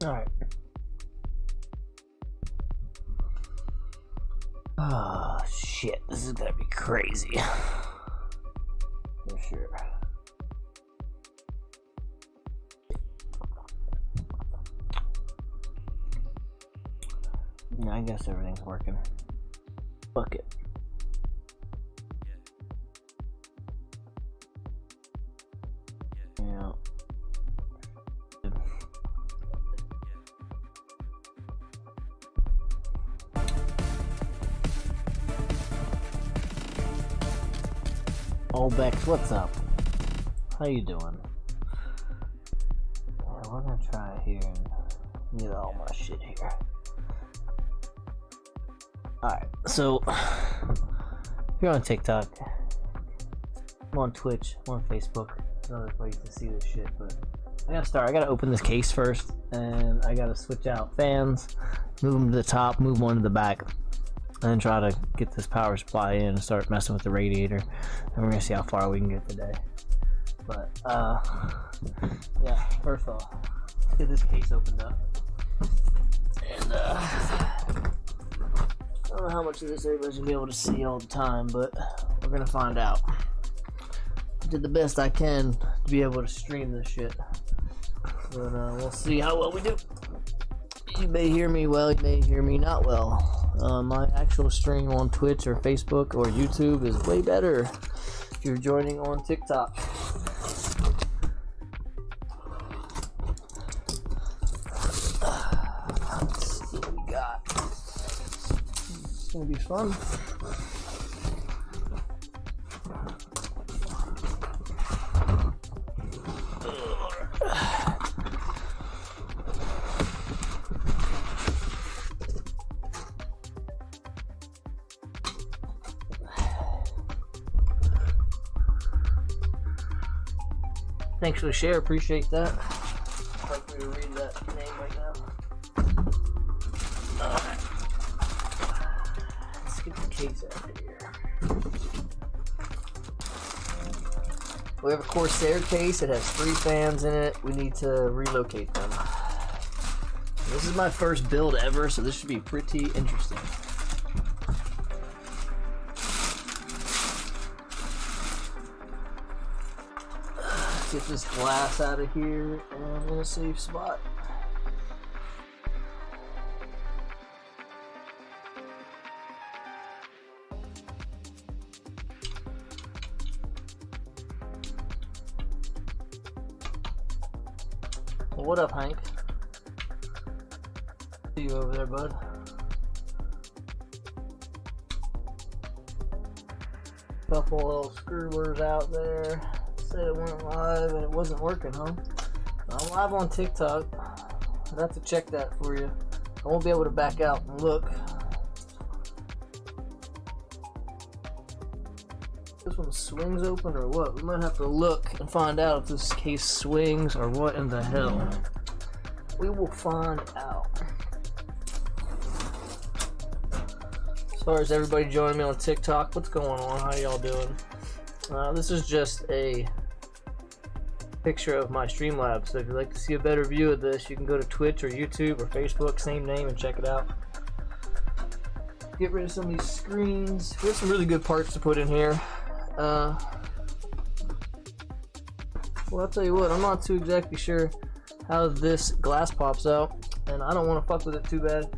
Alright. Oh, shit. This is gonna be crazy. For sure. Yeah, I guess everything's working. Fuck it. Yeah. Old Bex, what's up? How you doing? Yeah, we're gonna try it here and get all my shit here. Alright, so if you're on TikTok, I'm on Twitch, I'm on Facebook, another place to see this shit, but I gotta open this case first, and I gotta switch out fans, move them to the top, move one to the back, and then try to get this power supply in and start messing with the radiator, and we're gonna see how far we can get today. But yeah, first off, let's get this case opened up. And I don't know how much of this everybody's gonna be able to see all the time, but we're gonna find out. I did the best I can to be able to stream this shit, but we'll see how well we do. You may hear me well, you may hear me not well. My actual stream on Twitch or Facebook or YouTube is way better if you're joining on TikTok. Let's see what we got. It's gonna be fun. Thanks for the share, appreciate that. Hopefully we read that name right now. Alright. Let's get the case out of here. We have a Corsair case, it has 3 fans in it. We need to relocate them. This is my first build ever, so this should be pretty interesting. Get this glass out of here and in a safe spot. Well, what up, Hank? See you over there, bud. Couple little screwers out there. Said it went live and it wasn't working, huh? I'm live on TikTok. I'd have to check that for you. I won't be able to back out and look. This one swings open or what? We might have to look and find out if this case swings or what in the hell. We will find out. As far as everybody joining me on TikTok, what's going on? How y'all doing? This is just a picture of my Streamlabs, so if you'd like to see a better view of this, you can go to Twitch or YouTube or Facebook, same name, and check it out. Get rid of some of these screens. We have some really good parts to put in here. Well, I'll tell you what, I'm not too exactly sure how this glass pops out, and I don't want to fuck with it too bad.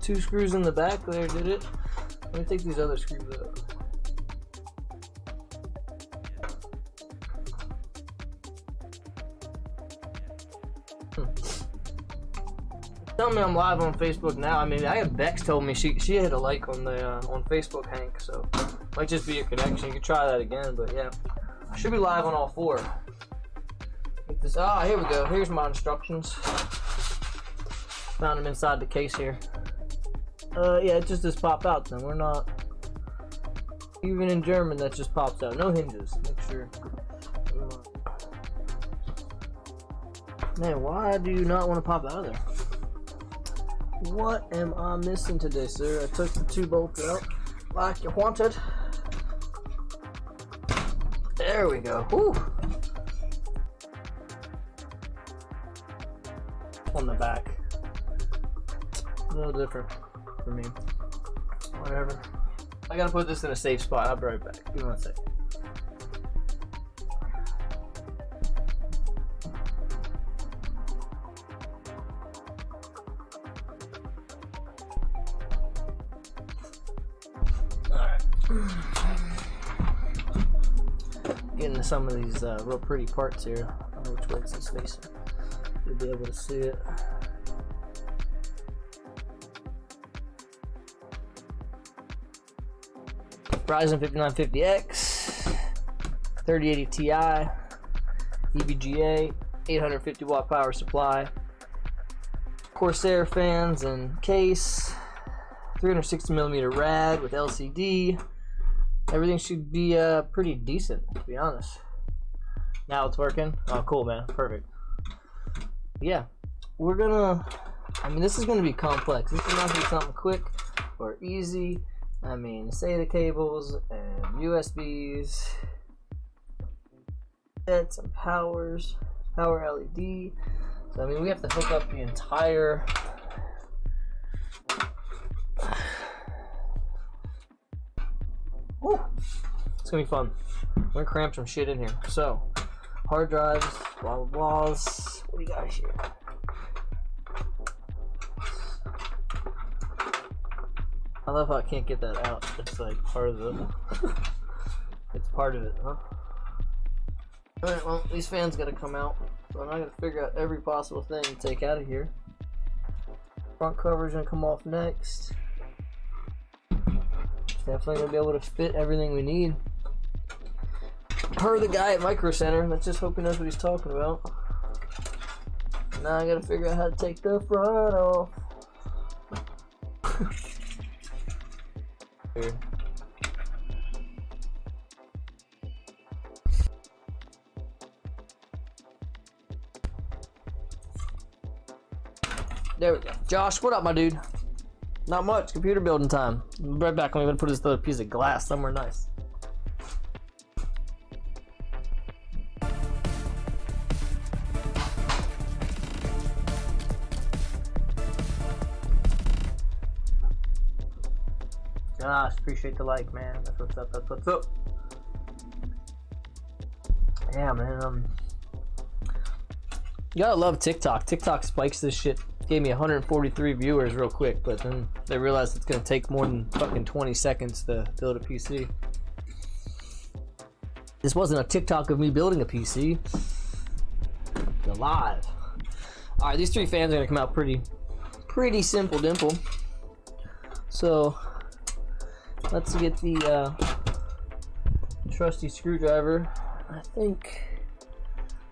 2 screws in the back there did it. Let me take these other screws out. Tell me I'm live on Facebook now. I mean, I have Bex told me she hit a like on the on Facebook, Hank. So might just be your connection. You can try that again, but yeah, I should be live on all 4. Get this. Ah, here we go. Here's my instructions. Found them inside the case here. Yeah, it just pop out then. We're not, even in German, that just pops out. No hinges. Make sure. Man, why do you not want to pop out of there? What am I missing today, sir? I took the 2 bolts out like you wanted. There we go. Woo. On the back. A little different for me. Whatever. I gotta put this in a safe spot. I'll be right back. Give me 1 second. Alright. Getting to some of these real pretty parts here. I don't know which way it's facing. You'll be able to see it. Ryzen 5950X, 3080 Ti, EVGA, 850 watt power supply, Corsair fans and case, 360mm rad with LCD. Everything should be pretty decent, to be honest. Now it's working. Oh, cool, man. Perfect. Yeah, we're gonna. I mean, this is gonna be complex. This is not gonna be something quick or easy. I mean, SATA cables and USBs, sets and powers, power LED. So I mean, we have to hook up the entire. Woo. It's gonna be fun. We're gonna cramp some shit in here. So, hard drives, blah blah blahs. What do you got here? I love how I can't get that out. It's like part of the. It's part of it, huh? Alright, well, these fans gotta come out. So I'm gonna figure out every possible thing to take out of here. Front cover's gonna come off next. Definitely gonna be able to fit everything we need. Per the guy at Micro Center, let's just hope he knows what he's talking about. Now I gotta figure out how to take the front off. Here. There we go. Josh, what up, my dude? Not much. Computer building time. I'll be right back. I'm gonna put this other piece of glass somewhere nice. Josh, appreciate the like, man. That's what's up. That's what's up. Yeah, man. You gotta love TikTok. TikTok spikes this shit. Gave me 143 viewers real quick, but then they realized it's gonna take more than fucking 20 seconds to build a PC. This wasn't a TikTok of me building a PC. It's live. All right, these three fans are gonna come out pretty simple dimple. So let's get the trusty screwdriver. I think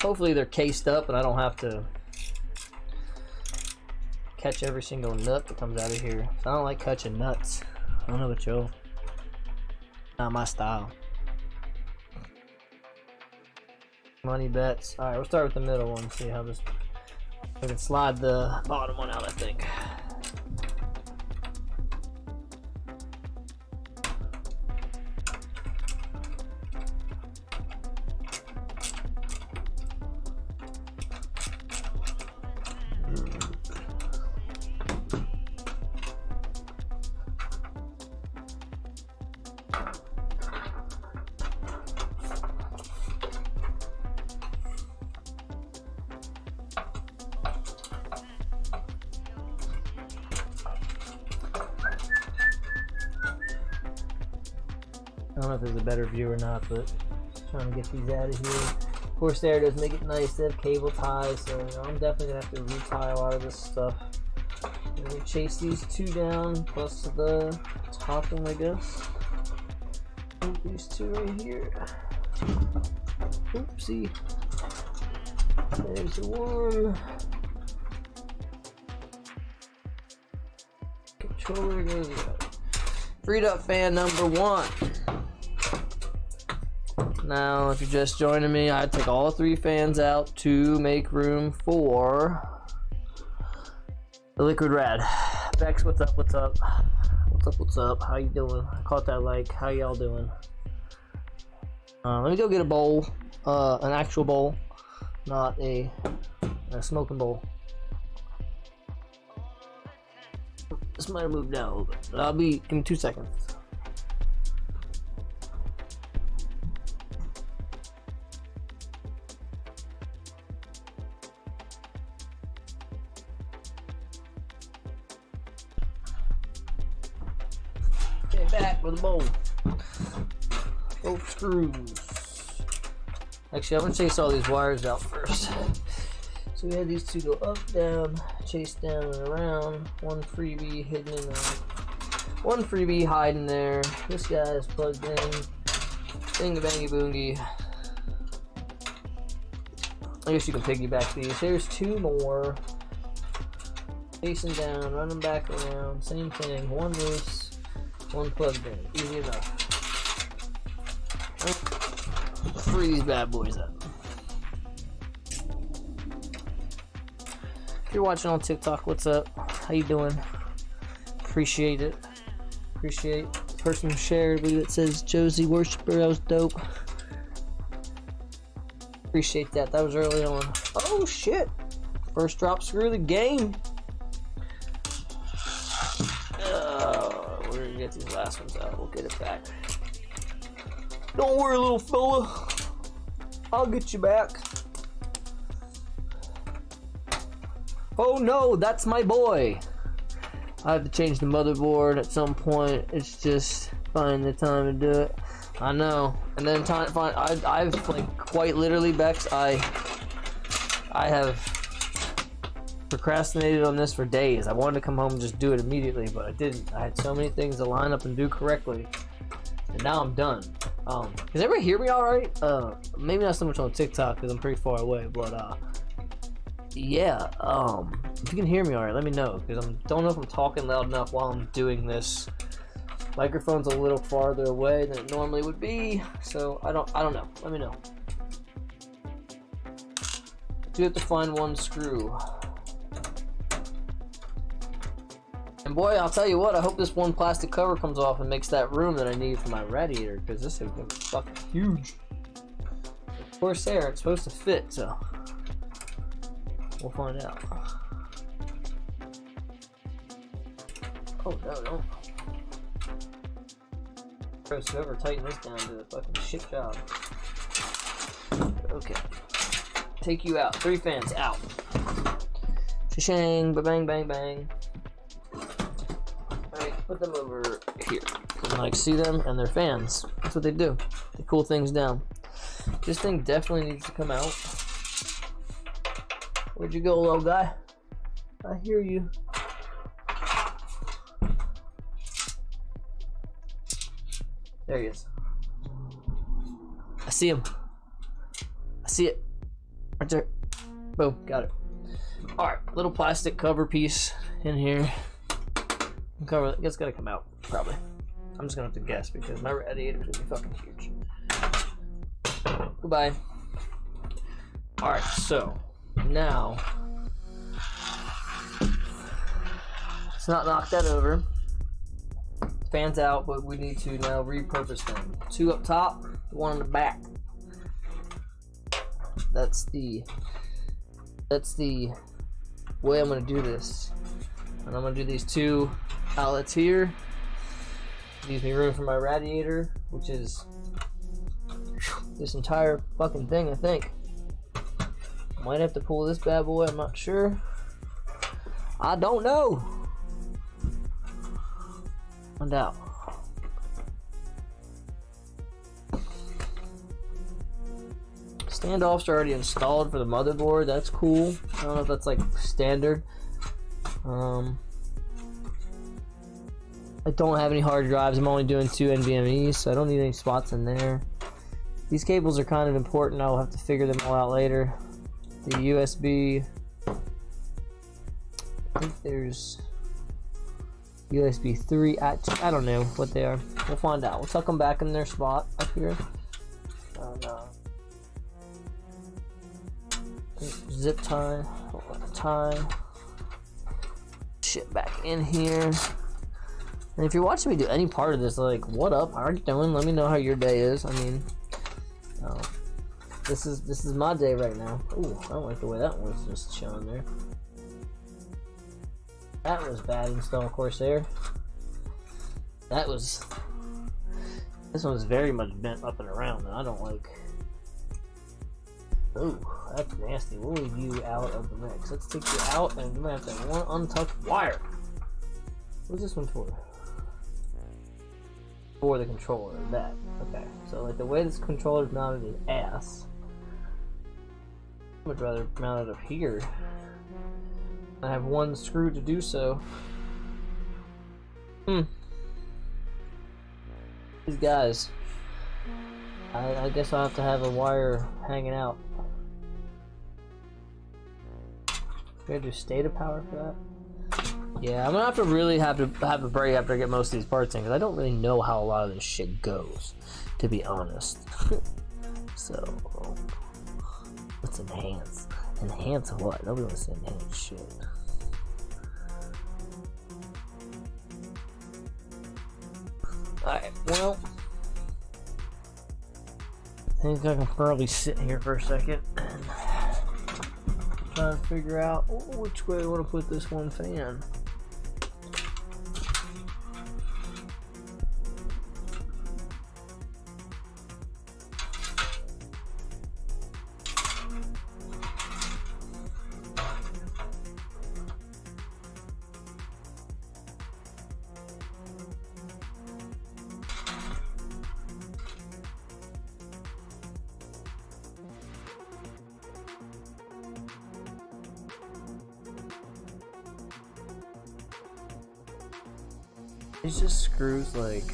hopefully they're cased up and I don't have to catch every single nut that comes out of here. So I don't like catching nuts. I don't know about y'all. Not my style. Money bets. Alright, we'll start with the middle one. See how this. I can slide the bottom one out, I think. I don't know if there's a better view or not, but just trying to get these out of here. Corsair does make it nice to have cable ties, so I'm definitely gonna have to retie a lot of this stuff. I'm gonna chase these two down, plus the top one, I guess. And these two right here. Oopsie. There's the one. Controller goes out. Freed up fan number one. Now, if you're just joining me, I take all three fans out to make room for the liquid rad. Bex, what's up? What's up? What's up? What's up? How you doing? I caught that like. How y'all doing? Let me go get a bowl, an actual bowl, not a smoking bowl. This might have moved down a little bit, but give me 2 seconds. Okay, back with a bowl. Both screws. Actually, I'm gonna chase all these wires out first. So we had these two go up, down, chase down and around. One freebie hidden in there. One freebie hiding there. This guy is plugged in. Bingy bangy boongy. I guess you can piggyback these. Here's 2 more. Chasing down, running back around. Same thing. One loose, one plugged in. Easy enough. Free these bad boys up. If you're watching on TikTok, what's up? How you doing? Appreciate it. Appreciate the person who shared. I believe it says Josie Worshipper. That was dope. Appreciate that. That was early on. Oh shit! First drop screw of the game. We're gonna get these last ones out. We'll get it back. Don't worry, little fella. I'll get you back. Oh no, that's my boy. I have to change the motherboard at some point. It's just finding the time to do it. I know. And then I've like quite literally, Bex, I have procrastinated on this for days. I wanted to come home and just do it immediately, but I didn't. I had so many things to line up and do correctly. And now I'm done. Does everybody hear me all right? Maybe not so much on TikTok because I'm pretty far away, but yeah. If you can hear me all right, let me know because I don't know if I'm talking loud enough while I'm doing this. Microphone's a little farther away than it normally would be, so I don't know. Let me know. I do have to find one screw. And boy, I'll tell you what, I hope this one plastic cover comes off and makes that room that I need for my radiator, because this is gonna be fucking huge. Corsair, it's supposed to fit, so we'll find out. Oh no, no. Press over, tighten this down to a fucking shit job. Okay. Take you out. 3 fans out. Shang, ba bang bang bang. Put them over here. You can like see them and they're fans. That's what they do. They cool things down. This thing definitely needs to come out. Where'd you go, little guy? I hear you. There he is. I see him. I see it. Right there. Boom, got it. Alright, little plastic cover piece in here. Cover it. It's gonna come out, probably. I'm just gonna have to guess because my radiator's gonna be fucking huge. Goodbye. Alright, so now let's not knock that over. Fans out, but we need to now repurpose them. 2 up top, 1 on the back. That's the way I'm gonna do this. And I'm gonna do these 2 outlets here. Gives me room for my radiator, which is this entire fucking thing, I think. Might have to pull this bad boy, I'm not sure. I don't know. Find out. Standoffs are already installed for the motherboard. That's cool. I don't know if that's like standard. I don't have any hard drives. I'm only doing 2 NVMe's, so I don't need any spots in there. These cables are kind of important. I'll have to figure them all out later. The USB. I think there's USB 3. I don't know what they are. We'll find out. We'll tuck them back in their spot up here. Zip tie. Tie. Shit back in here. And if you're watching me do any part of this, like, what up? How are you doing? Let me know how your day is. I mean, This is my day right now. Ooh, I don't like the way that one's just chilling there. That was bad install, Corsair. That was... This one's very much bent up and around, and I don't like... Ooh, that's nasty. We'll leave you out of the mix. Let's take you out, and we might have to have one untouched wire. What's this one for? For the controller, that. Okay, so like the way this controller's mounted is ass. I would rather mount it up here. I have one screw to do so. These guys. I guess I'll have to have a wire hanging out. Gotta do state power for that? Yeah, I'm gonna have to really have a break after I get most of these parts in, because I don't really know how a lot of this shit goes, to be honest. So, let's enhance. Enhance what? Nobody wants to enhance shit. Alright, well, I think I can probably sit here for a second and try to figure out which way I want to put this one fan. These just screws, like,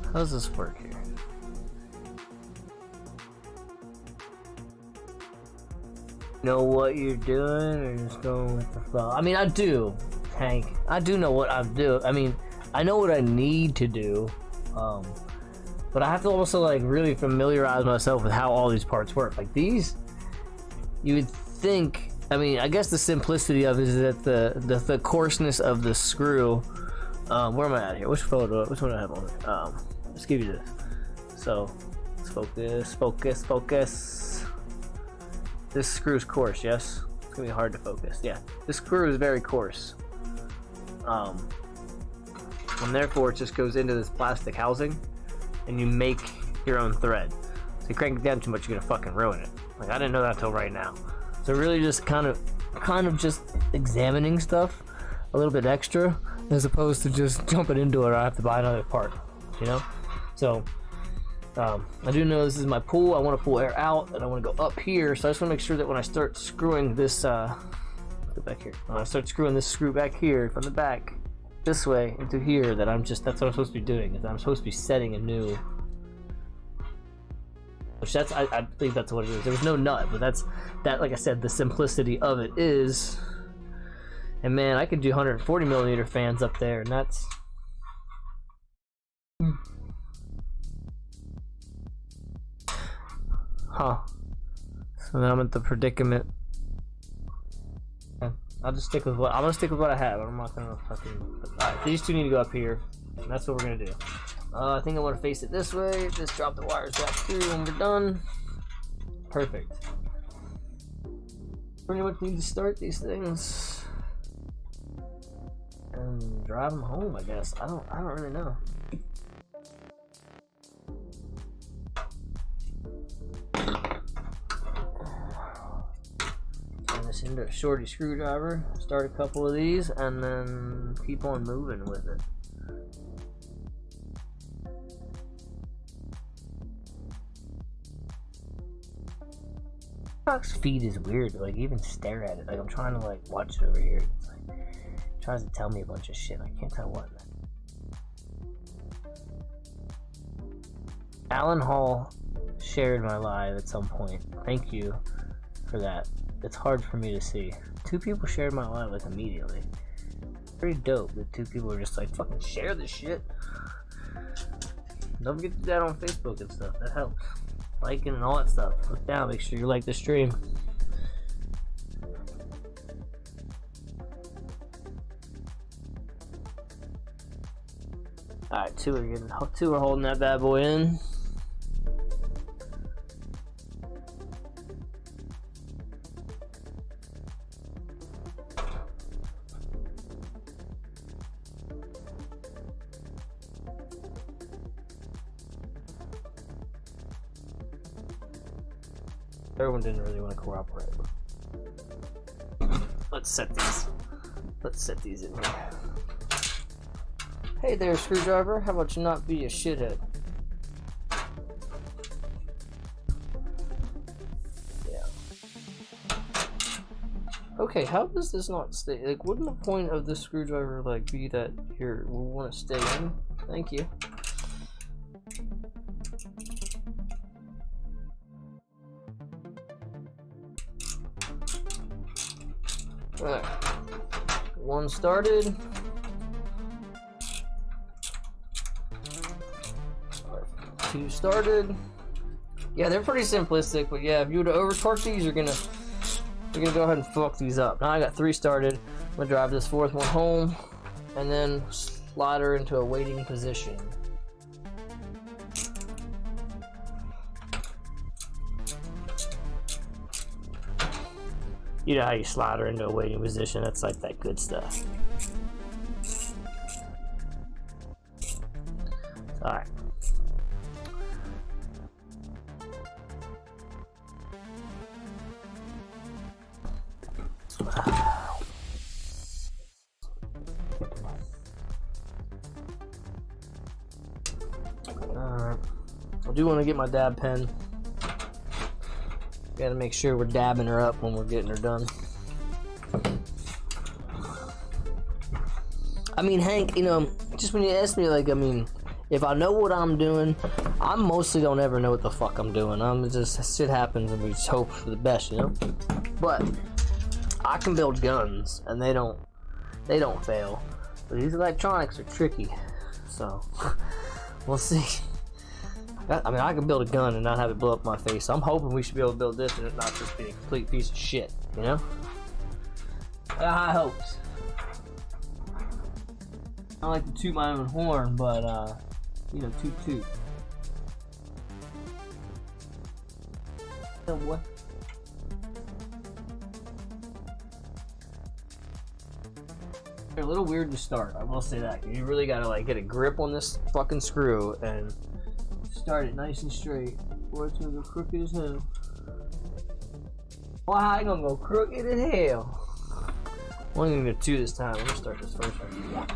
how does this work here? Know what you're doing, or just going with the flow? I mean, I do, Hank. I do know what I'm doing. I mean, I know what I need to do, but I have to also like really familiarize myself with how all these parts work. Like these, you would think. I mean, I guess the simplicity of it is that the coarseness of the screw. Where am I at here? Which photo? Which one do I have on? Let's give you this. So, let's focus. This screw's coarse, yes? It's gonna be hard to focus. Yeah, this screw is very coarse. And therefore it just goes into this plastic housing, and you make your own thread. So you crank it down too much, you're gonna fucking ruin it. Like, I didn't know that until right now. So really just kind of just examining stuff a little bit extra, as opposed to just jumping into it or I have to buy another part, you know? So, I do know this is my pool. I want to pull air out, and I want to go up here, so I just want to make sure that when I start screwing this, go back here. When I start screwing this screw back here from the back, this way into here, that that's what I'm supposed to be doing, is I'm supposed to be setting a new, which I think that's what it is. There was no nut, but that, like I said, the simplicity of it is. And man, I could do 140 millimeter fans up there, and that's... Huh. So now I'm at the predicament. I'll just stick with what I'm gonna stick with what I have. I'm not gonna fucking... Alright, these two need to go up here, and that's what we're gonna do. I think I want to face it this way. Just drop the wires back through when we're done. Perfect. Pretty much need to start these things and drive them home, I guess. I don't really know. Turn this into a shorty screwdriver, start a couple of these, and then keep on moving with it. Xbox feed is weird to like even stare at it. Like I'm trying to like watch it over here. It's like it tries to tell me a bunch of shit. I can't tell what. Alan Hall shared my live at some point. Thank you for that. It's hard for me to see. 2 people shared my live like immediately. Pretty dope that 2 people are just like fucking share this shit. Don't forget to do that on Facebook and stuff. That helps. Liking and all that stuff. Look down, make sure you like the stream. Alright, 2 are holding that bad boy in. Everyone didn't really want to cooperate. Let's set these in here. Hey there, screwdriver. How about you not be a shithead? Yeah. Okay, how does this not stay? Like, wouldn't the point of this screwdriver like be that here we want to stay in? Thank you. Alright. One started. Two started. Yeah, they're pretty simplistic, but yeah, if you were to over torque these, you're gonna go ahead and fuck these up. Now I got 3 started. I'm gonna drive this 4th one home and then slide her into a waiting position. You know how you slide her into a waiting position? That's like that good stuff. Alright. I do want to get my dab pen. Gotta make sure we're dabbing her up when we're getting her done. I mean, Hank, you know, just when you ask me, like, I mean, if I know what I'm doing, I mostly don't ever know what the fuck I'm doing. I'm just, shit happens and we just hope for the best, you know? But I can build guns and they don't fail. But these electronics are tricky, so we'll see. I mean, I can build a gun and not have it blow up my face. So I'm hoping we should be able to build this and it not just be a complete piece of shit, you know? High hopes. I don't like to toot my own horn, but, you know, toot toot. Oh, boy. They're a little weird to start, I will say that. You really gotta, like, get a grip on this fucking screw and start it nice and straight, or it's gonna go crooked as hell. Why I gonna go crooked as hell? I'm only gonna do 2 this time. I'm gonna start this first one.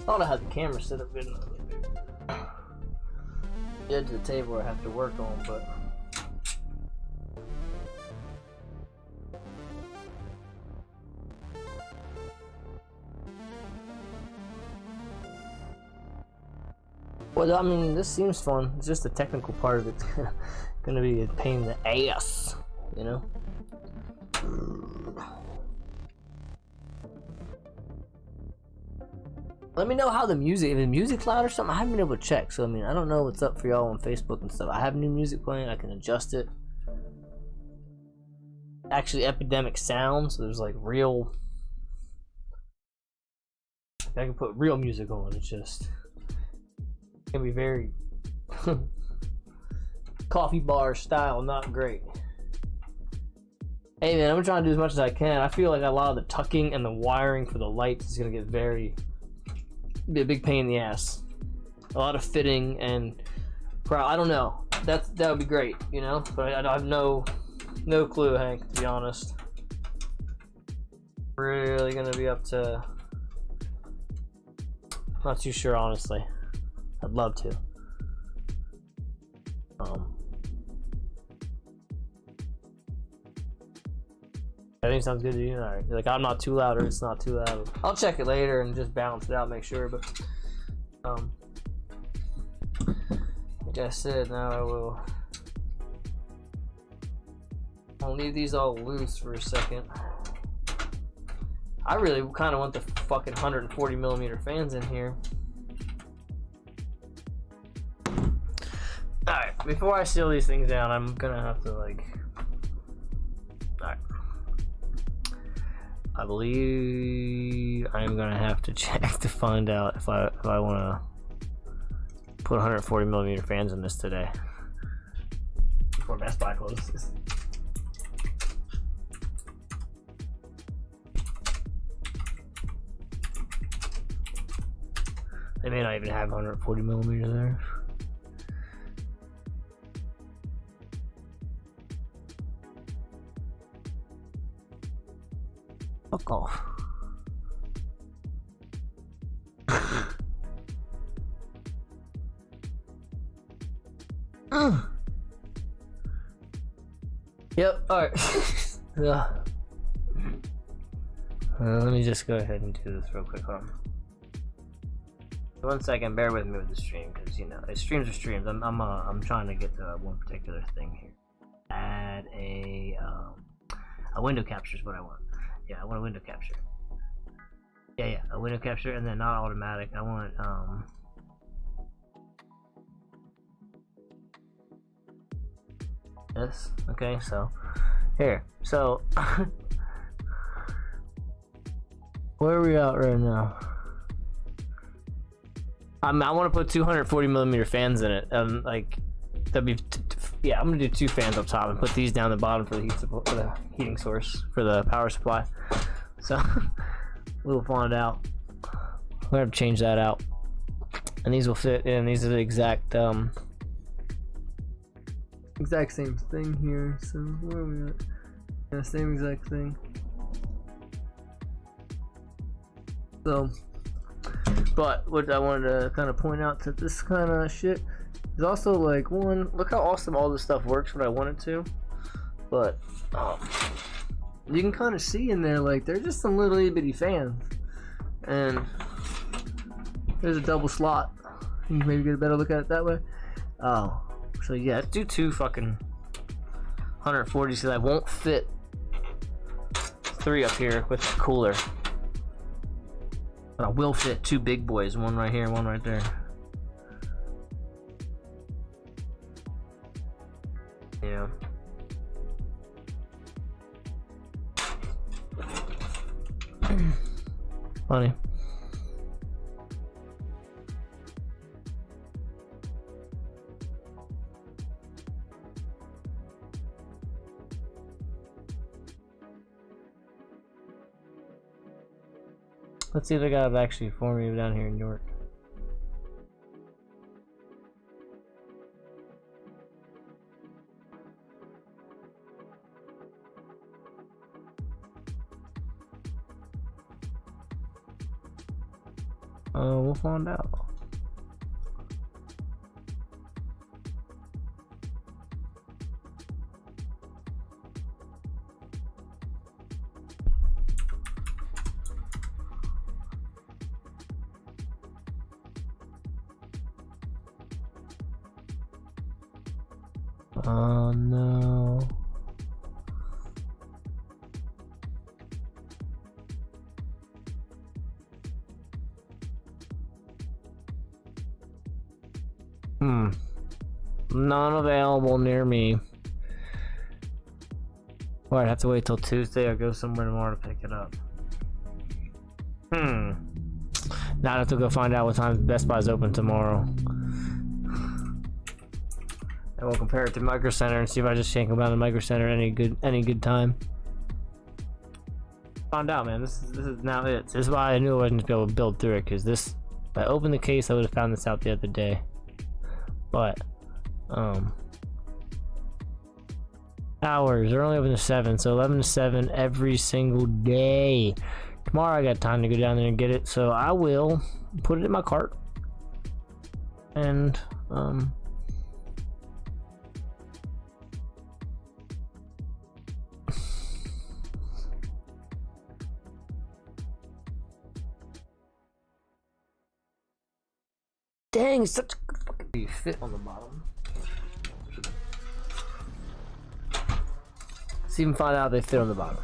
Thought I had the camera set up good enough. The edge of the table I have to work on, but well, I mean, this seems fun. It's just the technical part of it's gonna be a pain in the ass, you know? Let me know how the music, if the music's loud or something. I haven't been able to check, so I mean, I don't know what's up for y'all on Facebook and stuff. I have new music playing, I can adjust it. Actually, Epidemic Sound, so there's like real, I can put real music on. It's just, it can be very coffee bar style, not great. Hey man, I'm trying to do as much as I can. I feel like a lot of the tucking and the wiring for the lights is gonna get be a big pain in the ass. A lot of fitting and I don't know. That would be great, you know. But I have no clue, Hank. To be honest, really gonna be up to. Not too sure, honestly. I'd love to. I think sounds good to you. Alright. Like, I'm not too loud or it's not too loud. I'll check it later and just balance it out, make sure. But like I said, now I'll leave these all loose for a second. I really kind of want the fucking 140mm fans in here. Alright, before I seal these things down, I'm gonna have to, like, alright. I believe I'm gonna have to check to find out if I want to put 140mm fans in this today before Best Buy closes. They may not even have 140 millimeter there. Fuck off. Yep, alright. Let me just go ahead and do this real quick. Hold on. 1 second, bear with me with the stream, because you know, streams are streams. I'm trying to get to one particular thing here. Add a window capture is what I want. Yeah, I want a window capture. Yeah, a window capture, and then not automatic. I want this. Okay, so here. So where are we at right now? I want to put 240 millimeter fans in it. Like that'd be yeah. I'm gonna do 2 fans up top and put these down the bottom for the heating source for the power supply. So we'll find out. We're gonna change that out, and these will fit in. These are the exact same thing here. So where are we at? Yeah, same exact thing. So, but what I wanted to kind of point out to this kind of shit is also like, one, look how awesome all this stuff works when I want it to, but you can kind of see in there like they're just some little itty bitty fans, and there's a double slot. You can maybe get a better look at it that way. Oh, so yeah, let's do 2 fucking 140s, because I won't fit 3 up here with the cooler. But I will fit 2 big boys, one right here, one right there. Yeah. Funny. Let's see if they got it actually for me down here in New York. We'll find out. Oh no. None available near me. Or I'd have to wait till Tuesday or go somewhere tomorrow to pick it up. Now I have to go find out what time Best Buy's open tomorrow. And we'll compare it to Micro Center and see if I just can't go down to Micro Center any good time. Found out, man. This is now it. This is why I knew I wasn't gonna be able to build through it, because this, if I opened the case, I would have found this out the other day. But hours, they're only open to 7, so 11 to 7 every single day. Tomorrow I got time to go down there and get it, so I will put it in my cart and dang, such a good fucking fit on the bottom. Let's even find out if they fit on the bottom.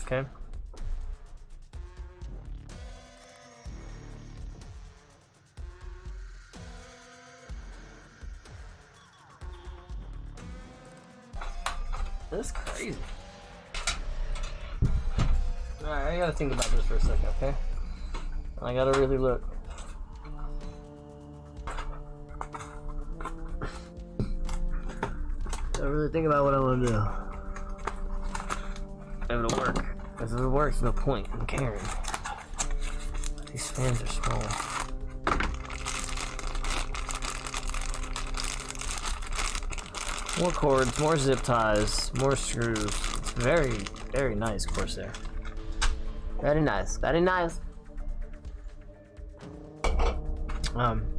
Okay. That's crazy. Alright, I gotta think about this for a second, okay? I gotta really look. I really think about what I want to do. If it'll work. Because if it works, no point in caring. These fans are small. More cords, more zip ties, more screws. It's very, very nice, Corsair. Very nice, very nice.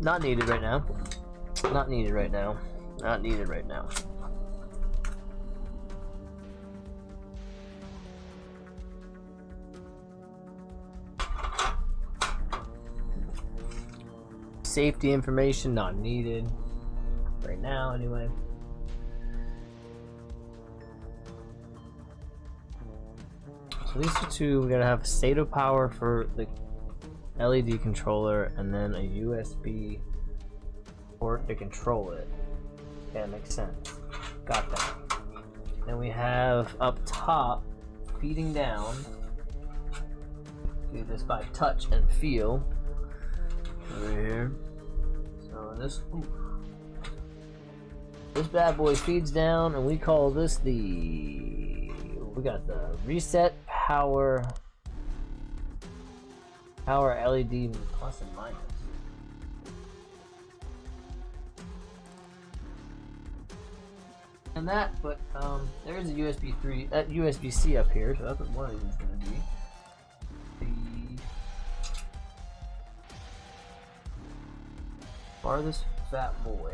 Not needed right now. Not needed right now. Not needed right now. Safety information not needed right now anyway. So these are two. We gotta have SATA power for the LED controller and then a USB port to control it. Yeah, that makes sense. Got that. Then we have up top feeding down. Do this by touch and feel. Over here. So this bad boy feeds down, and we call this we got the reset power LED plus and minus. And that, but there is a USB-C up here, so that's what one of these is going to be. Farthest fat boy.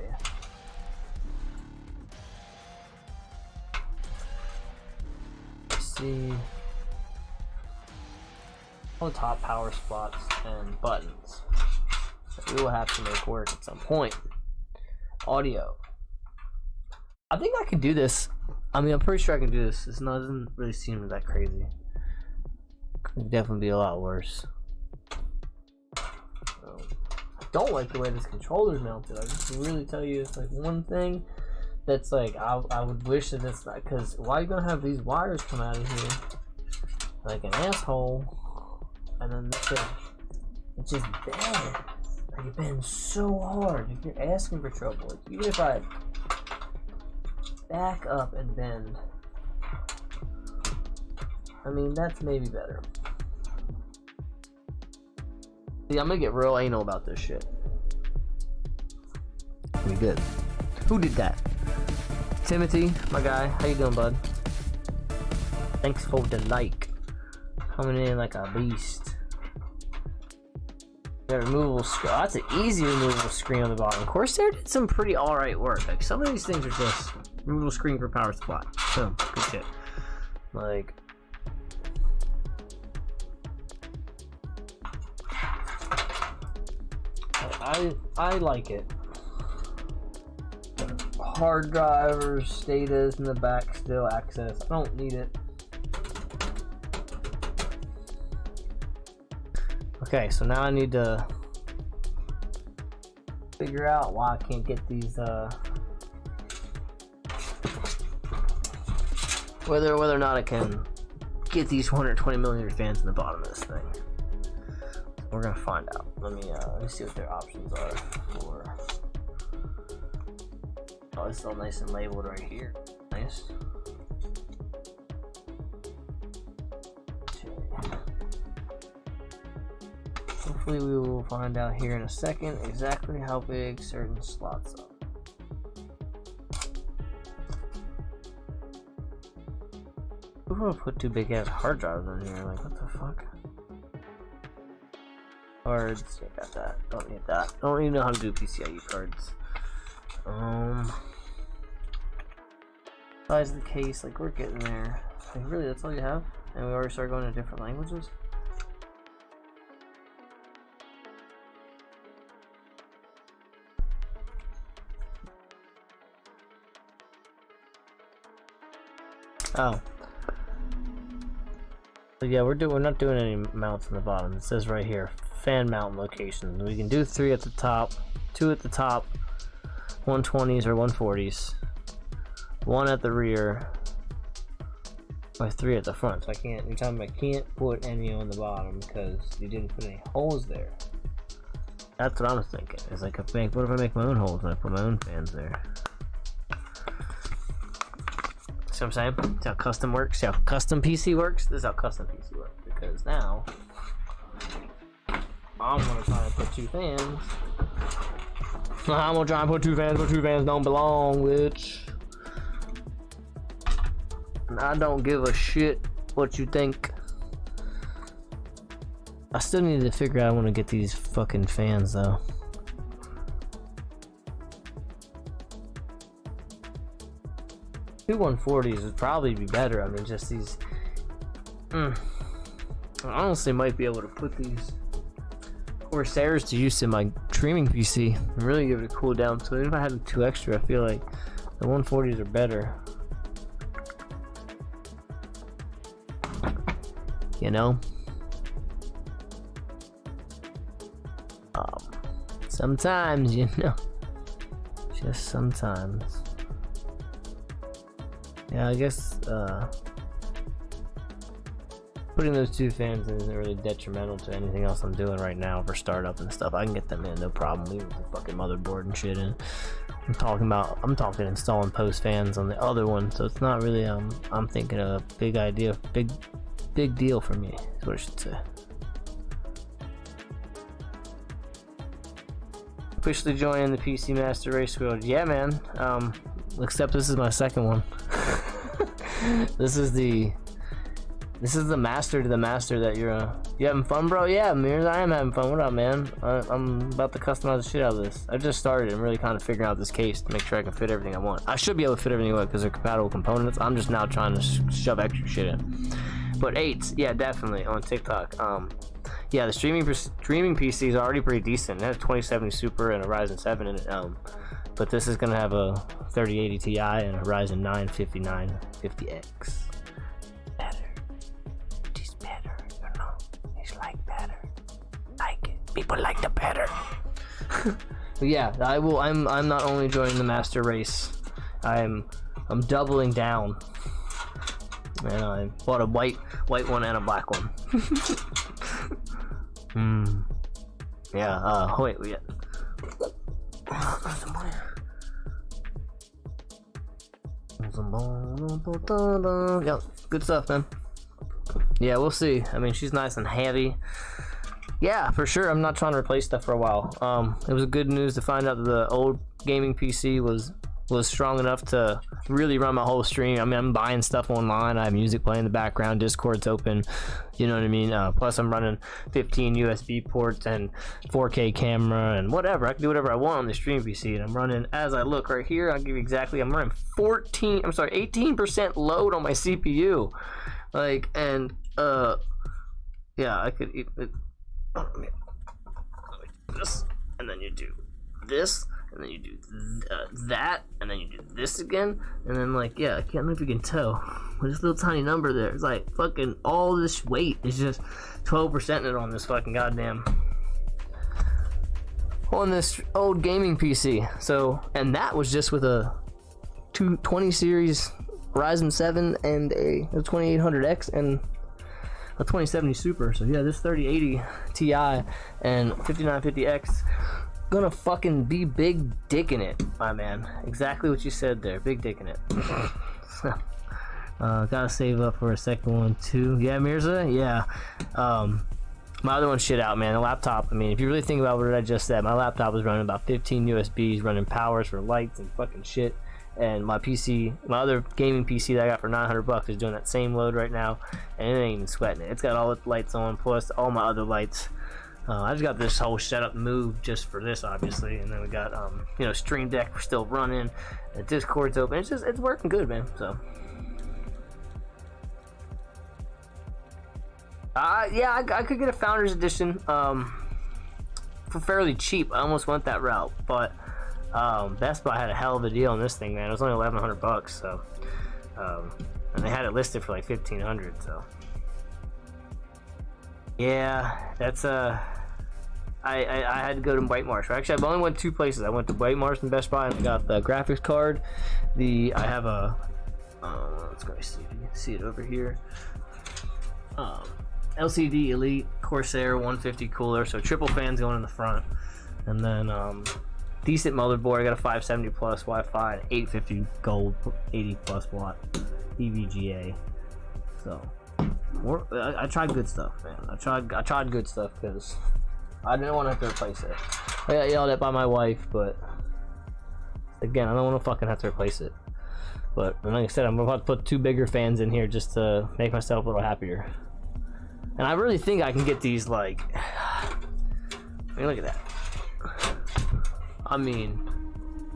Let's see all the top power spots and buttons that we will have to make work at some point. Audio. I think I can do this. I mean, I'm pretty sure I can do this. This doesn't really seem that crazy. Could definitely be a lot worse. Don't like the way this controller's mounted. I just really tell you, it's like one thing that's like I would wish that it's not, because why are you gonna have these wires come out of here like an asshole, and then it's just bad. Like, it bends so hard. If you're asking for trouble, like, even if I back up and bend, I mean, that's maybe better. See, I'm gonna get real anal about this shit. We good. Who did that? Timothy, my guy. How you doing, bud? Thanks for the like. Coming in like a beast. Got a removable screen. That's an easy removable screen on the bottom. Corsair did some pretty alright work. Like, some of these things are just removable screen for power supply. So, good shit. Like, I like it. Hard drivers, SATAs in the back, still access. I don't need it. Okay, so now I need to figure out why I can't get these whether or not I can get these 120mm fans in the bottom of this thing. We're gonna find out. Let me see what their options are for. Oh, it's all nice and labeled right here. Nice. Okay. Hopefully we will find out here in a second exactly how big certain slots are. We're gonna put two big ass hard drives in here, like what the fuck? Cards, I got that. Don't need that. Don't even know how to do PCIe cards. Size of the case, like we're getting there. Like really, that's all you have? And we already started going to different languages? Oh. So yeah, we're not doing any mounts on the bottom. It says right here, fan mount locations. We can do 3 at the top, 2 at the top, 120s or 140s, 1 at the rear, or 3 at the front. So I can't. You're telling me I can't put any on the bottom because you didn't put any holes there. That's what I was thinking. It's like, what if I make my own holes and I put my own fans there? See what I'm saying? See how custom works? See how custom PC works? This is how custom PC works. Because now, I'm gonna try to put 2 fans. I'm gonna try and put 2 fans, but 2 fans don't belong, which And I don't give a shit what you think. I still need to figure out I want to get these fucking fans though. Two 140s would probably be better. I mean, just these. I honestly might be able to put these Corsairs to use in my streaming PC and really give it a cool down. So even if I had 2 extra, I feel like the 140s are better. You know? Sometimes, you know. Just sometimes. Yeah, I guess putting those 2 fans in isn't really detrimental to anything else I'm doing right now for startup and stuff. I can get them in, no problem. Leave the fucking motherboard and shit in. I'm talking installing post fans on the other one, so it's not really I'm thinking a big idea, big deal for me, is what I should say. Officially joining the PC Master Race World. Yeah, man. Except this is my second one. This is the master to the master that you having fun, bro? Yeah, Mears, I am having fun. What up, man? I'm about to customize the shit out of this. I just started and really kind of figuring out this case to make sure I can fit everything I want. I should be able to fit everything I want because they're compatible components. I'm just now trying to shove extra shit in. But 8s, yeah, definitely on TikTok. Yeah, the streaming PC is already pretty decent. It has a 2070 Super and a Ryzen 7 in it. But this is gonna have a 3080 Ti and a Ryzen 9 5950X. Better. It's better, you know. It's like better. Like it. People like the better. But yeah, I'm not only joining the master race. I'm doubling down. And I bought a white one and a black one. Yeah, wait, we got yeah, good stuff, man. Yeah, we'll see. I mean, she's nice and heavy. Yeah, for sure. I'm not trying to replace stuff for a while. It was good news to find out that the old gaming PC was strong enough to really run my whole stream. I mean, I'm buying stuff online. I have music playing in the background. Discord's open. You know what I mean? Plus, I'm running 15 USB ports and 4K camera and whatever. I can do whatever I want on the stream PC. And I'm running, as I look right here, I'll give you exactly, I'm running 18% load on my CPU. Like, and, yeah, I could eat it. This, and then you do this. And then you do that, and then you do this again, and then, like, yeah, I can't know if you can tell, but this little tiny number there, it's like fucking all this weight is just 12% it on this fucking goddamn, on this old gaming PC. So, and that was just with a 20 series Ryzen 7 and a 2800X and a 2070 Super. So yeah, this 3080 Ti and 5950X gonna fucking be big dick in it, my man. Exactly what you said there, big dick in it. Gotta save up for a second one too. Yeah, Mirza, yeah. My other one's shit out, man. The laptop, I mean, if you really think about what I just said, my laptop was running about 15 USBs, running powers for lights and fucking shit. And my PC, my other gaming PC that I got for $900 is doing that same load right now, and it ain't even sweating it. It's got all its lights on, plus all my other lights. I just got this whole setup moved just for this, obviously, and then we got you know, Stream Deck still running, and Discord's open. It's working good, man. So yeah, I could get a Founders Edition for fairly cheap. I almost went that route, but Best Buy had a hell of a deal on this thing, man. It was only $1,100, so and they had it listed for like $1,500, so yeah, that's I had to go to White Marsh. Actually, I've only went 2 places. I went to White Marsh and Best Buy, and I got the graphics card. I have a let's go see if you can see it over here. LCD Elite Corsair 150 cooler, so triple fans going in the front, and then decent motherboard. I got a 570 plus Wi-Fi, and 850 gold, 80 plus watt EVGA. So I tried good stuff, man. I tried good stuff because I didn't want to have to replace it. I got yelled at by my wife, but again, I don't want to fucking have to replace it. But like I said, I'm about to put 2 bigger fans in here just to make myself a little happier. And I really think I can get these, like, I mean, look at that. I mean,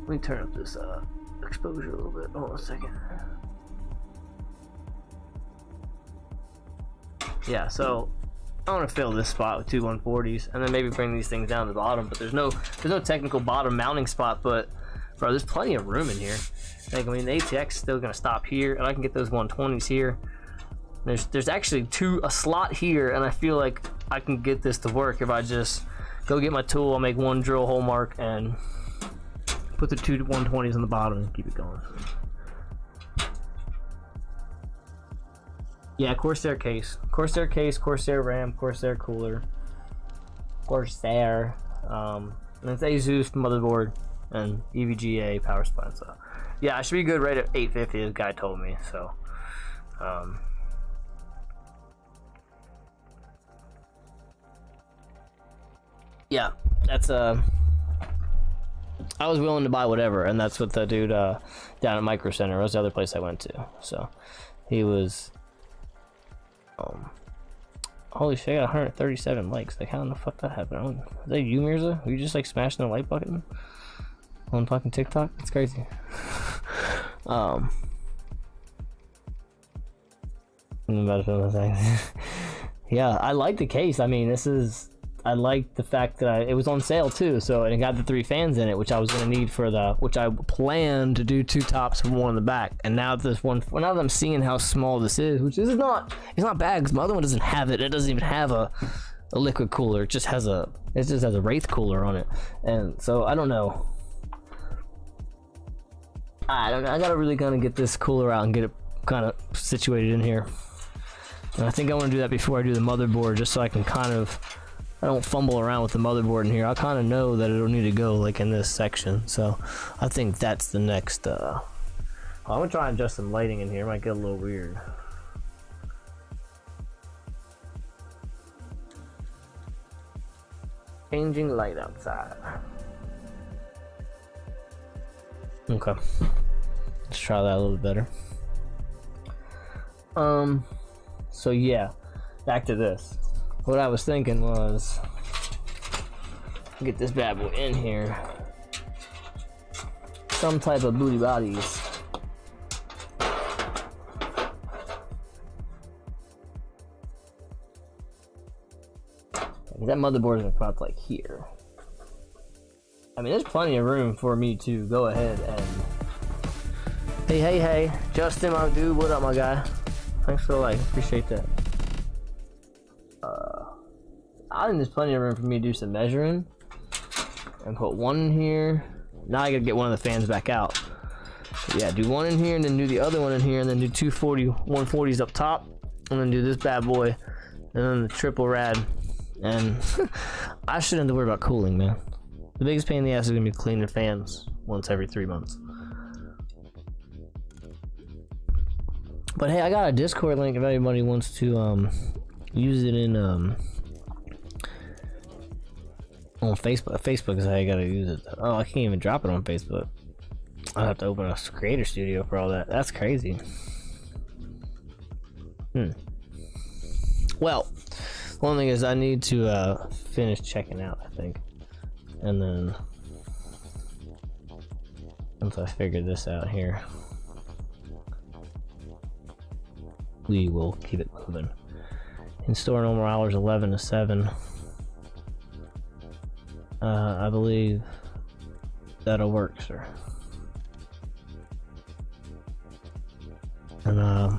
let me turn up this exposure a little bit. Hold on a second. Yeah, so I want to fill this spot with 2 140s and then maybe bring these things down to the bottom, but there's no technical bottom mounting spot. But bro, there's plenty of room in here. Like, I mean, the ATX is still gonna stop here, and I can get those 120s here. There's actually a slot here, and I feel like I can get this to work if I just go get my tool. I'll make 1 drill hole mark and put the 2 120s on the bottom and keep it going. Yeah, Corsair case, Corsair RAM, Corsair cooler, Corsair, and it's ASUS motherboard and EVGA power supply. So yeah, I should be good right at 850. This guy told me. So yeah, that's I was willing to buy whatever, and that's what the dude down at Micro Center was the other place I went to. So he was. Holy shit, I got 137 likes. Like, how in the fuck that happened? Is that you, Mirza? Were you just like smashing the like button on fucking TikTok? It's crazy. Yeah, I like the case. I mean, I like the fact that it was on sale too, so, and it got the 3 fans in it, which I was gonna need for which I planned to do 2 tops and 1 in the back. And now now that I'm seeing how small this is, which is not, it's not bad, because my other one doesn't have it. It doesn't even have a liquid cooler. It just has a Wraith cooler on it. And so I don't know. I gotta really kind of get this cooler out and get it kind of situated in here. And I think I want to do that before I do the motherboard, just so I can kind of. I don't fumble around with the motherboard in here. I kind of know that it'll need to go like in this section, so I think that's the next. I'm gonna try and adjust some lighting in here. It might get a little weird. Changing light outside. Okay, let's try that a little better. So yeah, back to this. What I was thinking was get this bad boy in here, some type of booty bodies. That motherboard is gonna come out like here. I mean, there's plenty of room for me to go ahead and. Hey, Justin, my dude, what up, my guy? Thanks for the like, appreciate that. I think there's plenty of room for me to do some measuring and put 1 in here. Now I gotta get one of the fans back out. But yeah, do 1 in here and then do the other one in here, and then do 2 140s up top, and then do this bad boy, and then the triple rad. And I shouldn't have to worry about cooling, man. The biggest pain in the ass is gonna be cleaning the fans once every 3 months. But hey, I got a Discord link if anybody wants to use it in on Facebook. Facebook is how you gotta use it. Oh, I can't even drop it on Facebook. I'll have to open a creator studio for all that. That's crazy. Well, one thing is I need to finish checking out, I think, and then once I figure this out here, we will keep it moving. In store normal hours 11 to 7. I believe that'll work, sir. And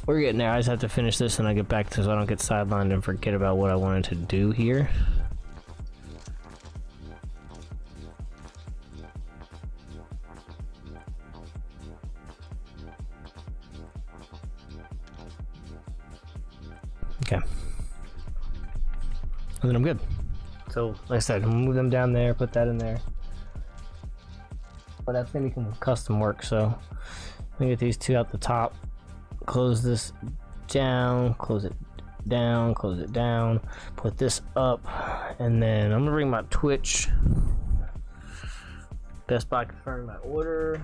we're getting there. I just have to finish this and I get back to so I don't get sidelined and forget about what I wanted to do here. Okay. And then I'm good. So, like I said, move them down there, put that in there. But that's gonna become custom work, so let me get these 2 out the top. Close this down, close it down, close it down, put this up, and then I'm gonna bring my Twitch Best Buy confirmed my order.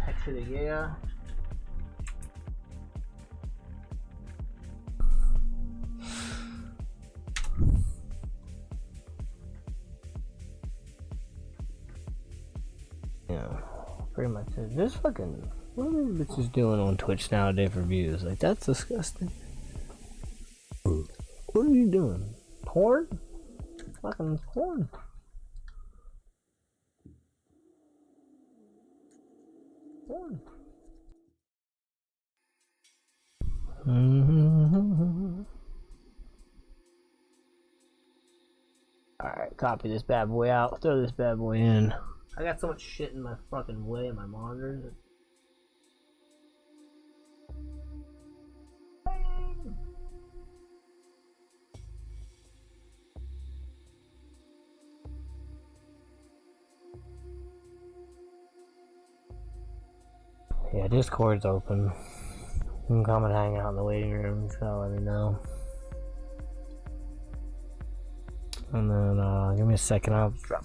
Heck to the yeah. Yeah, pretty much. This fucking. What are these bitches doing on Twitch nowadays for views? Like, that's disgusting. What are you doing? Porn? Fucking porn. Porn. Alright, copy this bad boy out. Throw this bad boy in. I got so much shit in my fucking way in my monitors. Yeah, Discord's open. You can come and hang out in the waiting room, so let me know. And then, give me a second, I'll drop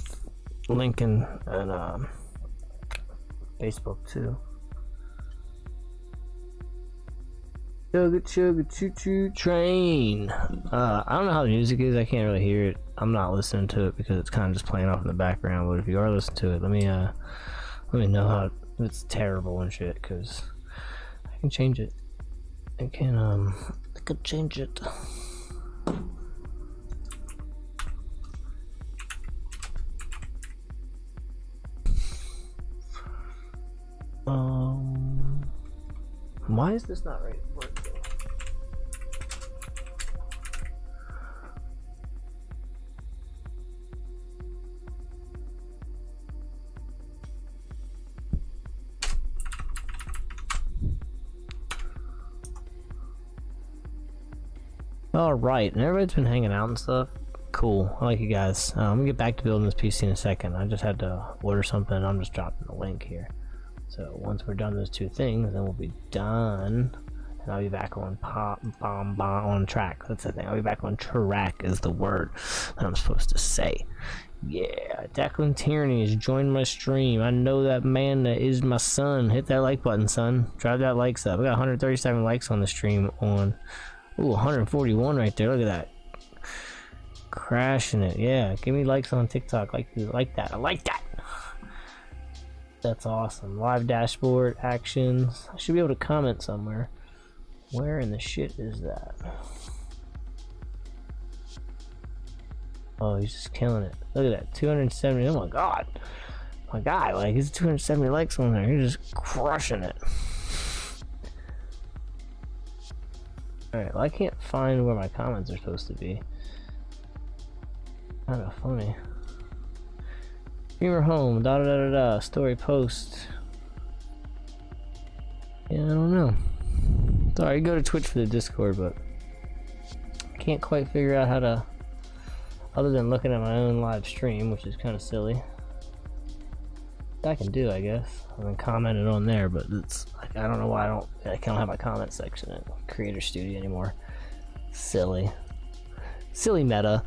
the link in and Facebook too. Chugga chugga choo choo train. I don't know how the music is, I can't really hear it. I'm not listening to it because it's kind of just playing off in the background, but if you are listening to it, let me know how it's terrible and shit, because I can change it. I could change it. Why is this not right? Alright, and everybody's been hanging out and stuff. Cool, I like you guys. I'm gonna get back to building this PC in a second. I just had to order something. I'm just dropping the link here. So once we're done those two things, then we'll be done. And I'll be back on on track. That's the thing. I'll be back on track is the word that I'm supposed to say. Yeah, Declan Tierney has joined my stream. I know that man that is my son. Hit that like button, son. Drive that likes up. We got 137 likes on the stream on. Ooh, 141 right there. Look at that. Crashing it. Yeah, give me likes on TikTok. Like that. I like that. That's awesome. Live dashboard actions. I should be able to comment somewhere. Where in the shit is that? Oh, he's just killing it. Look at that. 270. Oh my god. My guy, like, he's 270 likes on there. He's just crushing it. Alright, well, I can't find where my comments are supposed to be. Kind of funny. Streamer home, da da da da da, story post. Yeah, I don't know. Sorry, go to Twitch for the Discord, but I can't quite figure out how to, other than looking at my own live stream, which is kind of silly. I can do, I guess, and then comment it on there, but it's like, I don't know why I can't have my comment section in Creator Studio anymore. Silly meta.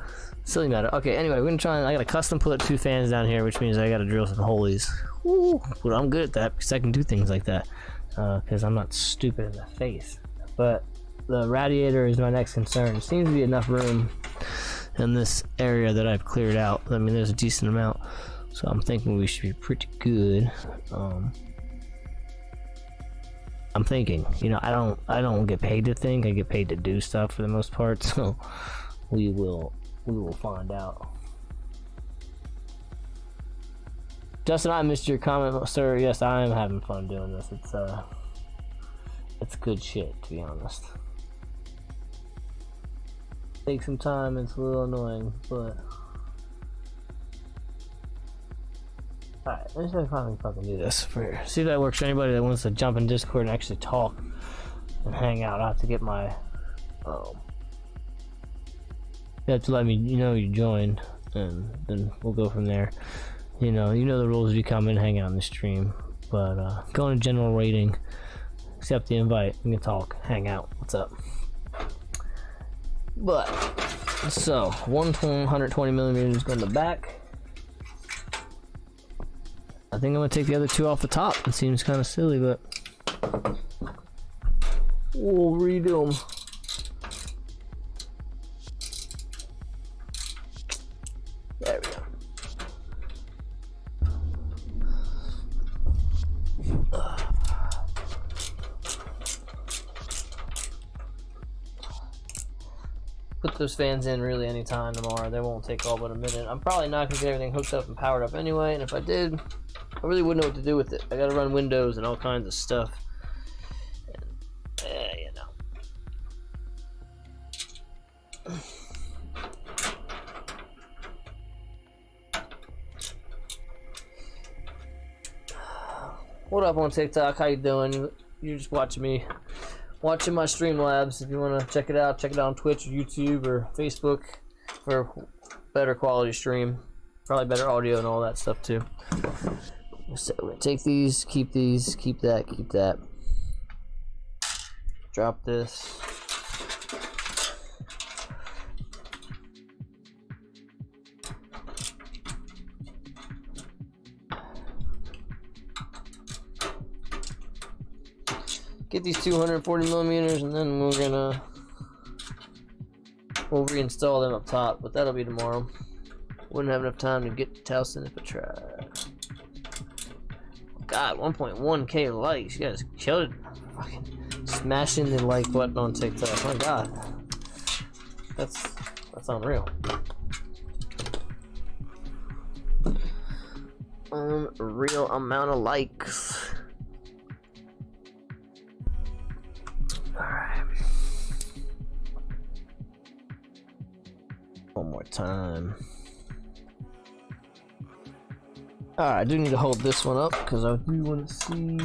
Okay, anyway, we're gonna try and I gotta custom put 2 fans down here, which means I gotta drill some holes. Woo, but I'm good at that because I can do things like that because I'm not stupid in the face. But the radiator is my next concern. There seems to be enough room in this area that I've cleared out. I mean, there's a decent amount. So I'm thinking we should be pretty good. I'm thinking, you know, I don't get paid to think. I get paid to do stuff for the most part. So we will find out. Justin, I missed your comment, sir. Yes, I am having fun doing this. It's good shit, to be honest. Take some time. It's a little annoying, but. Alright, let's see if I can fucking do this. See if that works for anybody that wants to jump in Discord and actually talk and hang out. I have to get my. You have to let me know you joined, and then we'll go from there. You know the rules if you come and hang out in the stream. But go in general rating, accept the invite, we can talk, hang out. What's up? But so 120 millimeters going to the back. I think I'm gonna take the other two off the top. It seems kind of silly, but we'll redo them. There we go. Put those fans in really anytime tomorrow. They won't take all but a minute. I'm probably not gonna get everything hooked up and powered up anyway, and if I did, I really wouldn't know what to do with it. I gotta run Windows and all kinds of stuff. And, you know. What up on TikTok? How you doing? You're just watching me. Watching my Streamlabs. If you want to check it out on Twitch or YouTube or Facebook for better quality stream. Probably better audio and all that stuff too. So we're gonna take these, keep that, keep that. Drop this. Get these 240 millimeters, and then we'll reinstall them up top, but that'll be tomorrow. Wouldn't have enough time to get to Towson if I tried. God, 1.1k likes. You guys killed it. Fucking smashing the like button on TikTok. My God, that's unreal. Unreal amount of likes. Alright. One more time. Alright, I do need to hold this one up because I do want to see.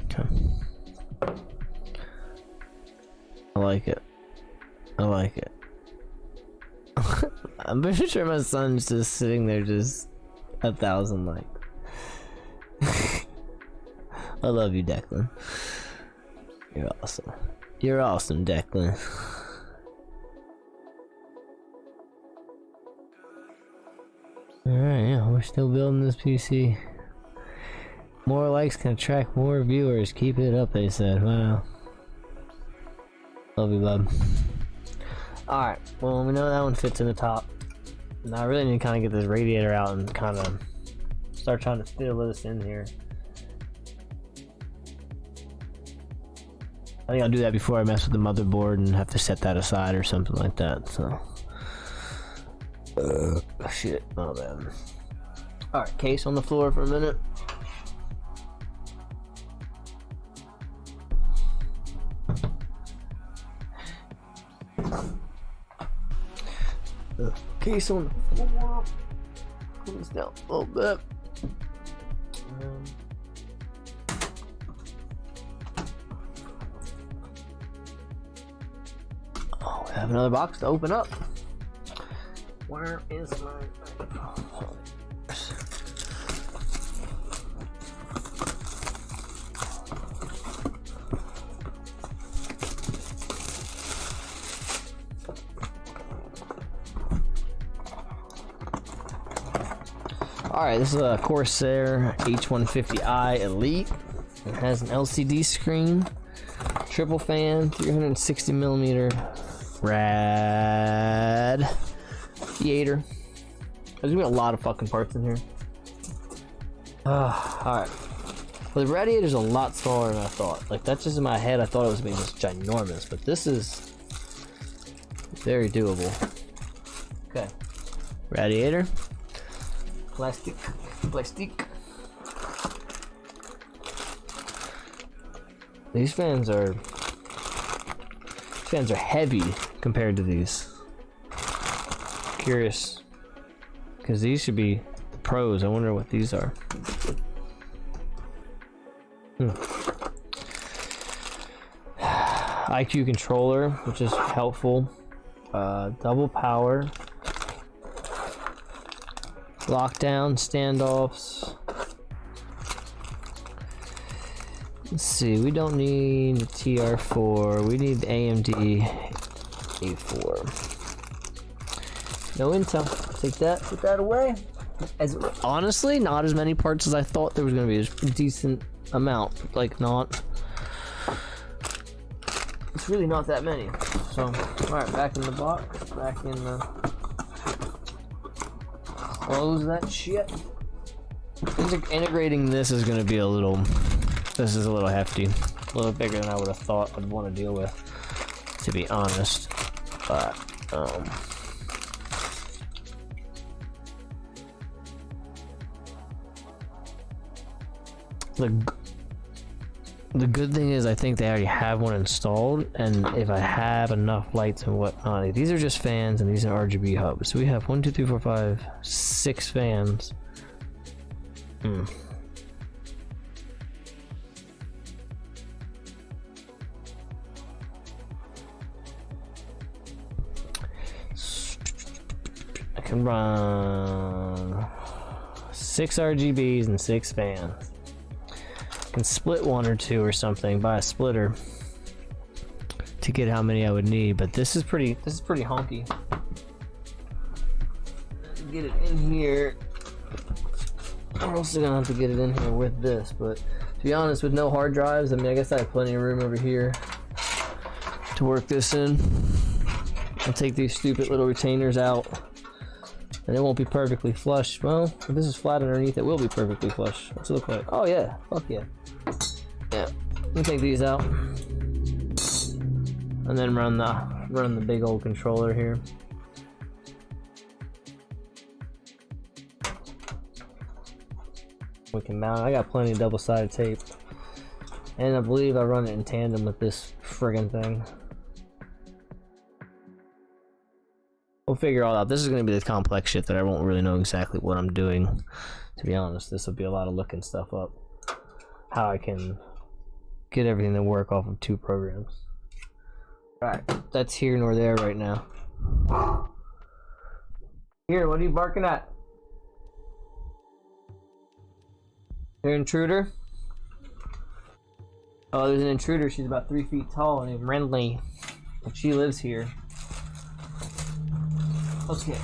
Okay. I like it. I like it. I'm pretty sure my son's just sitting there just 1,000 likes. I love you, Declan. You're awesome. You're awesome, Declan. Alright, yeah, we're still building this PC. More likes can attract more viewers. Keep it up, they said. Wow. Love you, bub. Alright, well, we know that one fits in the top. Now I really need to kind of get this radiator out and kind of start trying to fill this in here. I think I'll do that before I mess with the motherboard and have to set that aside or something like that, so. Shit, oh bad. Alright, case on the floor for a minute. Case on the floor. Pull this down a little bit. Oh, we have another box to open up. Where is my microphone? Alright, this is a Corsair H150i Elite. It has an LCD screen, triple fan, 360mm radiator. There's gonna be a lot of fucking parts in here. Alright. Well, the radiator's a lot smaller than I thought. Like, that's just in my head. I thought it was gonna be just ginormous, but this is very doable. Okay. Radiator. Plastic. These fans are heavy compared to these. Curious, because these should be the pros. I wonder what these are. IQ controller, which is helpful. Double power. Lockdown, standoffs. Let's see, we don't need TR4, we need AMD A4. No intel. Take that, put that away. As honestly, not as many parts as I thought there was gonna be. A decent amount, like not. It's really not that many. So, all right, back in the box. Back in the. Close that shit. Integrating this is gonna be a little. This is a little hefty, a little bigger than I would have thought I'd want to deal with, to be honest. But the good thing is I think they already have one installed, and if I have enough lights and whatnot, these are just fans and these are RGB hubs. So we have 1, 2, 3, 4, 5, 6 fans. I can run 6 RGBs and 6 fans. I can split 1 or 2 or something, buy a splitter to get how many I would need, but this is pretty honky. Get it in here. I'm also gonna have to get it in here with this, but to be honest, with no hard drives, I mean, I guess I have plenty of room over here to work this in. I'll take these stupid little retainers out, and it won't be perfectly flush. Well, if this is flat underneath, it will be perfectly flush. What's it look like? Oh yeah, fuck yeah. Yeah, let me take these out, and then run the big old controller here. We can mount. I got plenty of double-sided tape, and I believe I run it in tandem with this friggin' thing. We'll figure all out. This is going to be the complex shit that I won't really know exactly what I'm doing. To be honest, this will be a lot of looking stuff up. How I can get everything to work off of 2 programs. Alright, that's here nor there right now. Here, what are you barking at? Your intruder? Oh, there's an intruder. She's about 3 feet tall named Renly. And she lives here. Okay.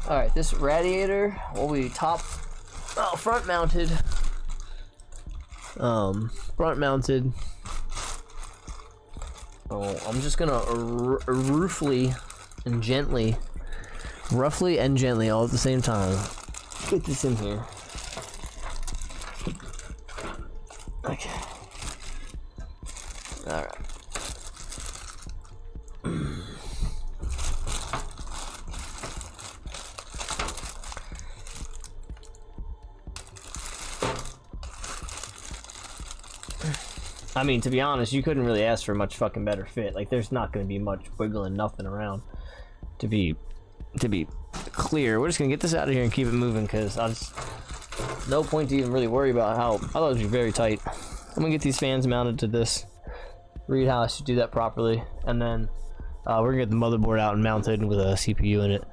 Alright, this radiator will be front mounted. Front mounted. Oh, I'm just gonna roughly and gently all at the same time get this in here. Okay. Alright. I mean, to be honest, you couldn't really ask for a much fucking better fit. Like, there's not going to be much wiggling nothing around. To be clear, we're just gonna get this out of here and keep it moving, because no point to even really worry about how. I thought it would be very tight. I'm gonna get these fans mounted to this. Read how I should do that properly, and then we're gonna get the motherboard out and mounted with a CPU in it.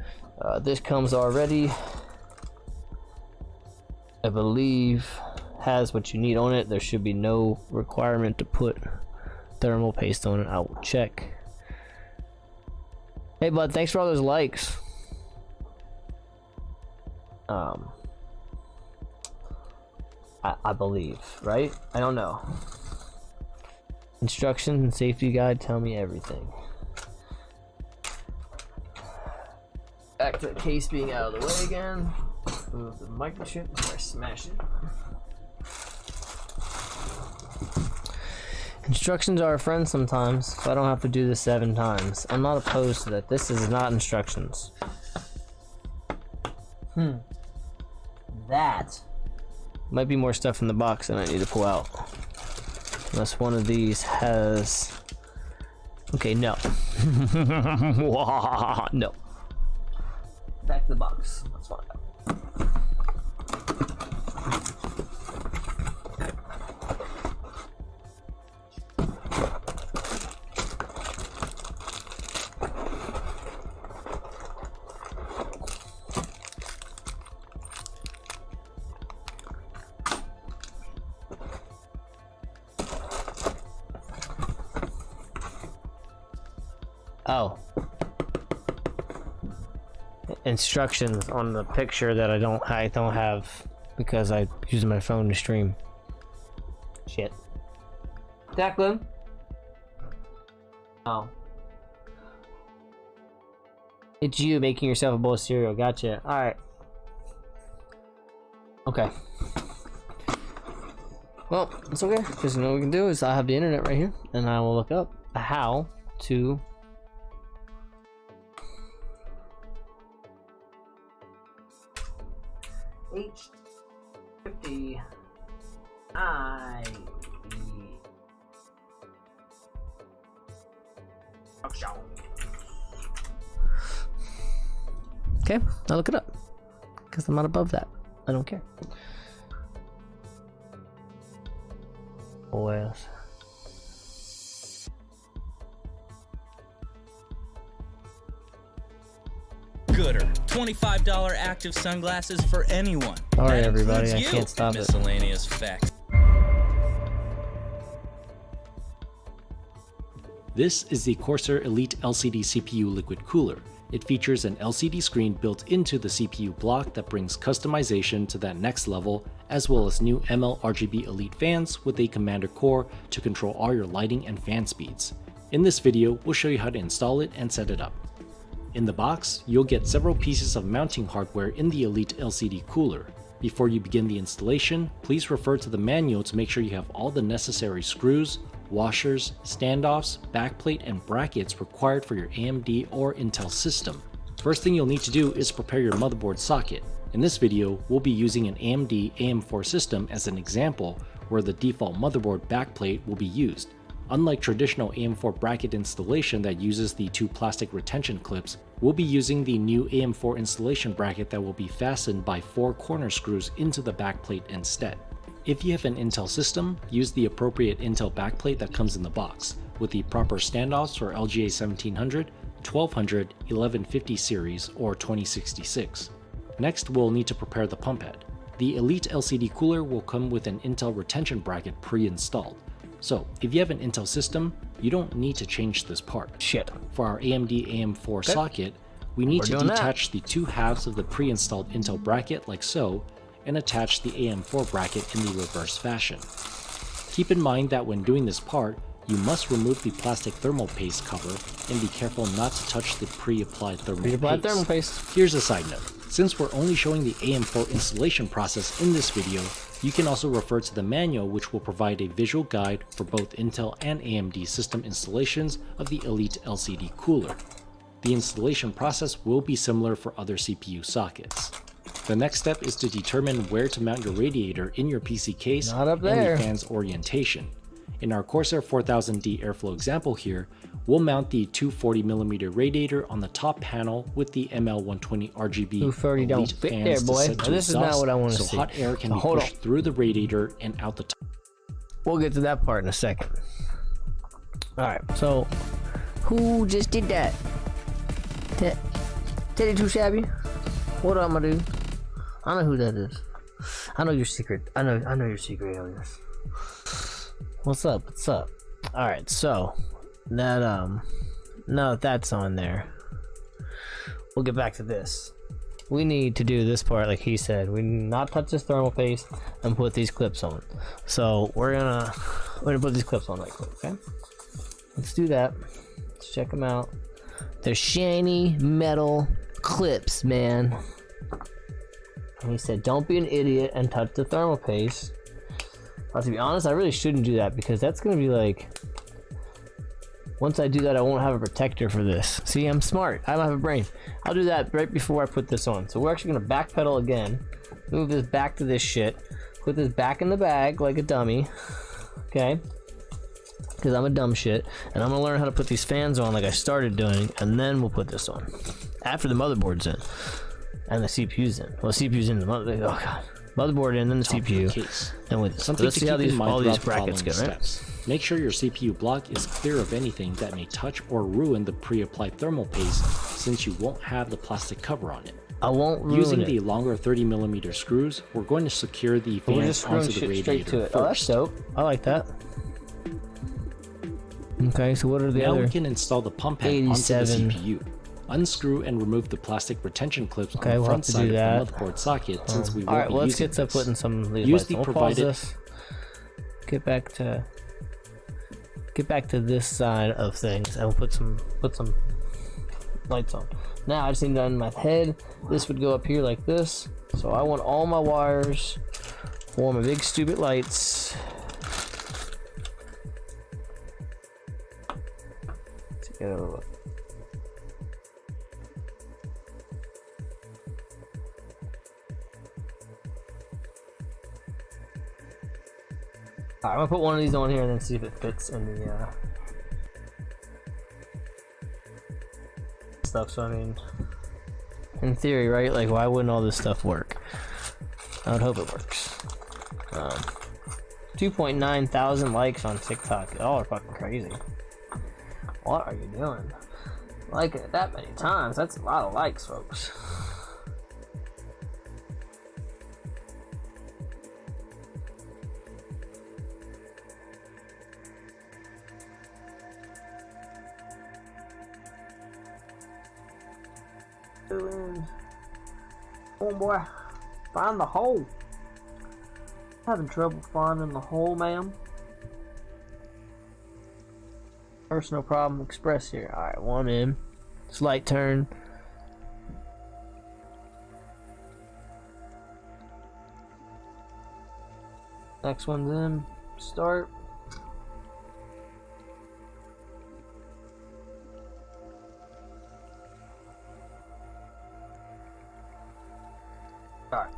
This comes already, I believe, has what you need on it. There should be no requirement to put thermal paste on it. I will check. Hey bud, thanks for all those likes. I believe, right? I don't know. Instructions and safety guide tell me everything. Back to the case being out of the way again. Move the microchip before I smash it. Instructions are a friend sometimes, so I don't have to do this 7 times. I'm not opposed to that. This is not instructions. That might be more stuff in the box than I need to pull out. Unless one of these has... Okay, no. No. Back to the box. That's fine. Oh. Instructions on the picture that I don't have because I use my phone to stream. Shit. Declan. Oh. It's you making yourself a bowl of cereal. Gotcha. Alright. Okay. Well, it's okay. Because you know what we can do is I have the internet right here. And I will look up how to... H50 Okay, I'll look it up because I'm not above that. I don't care. OS. Gooder, $25 active sunglasses for anyone. All right, that everybody, I you. can't stop it. Miscellaneous facts. This is the Corsair Elite LCD CPU liquid cooler. It features an LCD screen built into the CPU block that brings customization to that next level, as well as new ML RGB Elite fans with a commander core to control all your lighting and fan speeds. In this video, we'll show you how to install it and set it up. In the box, you'll get several pieces of mounting hardware in the Elite LCD cooler. Before you begin the installation, please refer to the manual to make sure you have all the necessary screws, washers, standoffs, backplate, and brackets required for your AMD or Intel system. First thing you'll need to do is prepare your motherboard socket. In this video, we'll be using an AMD AM4 system as an example where the default motherboard backplate will be used. Unlike traditional AM4 bracket installation that uses the two plastic retention clips, we'll be using the new AM4 installation bracket that will be fastened by 4 corner screws into the backplate instead. If you have an Intel system, use the appropriate Intel backplate that comes in the box, with the proper standoffs for LGA 1700, 1200, 1150 series, or 2066. Next, we'll need to prepare the pump head. The Elite LCD cooler will come with an Intel retention bracket pre-installed. So, if you have an Intel system, you don't need to change this part. Shit. For our AMD AM4 socket, we need to detach the two halves of the pre-installed Intel bracket like so, and attach the AM4 bracket in the reverse fashion. Keep in mind that when doing this part, you must remove the plastic thermal paste cover and be careful not to touch the pre-applied thermal paste. Here's a side note. Since we're only showing the AM4 installation process in this video, you can also refer to the manual, which will provide a visual guide for both Intel and AMD system installations of the Elite LCD cooler. The installation process will be similar for other CPU sockets. The next step is to determine where to mount your radiator in your PC case and the fan's orientation. In our Corsair 4000D airflow example here, we'll mount the 240mm radiator on the top panel with the ML120 RGB 240 don't fit there, boy. This is not what I want to see. So hot air can be pushed through the radiator and out the top. We'll get to that part in a second. Alright, so who just did that? Teddy Too Shabby? What up, my dude? I know who that is. I know your secret. I know your secret alias. What's up? What's up? Alright, so that now that that's on there, we'll get back to this. We need to do this part like he said. We need not touch this thermal paste and put these clips on. So we're gonna put these clips on right quick, okay? Let's do that. Let's check them out. They're shiny metal clips, man. And he said, don't be an idiot and touch the thermal paste. But to be honest, I really shouldn't do that because that's gonna be like, once I do that, I won't have a protector for this. See, I'm smart. I don't have a brain. I'll do that right before I put this on. So we're actually gonna backpedal again, move this back to this shit, put this back in the bag like a dummy, okay? Because I'm a dumb shit, and I'm gonna learn how to put these fans on like I started doing, and then we'll put this on after the motherboard's in and the CPU's in. Well, the CPU's in the motherboard. Oh god, motherboard in, then the CPU. And with something let's see how all these brackets go, right? Make sure your CPU block is clear of anything that may touch or ruin the pre-applied thermal paste, since you won't have the plastic cover on it. I won't ruin Using it. the longer 30mm screws, we're going to secure the fans onto the radiator straight to it. first. Oh, that's dope. I like that. Okay, so what are the Now other? we can install the pump head onto 87. the CPU. Unscrew and remove the plastic retention clips Okay, on the we'll front have to side do of that. the motherboard socket since we All won't right, be let's using get to this. putting some of these Use lights. the We'll pause provided- this. Get back to this side of things, and we'll put some lights on. Now I just need to run my head. This would go up here like this. So I want all my wires for my big stupid lights. Together. Alright, I'm gonna put one of these on here and then see if it fits in the stuff. So I mean, in theory, right? Like, why wouldn't all this stuff work? I would hope it works. 2.9 thousand likes on TikTok. Y'all are fucking crazy. What are you doing? Like it that many times? That's a lot of likes, folks. Oh boy, find the hole. Having trouble finding the hole, ma'am. Personal problem express here. Alright, one in. Slight turn. Next one's in. Start. Alright.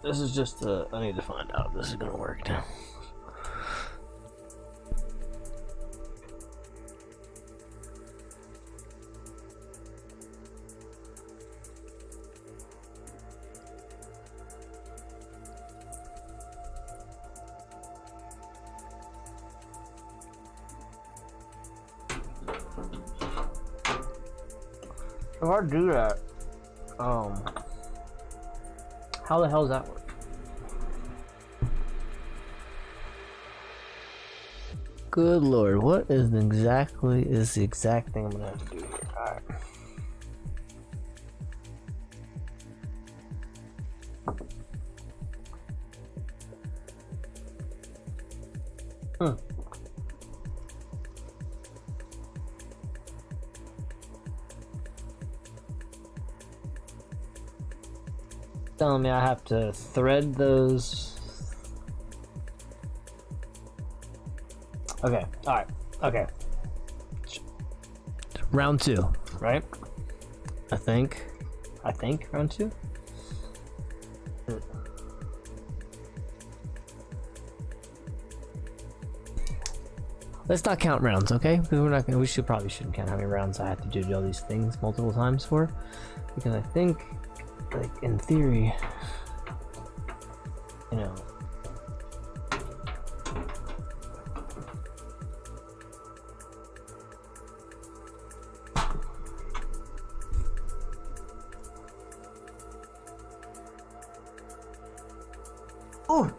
This is just I need to find out if this is gonna work now. If I do that, how the hell does that work? Good lord, what is the exact thing I'm gonna have to do here? Alright. Telling me I have to thread those. Okay, alright, okay. Round 2, right? I think round 2? Let's not count rounds, okay? We probably shouldn't count how many rounds I have to do all these things multiple times for. Because I think, like, in theory, you know, oh,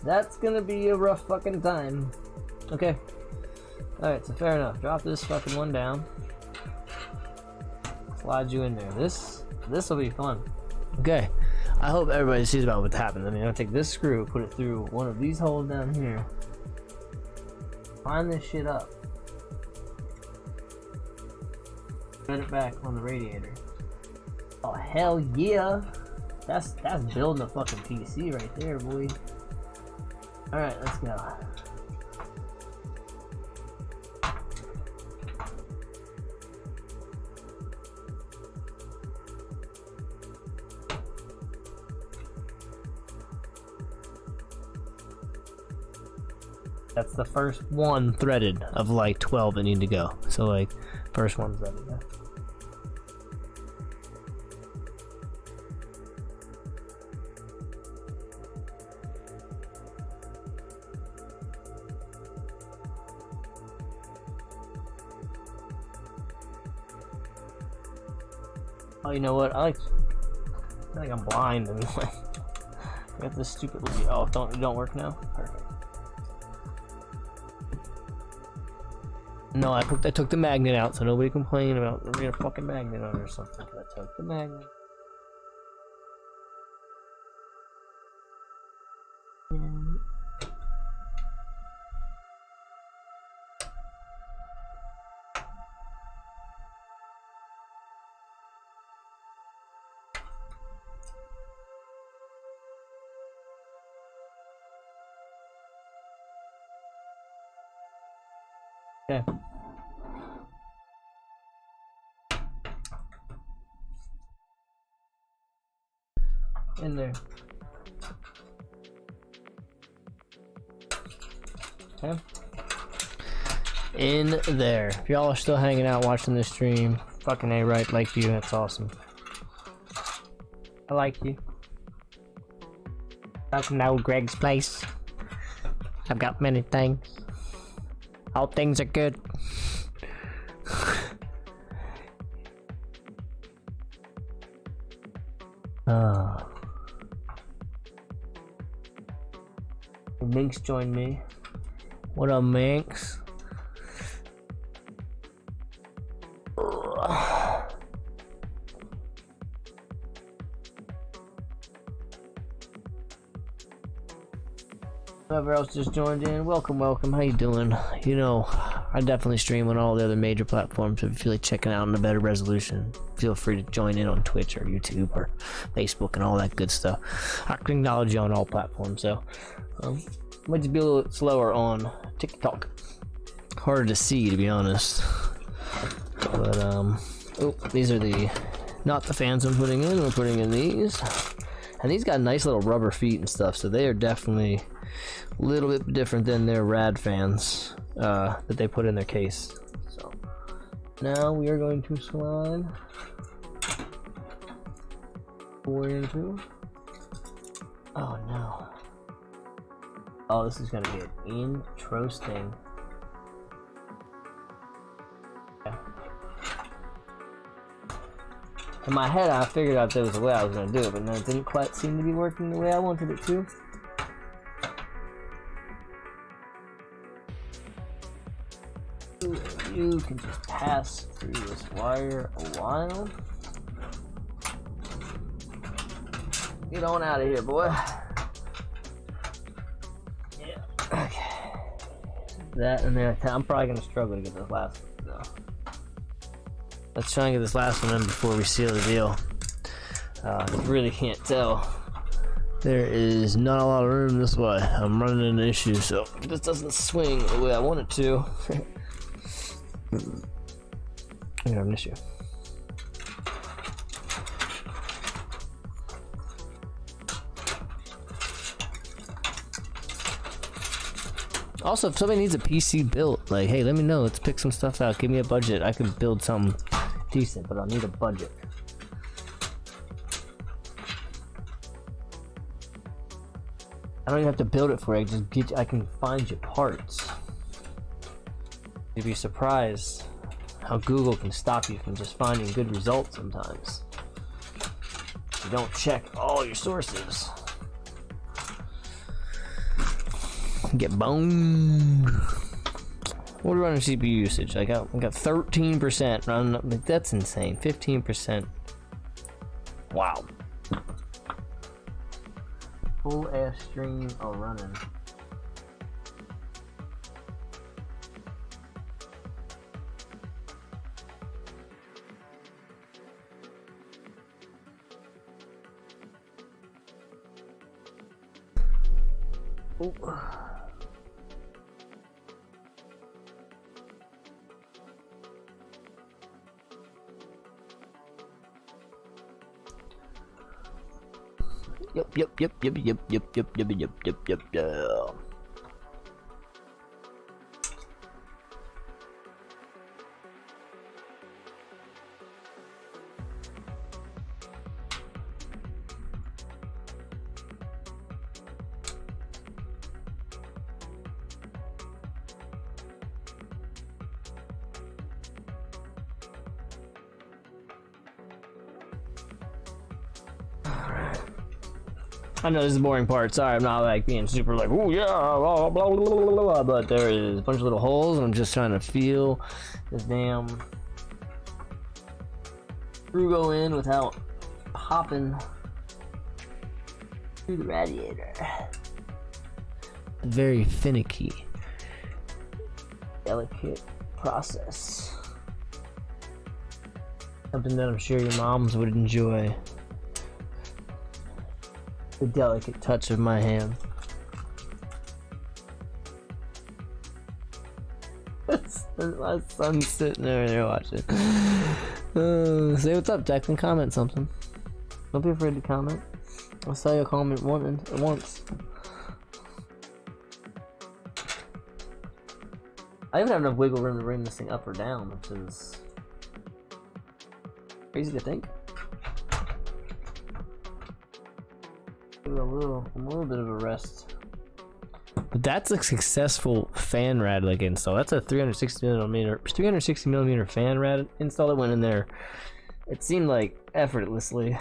that's gonna be a rough fucking time. Okay, alright, so fair enough. Drop this fucking one down. Slide you in there. This will be fun. Okay, I hope everybody sees about what happened. I mean, I'll take this screw, put it through one of these holes down here, line this shit up, put it back on the radiator. Oh hell yeah! That's building a fucking PC right there, boy. All right, let's go. That's the first one threaded of like 12 that need to go. So like, first one's ready. Yeah. Oh, you know what? I think I'm blind and like, I got this stupid. Oh, it don't work now. Perfect. No, I took the magnet out, so nobody complain about there being a fucking magnet on it or something. I took the magnet. Okay. In there. Okay. In there. If y'all are still hanging out watching this stream, fucking A right, like you, that's awesome. I like you. Welcome to Greg's place. I've got many things. All things are good. Minx joined me. What up, Minx? Whoever else just joined in, welcome. How you doing? You know, I definitely stream on all the other major platforms. If you feel like checking out on a better resolution, feel free to join in on Twitch or YouTube or Facebook and all that good stuff. I can acknowledge you on all platforms, so might just be a little slower on TikTok. Harder to see, to be honest. But oh, these are not the fans I'm putting in. We're putting in these, and these got nice little rubber feet and stuff, so they are definitely a little bit different than their rad fans that they put in their case. So now we are going to slide 4 into. Oh no. Oh, this is gonna get interesting. Yeah. In my head, I figured out there was a way I was gonna do it, but then it didn't quite seem to be working the way I wanted it to. You can just pass through this wire a while. Get on out of here, boy. Yeah. Okay. That and there. I'm probably gonna struggle to get this last one. So. Let's try and get this last one in before we seal the deal. Really can't tell. There is not a lot of room this way. I'm running into issues, so if this doesn't swing the way I want it to. I'm gonna have an issue. Also, if somebody needs a PC built, like, hey, let me know. Let's pick some stuff out. Give me a budget. I can build something decent, but I'll need a budget. I don't even have to build it for you. I can find you parts. You'd be surprised how Google can stop you from just finding good results sometimes. You don't check all your sources. Get boned. What are we running CPU usage? I got 13% running up. Like, that's insane. 15%. Wow. Full ass stream are running. Oh. Yep. I know this is the boring part. Sorry, I'm not like being super like, oh yeah, blah, blah, blah, blah, blah, but there is a bunch of little holes, and I'm just trying to feel this damn screw go in without popping through the radiator. Very finicky, delicate process. Something that I'm sure your moms would enjoy. The delicate touch of my hand. My son's sitting there watching. Say what's up, Declan. Comment something. Don't be afraid to comment. I'll say you'll comment once. I even have enough wiggle room to bring this thing up or down, which is crazy to think. Give it a little bit of a rest. But that's a successful fan rad like install. That's a 360 millimeter fan rad install that went in there. It seemed like effortlessly.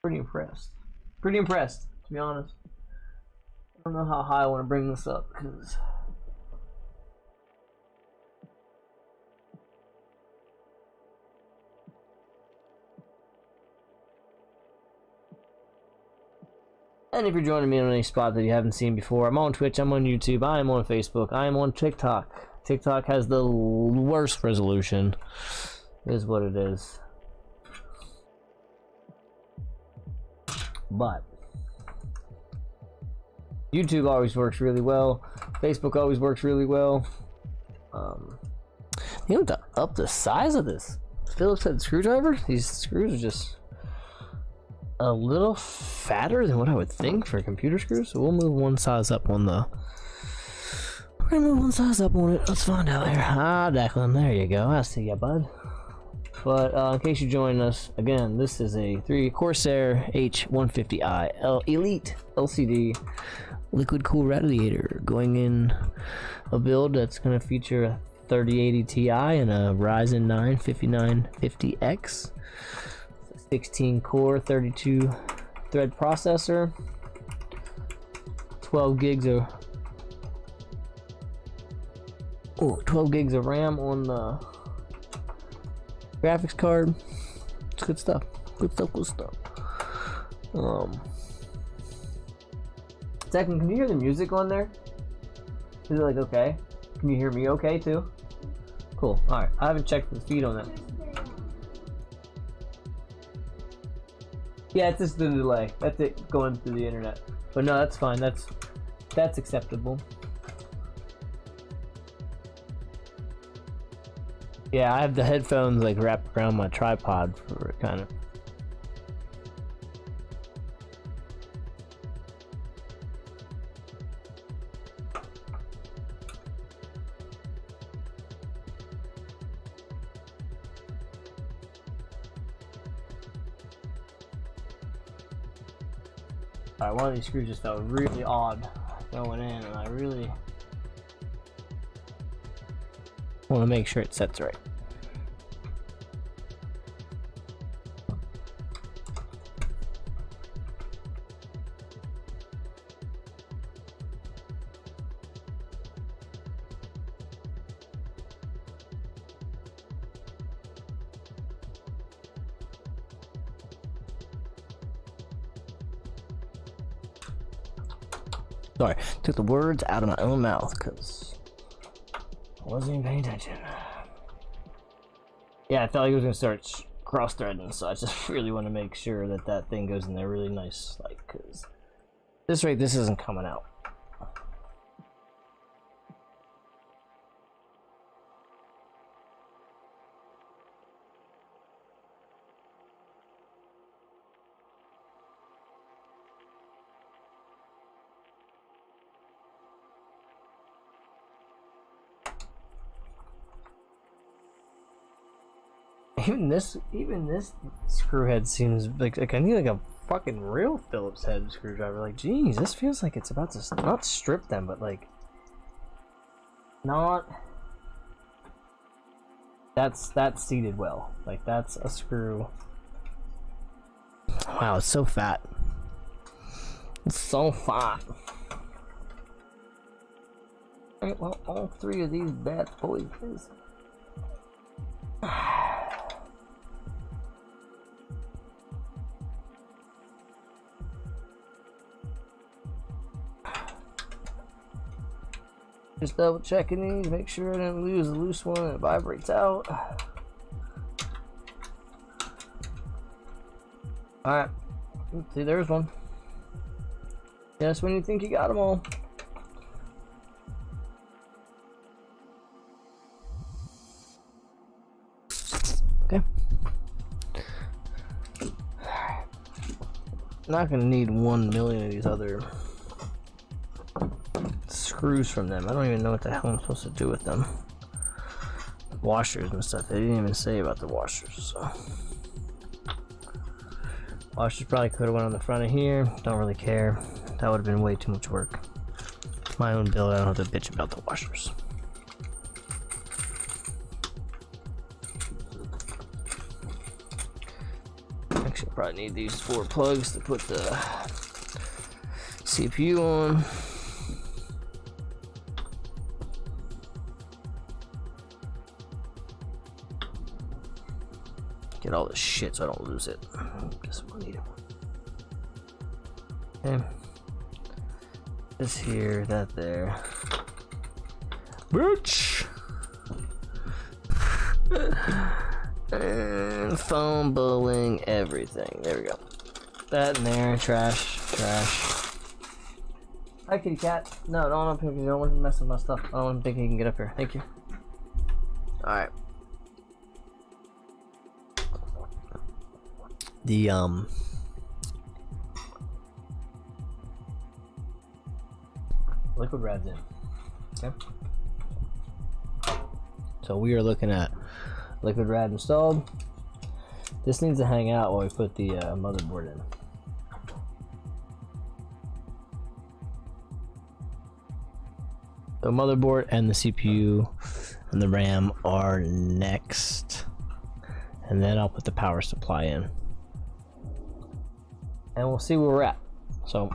Pretty impressed. To be honest. I don't know how high I want to bring this up because and if you're joining me on any spot that you haven't seen before, I'm on Twitch, I'm on YouTube, I am on Facebook, I am on TikTok. TikTok has the worst resolution. It is what it is. But YouTube always works really well. Facebook always works really well. You know, to up the size of this Phillips head screwdriver, these screws are just a little fatter than what I would think for computer screws. So we'll move one size up on the. We're gonna move one size up on it. Let's find out here. Ah, Declan, there you go. I see ya, bud. But in case you join us, again, this is a Corsair H150i Elite LCD liquid cool radiator going in a build that's going to feature a 3080 Ti and a Ryzen 9 5950X, 16 core 32 thread processor, 12 gigs of RAM on the graphics card. It's good stuff. Good stuff. Second, can you hear the music on there? Is it like okay? Can you hear me okay too? Cool. Alright. I haven't checked the feed on that. Yeah, it's just the delay. That's it going through the internet. But no, that's fine. That's acceptable. Yeah, I have the headphones like wrapped around my tripod for kind of. Alright, one of these screws just felt really odd going in, and I really want to make sure it sets right. Sorry, took the words out of my own mouth because I wasn't even paying attention. Yeah, I thought he was gonna start cross-threading, so I just really want to make sure that that thing goes in there really nice, like, because this isn't coming out. Even this screw head seems like I need like a fucking real Phillips head screwdriver. Like, geez, this feels like it's about to not strip them, but like not That's seated well. Like, that's a screw. Wow, it's so fat. It's so fat. Alright, well, all 3 of these bad boys is. Just double checking these, make sure I didn't lose the loose one and it vibrates out. Alright, see, there's one. Just when you think you got them all. Okay. Not gonna need 1 million of these other screws from them. I don't even know what the hell I'm supposed to do with them. Washers and stuff. They didn't even say about the washers, so. Washers probably could have went on the front of here. Don't really care. That would have been way too much work. My own build, I don't have to bitch about the washers. Actually, I probably need these 4 plugs to put the CPU on. Get all this shit so I don't lose it. Guess we'll need it. Okay. This here, that there. Bitch! And phone bowling, everything. There we go. That in there, trash. Hi, kitty cat. No, don't want to mess with my stuff. I don't want to think he can get up here. Thank you. Alright. The liquid rad's in. Okay. So we are looking at liquid rad installed. This needs to hang out while we put the motherboard in. The motherboard and the CPU and the RAM are next, and then I'll put the power supply in. And we'll see where we're at. So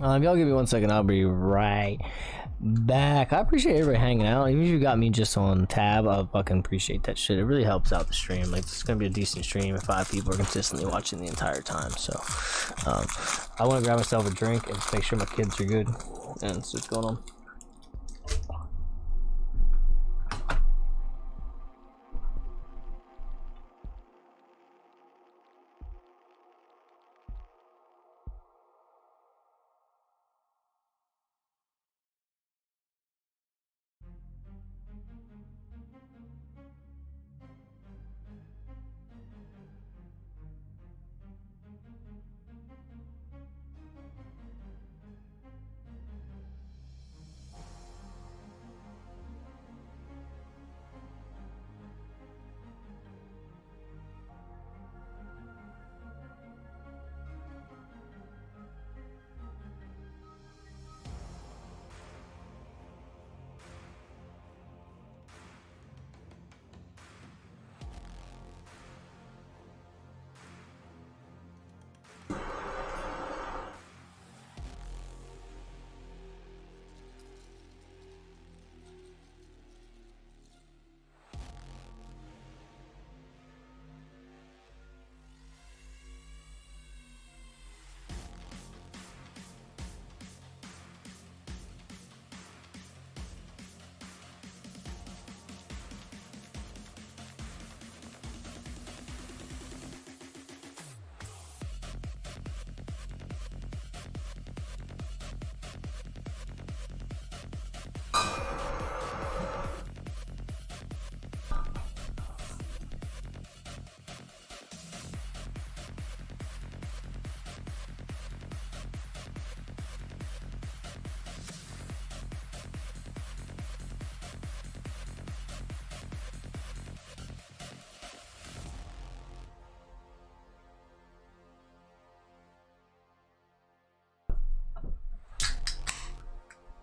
y'all give me 1 second, I'll be right back. I appreciate everybody hanging out. Even if you got me just on tab, I fucking appreciate that shit. It really helps out the stream. Like, it's gonna be a decent stream if 5 people are consistently watching the entire time. So I want to grab myself a drink and just make sure my kids are good and see what's going on.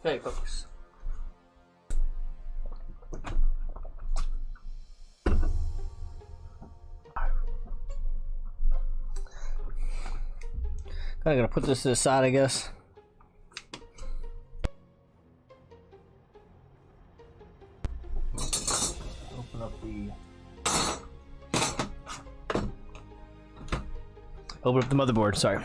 Okay, folks. I'm gonna put this to the side, I guess. Open up the motherboard, sorry.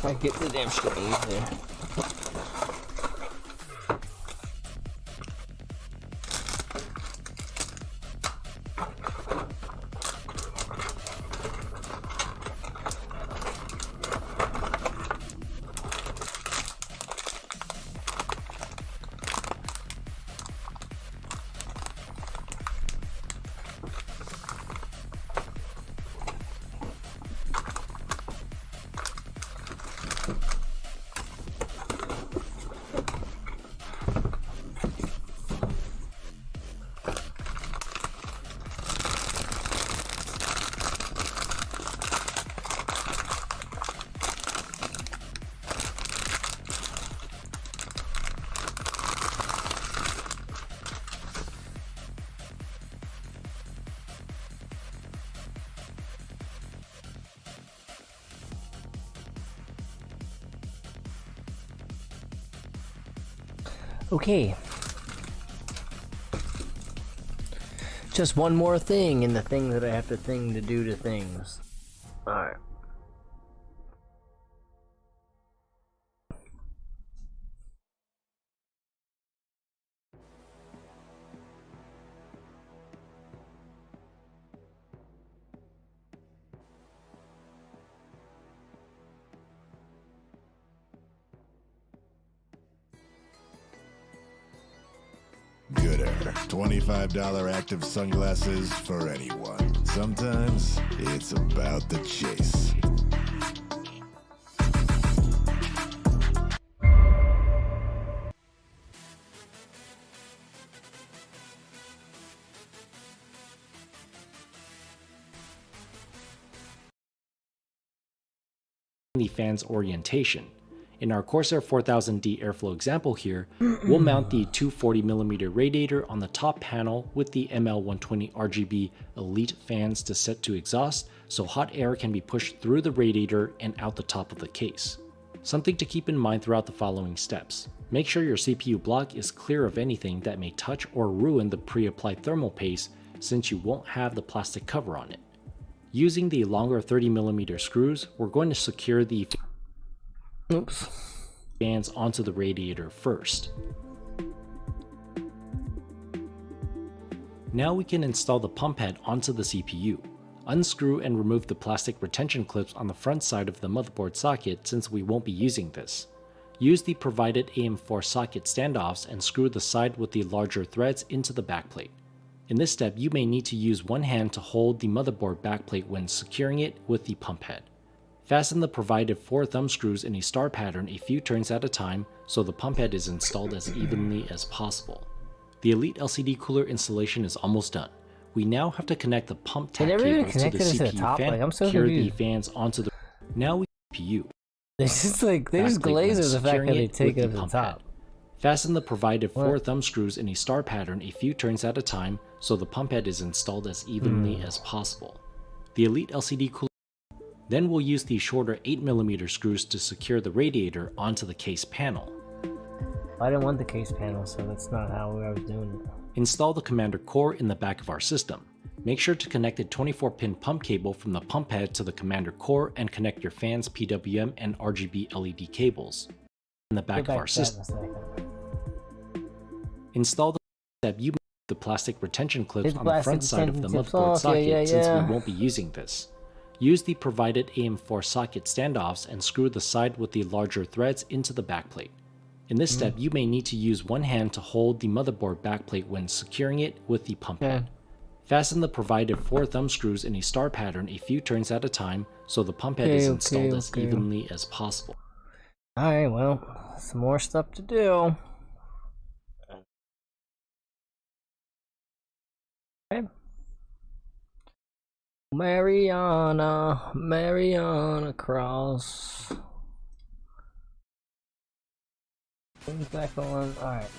I get the damn screen there. Okay. Just one more thing in the thing that I have to do to things. Alright. Gooder, $25 active sunglasses for anyone. Sometimes it's about the chase. The fan's orientation. In our Corsair 4000D airflow example here, we'll mount the 240mm radiator on the top panel with the ML120 RGB Elite fans to set to exhaust so hot air can be pushed through the radiator and out the top of the case. Something to keep in mind throughout the following steps. Make sure your CPU block is clear of anything that may touch or ruin the pre-applied thermal paste since you won't have the plastic cover on it. Using the longer 30mm screws, we're going to secure the fans onto the radiator first. Now we can install the pump head onto the CPU. Unscrew and remove the plastic retention clips on the front side of the motherboard socket since we won't be using this. Use the provided AM4 socket standoffs and screw the side with the larger threads into the backplate. In this step, you may need to use one hand to hold the motherboard backplate when securing it with the pump head. Fasten the provided 4 thumb screws in a star pattern a few turns at a time so the pump head is installed as evenly as possible. The Elite LCD cooler installation is almost done. We now have to connect the pump tap cable to the CPU fan, I'm so secure confused. the fans onto the... Now we CPU. It's just like, they just backplate when glaze over the fact securing that they it take with it the to the pump top. head. Fasten the provided 4 What? thumb screws in a star pattern a few turns at a time so the pump head is installed as evenly as possible. The Elite LCD cooler. Then we'll use the shorter 8mm screws to secure the radiator onto the case panel. I didn't want the case panel, so that's not how I was doing it. Install the commander core in the back of our system. Make sure to connect a 24-pin pump cable from the pump head to the commander core and connect your fans, PWM, and RGB LED cables in the back of our system. Install the step you the plastic retention clips These on the front plastic side of the retention tips. motherboard Oh, socket okay, since yeah. we won't be using this. Use the provided AM4 socket standoffs and screw the side with the larger threads into the backplate. In this step, you may need to use one hand to hold the motherboard backplate when securing it with the pump Okay. head. Fasten the provided 4 thumb screws in a star pattern a few turns at a time so the pump head is installed as evenly as possible. Alright, well, some more stuff to do. Okay. Mariana Cross. Things back on. Alright.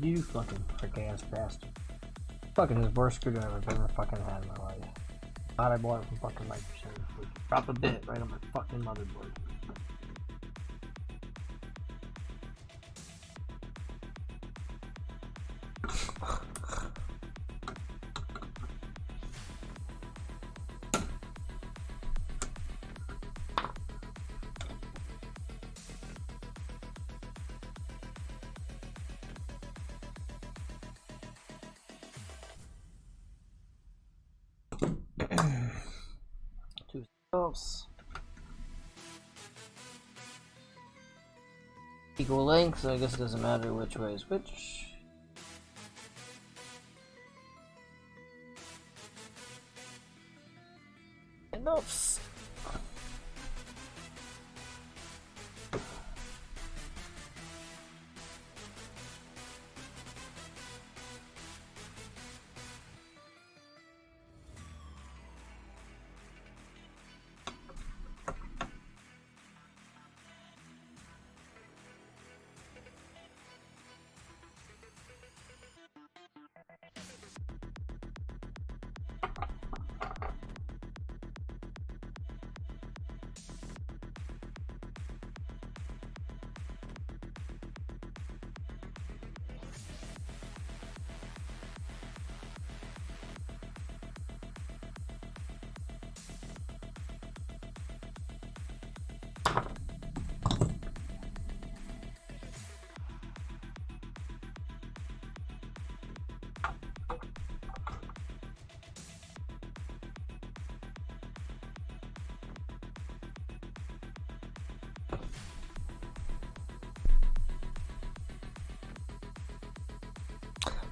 You fucking prick ass bastard. Fucking the worst screwdriver I've ever fucking had in my life. Thought I bought it from fucking Microsoft. Drop a bit right on my fucking motherboard. Two stoves. Equal length, so I guess it doesn't matter which way is which. Enoughs.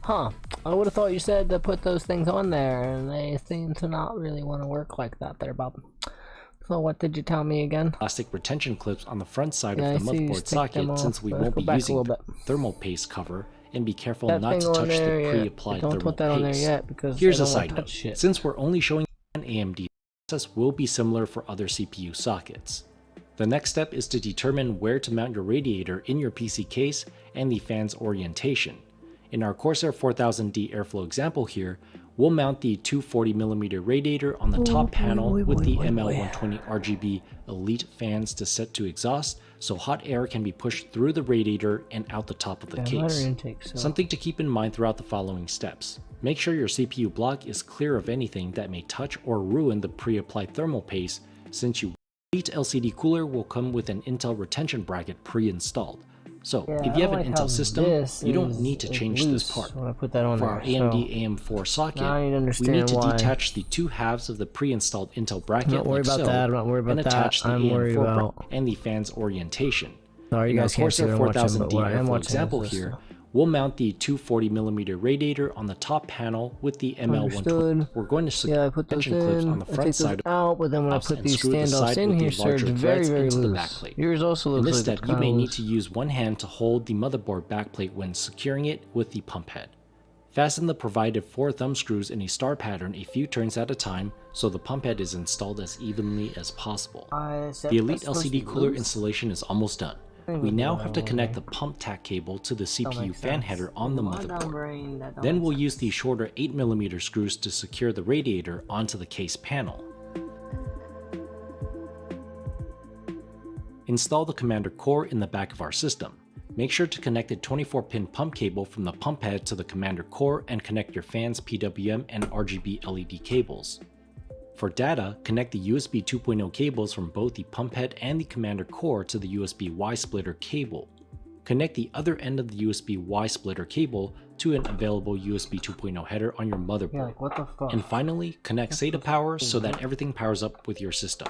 Huh. I would have thought you said to put those things on there, and they seem to not really want to work like that there, Bob. So what did you tell me again? Plastic retention clips on the front side Yeah, of the I see you motherboard stick socket them off, since we but won't let's be go back a using little the bit. thermal paste cover, and be careful That not thing to on touch the there yet. pre-applied Don't thermal put that on there paste. yet because Here's I a don't want side to note. touch shit. Since we're only showing an AMD, the process will be similar for other CPU sockets. The next step is to determine where to mount your radiator in your PC case and the fan's orientation. In our Corsair 4000D airflow example here, we'll mount the 240mm radiator on the top panel with the ML120 RGB Elite fans to set to exhaust so hot air can be pushed through the radiator and out the top of the case. Something to keep in mind throughout the following steps. Make sure your CPU block is clear of anything that may touch or ruin the pre-applied thermal paste, since your Elite LCD cooler will come with an Intel retention bracket pre-installed. So, Yeah, if I you have don't an like how Intel system, this you don't is- need to is change this loose part. when I put that on For there, our AMD so AM4 socket, now I need to we understand need to why. detach the two halves of the pre-installed Intel bracket I'm not worried like about so, that. I'm not worried and about that. attach the I'm worried AM4 about. bracket and the fan's orientation. Sorry, you In our guys can't see Corsair what I'm watching, but 4000D what I am airflow watching example is this here, stuff. we'll mount the 240mm radiator on the top panel with the ML120. Understood. We're going to secure Yeah, I put those tension clips in. on the I front take side those out, but then when I house put and these screw the standoffs side in with the here, sir, it's larger very, threads very into the loose. backplate. Yours also In looks this like step, it's you kinda may need loose. to use one hand to hold the motherboard backplate when securing it with the pump head. Fasten the provided 4 thumb screws in a star pattern a few turns at a time so the pump head is installed as evenly as possible. I said The Elite that's supposed to LCD be cooler loose. installation is almost done. We now have to connect the pump tack cable to the CPU fan header on the motherboard. Then we'll use these shorter 8mm screws to secure the radiator onto the case panel. Install the commander core in the back of our system. Make sure to connect the 24-pin pump cable from the pump head to the commander core and connect your fan's PWM and RGB LED cables. For data, connect the USB 2.0 cables from both the pump head and the commander core to the USB Y-splitter cable. Connect the other end of the USB Y-splitter cable to an available USB 2.0 header on your motherboard. Yeah, like, what the fuck? And finally, connect SATA power so that everything powers up with your system.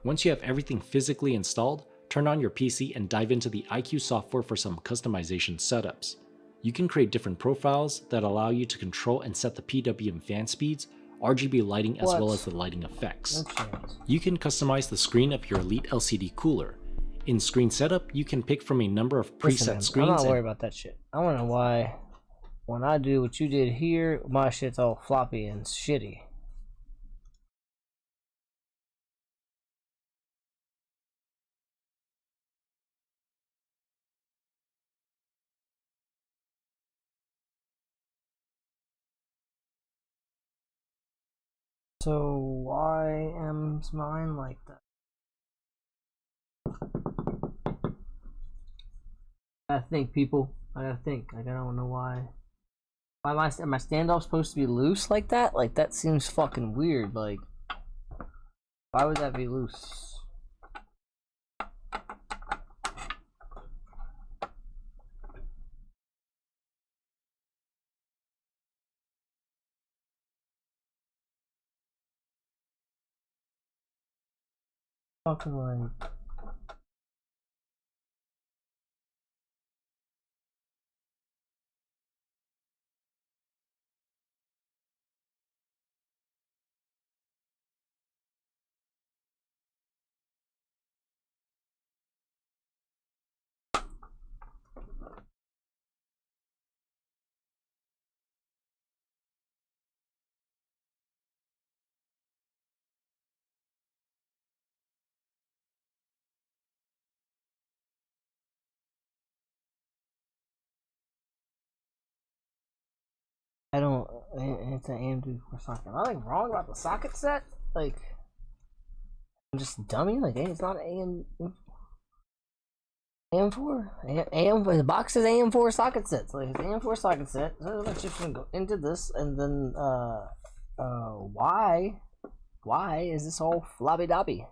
Once you have everything physically installed, turn on your PC and dive into the iCUE software for some customization setups. You can create different profiles that allow you to control and set the PWM fan speeds, RGB lighting, as well as the lighting effects. You can customize the screen of your Elite LCD cooler. In screen setup, you can pick from a number of preset screens. I'm not worried about that shit. I want to know why when I do what you did here, my shit's all floppy and shitty. So why am's mine like that? I think, people. I gotta think. Like, I don't know why. Why am my standoff supposed to be loose like that? Like, that seems fucking weird. Like, why would that be loose? Fucking like. I don't. It's an AMD for socket. Am I like wrong about the socket set? Like, I'm just dummy. Like, it's not AM4. AM. The box says AM4 socket sets. Like, it's AM4 socket set. So let's just go into this, and then why is this all floppy doppy?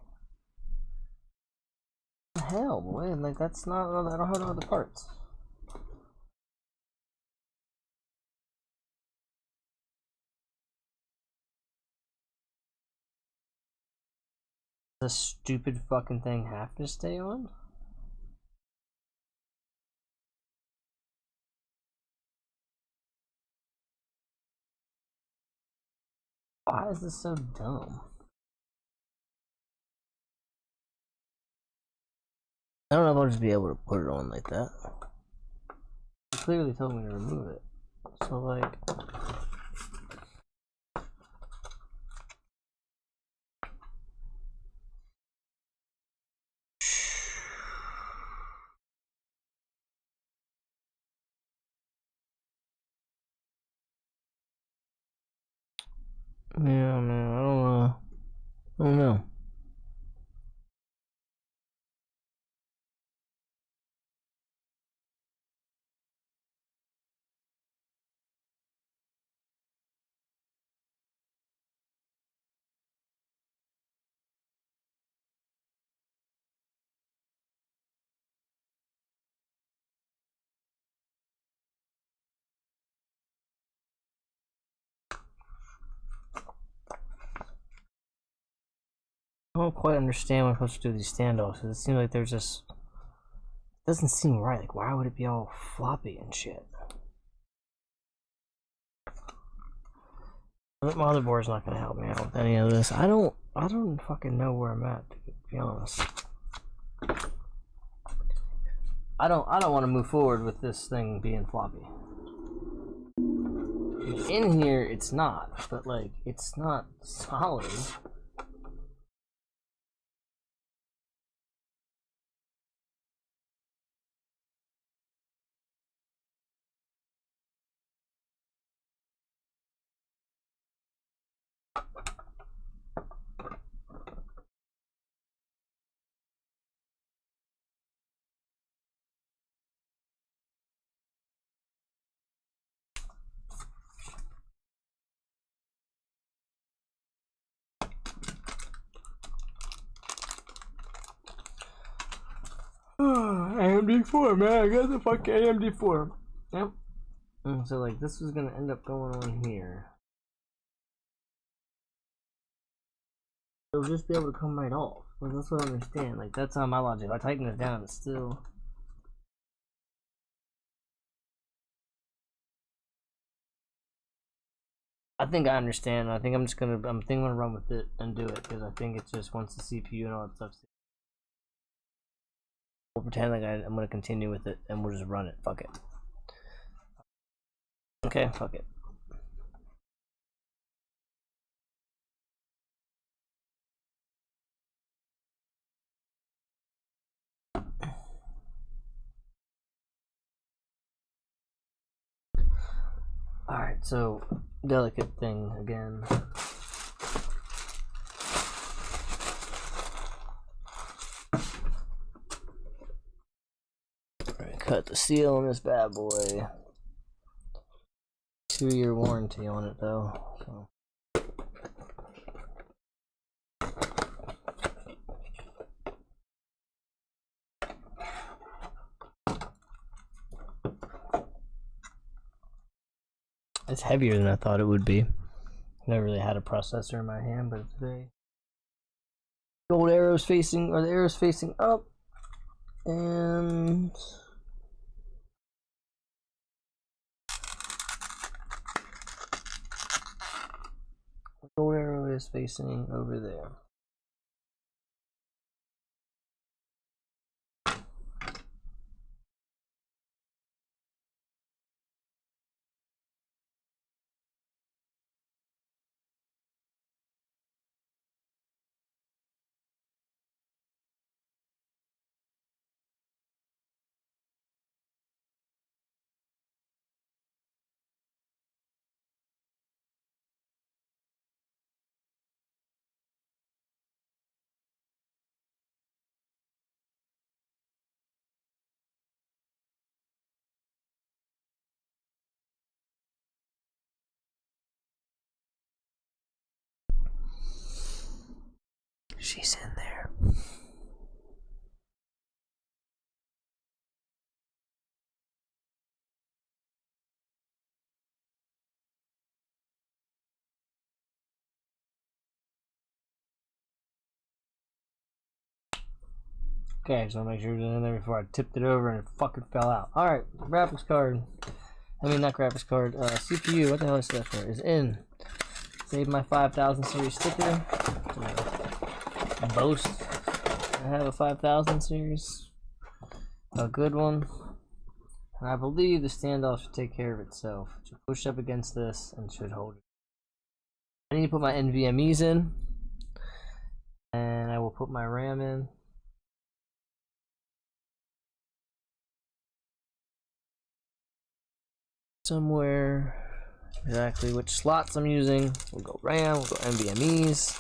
The hell, boy! Like, that's not. I don't have no other parts. The stupid fucking thing have to stay on? Why is this so dumb? I don't know if I'll just be able to put it on like that. You clearly told me to remove it. So, like... Yeah, man, I don't know. I don't quite understand what I'm supposed to do with these standoffs. It seems like they're just... It doesn't seem right. Like, why would it be all floppy and shit? The motherboard's not gonna help me out with any of this. I don't fucking know where I'm at, to be honest. I don't want to move forward with this thing being floppy. In here, it's not, but like, it's not solid. AMD4, man, I got the fucking AMD4. Yep. So like this is gonna end up going on here. It'll just be able to come right off. Like, that's what I understand. Like that's not my logic. If I tighten it down, it's still. I think I understand. I think I'm gonna run with it and do it because I think it just wants the CPU and all that stuff. We'll pretend like I'm gonna continue with it and we'll just run it. Fuck it. Okay, fuck it. Alright, so delicate thing again. Cut the seal on this bad boy. 2-year warranty on it though. So. It's heavier than I thought it would be. Never really had a processor in my hand, but it's very. Gold arrows facing, or the arrows facing up, and. The gold arrow is facing over there. She's in there. Okay, so I'll make sure it's in there before I tipped it over and it fucking fell out. Alright, graphics card. I mean, not graphics card. CPU, what the hell is that for? Is in. Save my 5000 series sticker. Boast. I have a 5000 series. A good one. And I believe the standoff should take care of itself. It should push up against this and should hold it. I need to put my NVMEs in. And I will put my RAM in. Somewhere. Exactly which slots I'm using. We'll go RAM, we'll go NVMEs.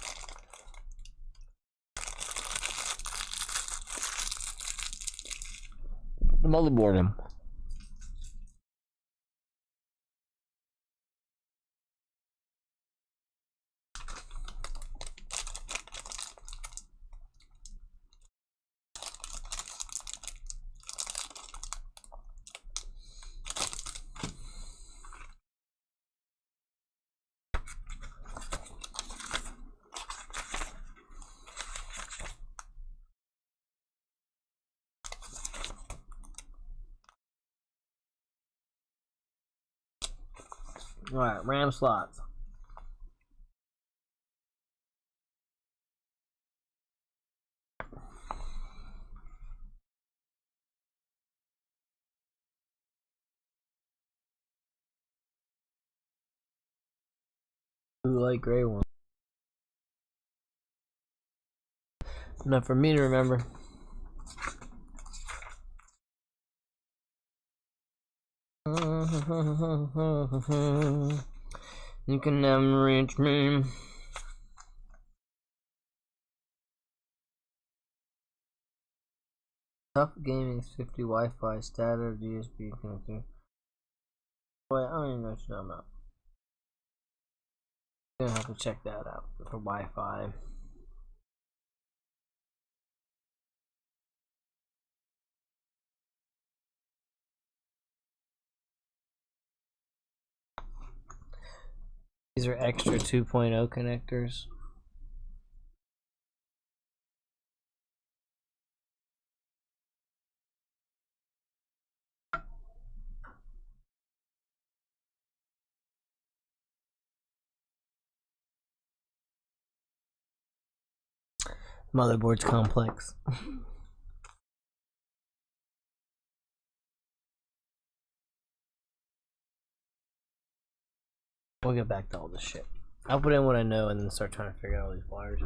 The motherboard him. Alright, RAM slots. Blue light gray one. Enough for me to remember. You can never reach me. Tough Gaming's 50 Wi-Fi static USB connector. Wait, I don't even know what you're talking about. You're gonna have to check that out for Wi-Fi. These are extra 2.0 connectors. Motherboard's complex. We'll get back to all this shit. I'll put in what I know and then start trying to figure out all these wires.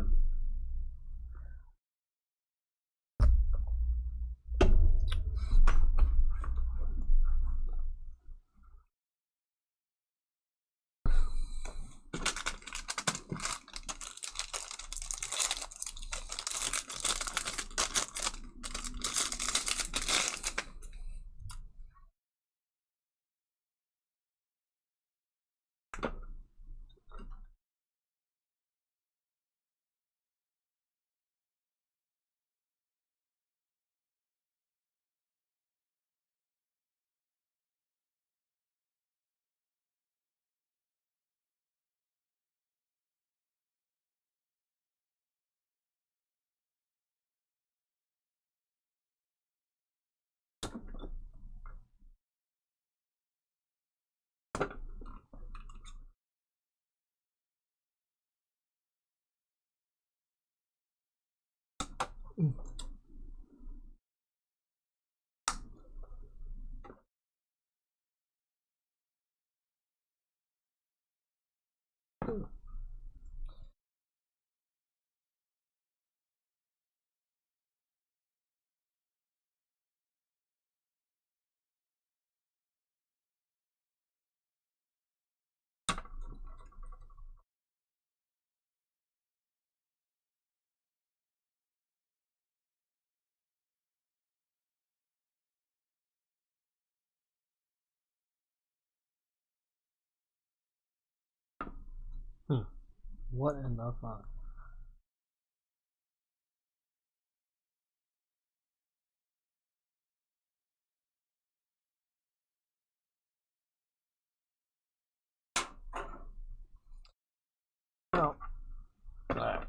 What in the fuck? Oh. Alright.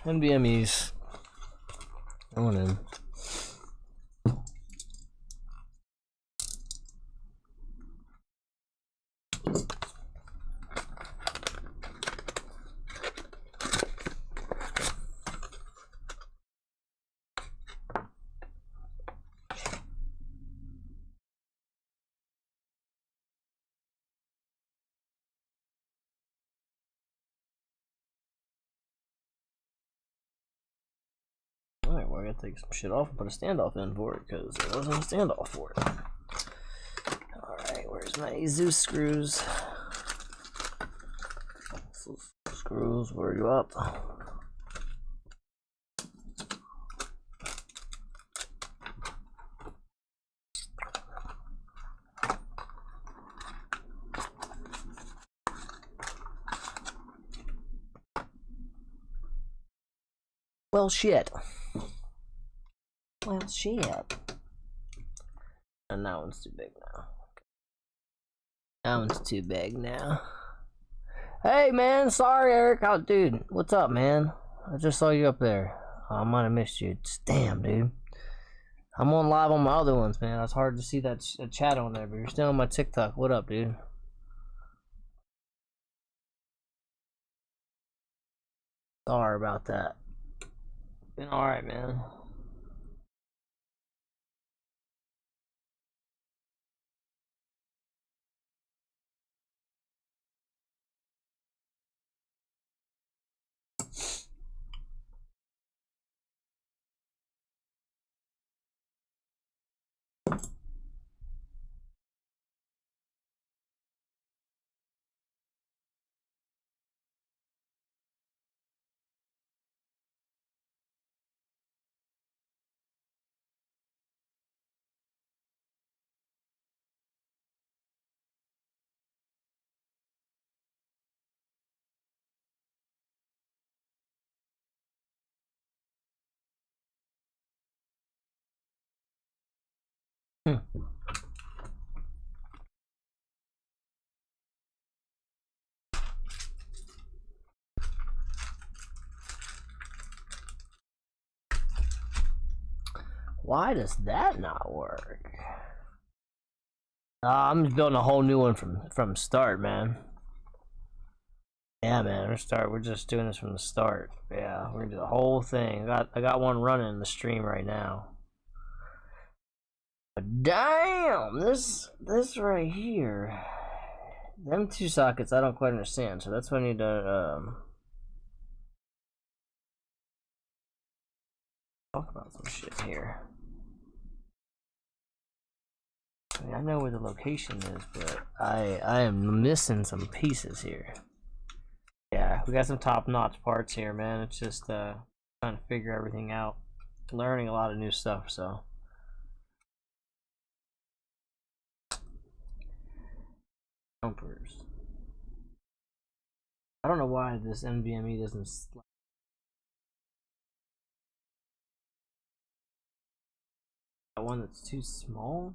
NVMe's going in. Alright, well, I gotta take some shit off and put a standoff in for it because there wasn't a standoff for it. Alright, where's my Zeus screws? Screws, where are you up? Well, shit. Well, shit. And that one's too big now. That one's too big now. Hey, man. Sorry, Eric. Oh, dude. What's up, man? I just saw you up there. Oh, I might have missed you. Damn, dude. I'm on live on my other ones, man. It's hard to see that chat on there, but you're still on my TikTok. What up, dude? Sorry about that. Been alright, man. Why does that not work? I'm just building a whole new one from start, man. Yeah, man, we're just doing this from the start. Yeah, we're gonna do the whole thing. I got one running in the stream right now. But damn, this right here, them two sockets I don't quite understand. So that's what I need to talk about some shit here. I mean, I know where the location is, but I am missing some pieces here. Yeah, we got some top-notch parts here, man. It's just trying to figure everything out, learning a lot of new stuff. So jumpers. I don't know why this NVMe doesn't. That one that's too small.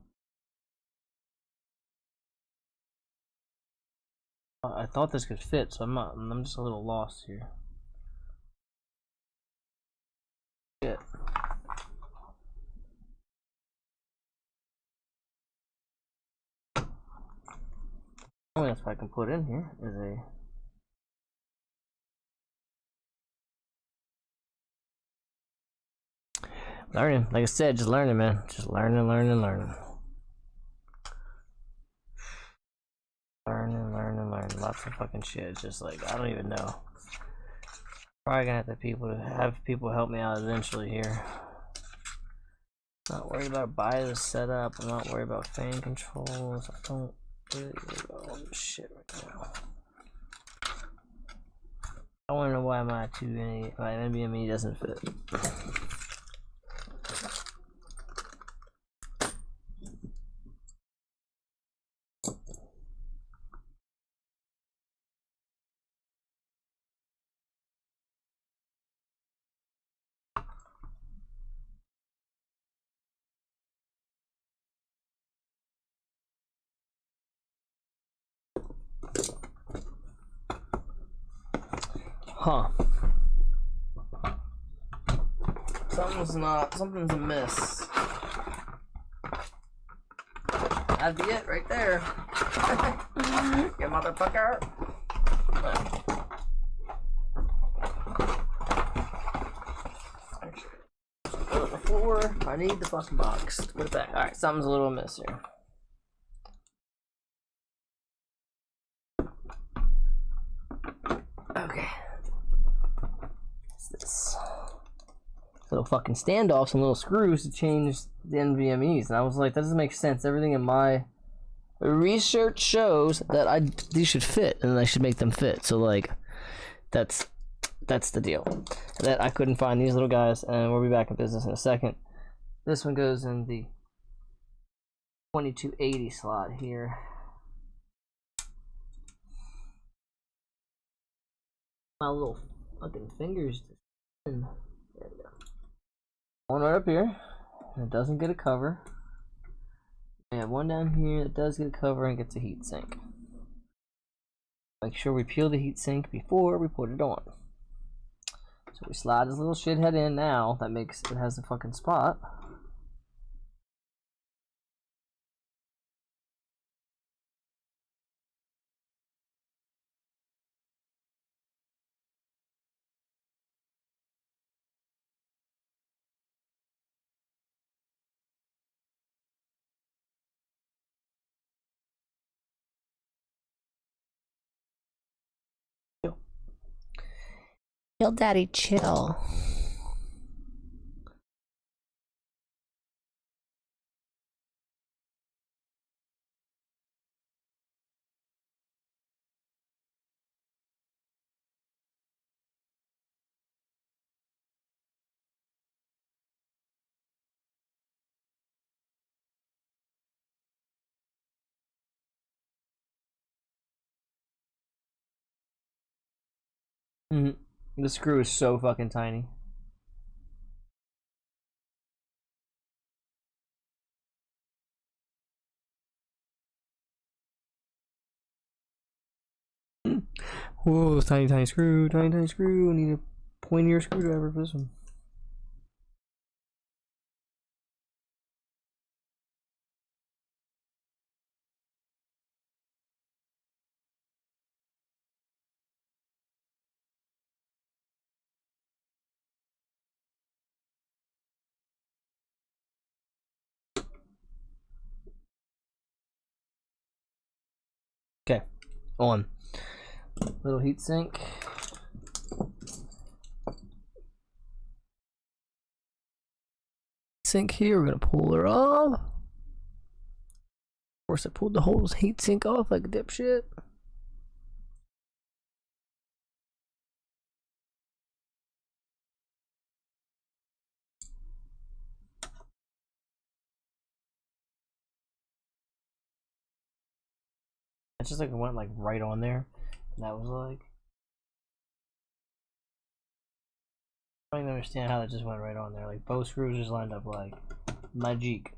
I thought this could fit, so I'm just a little lost here. Shit. Only else I can put in here is a learning. Like I said, just learning, man. Just learning. Learning. Lots of fucking shit. It's just like, I don't even know. Probably gonna have people help me out eventually here. Not worried about BIOS setup. I'm not worried about fan controls. I don't really worry about all this shit right now. I wanna know why my NVMe doesn't fit. Huh. Something's amiss. That'd be it right there. You motherfucker. Before I need the fucking box. Put it back. Alright, something's a little amiss here. Okay. What's this? Little fucking standoffs and little screws to change the NVMEs. And I was like, that doesn't make sense. Everything in my research shows that these should fit and I should make them fit. So like that's the deal. That I couldn't find these little guys, and we'll be back in business in a second. This one goes in the 2280 slot here. My little fucking fingers. There we go. One right up here. And it doesn't get a cover. I have one down here that does get a cover and gets a heat sink. Make sure we peel the heat sink before we put it on. So we slide this little shithead in now. That makes it has a fucking spot. Chill, daddy, chill. The screw is so fucking tiny. Whoa, tiny, tiny screw, tiny, tiny screw. I need a pointier screwdriver for this one. Okay, on. Little heat sink. Sink here, we're gonna pull her off. Of course, I pulled the whole heat sink off like a dipshit. It's just like it went like right on there. And that was like, I don't even understand how that just went right on there. Like both screws just lined up like magic.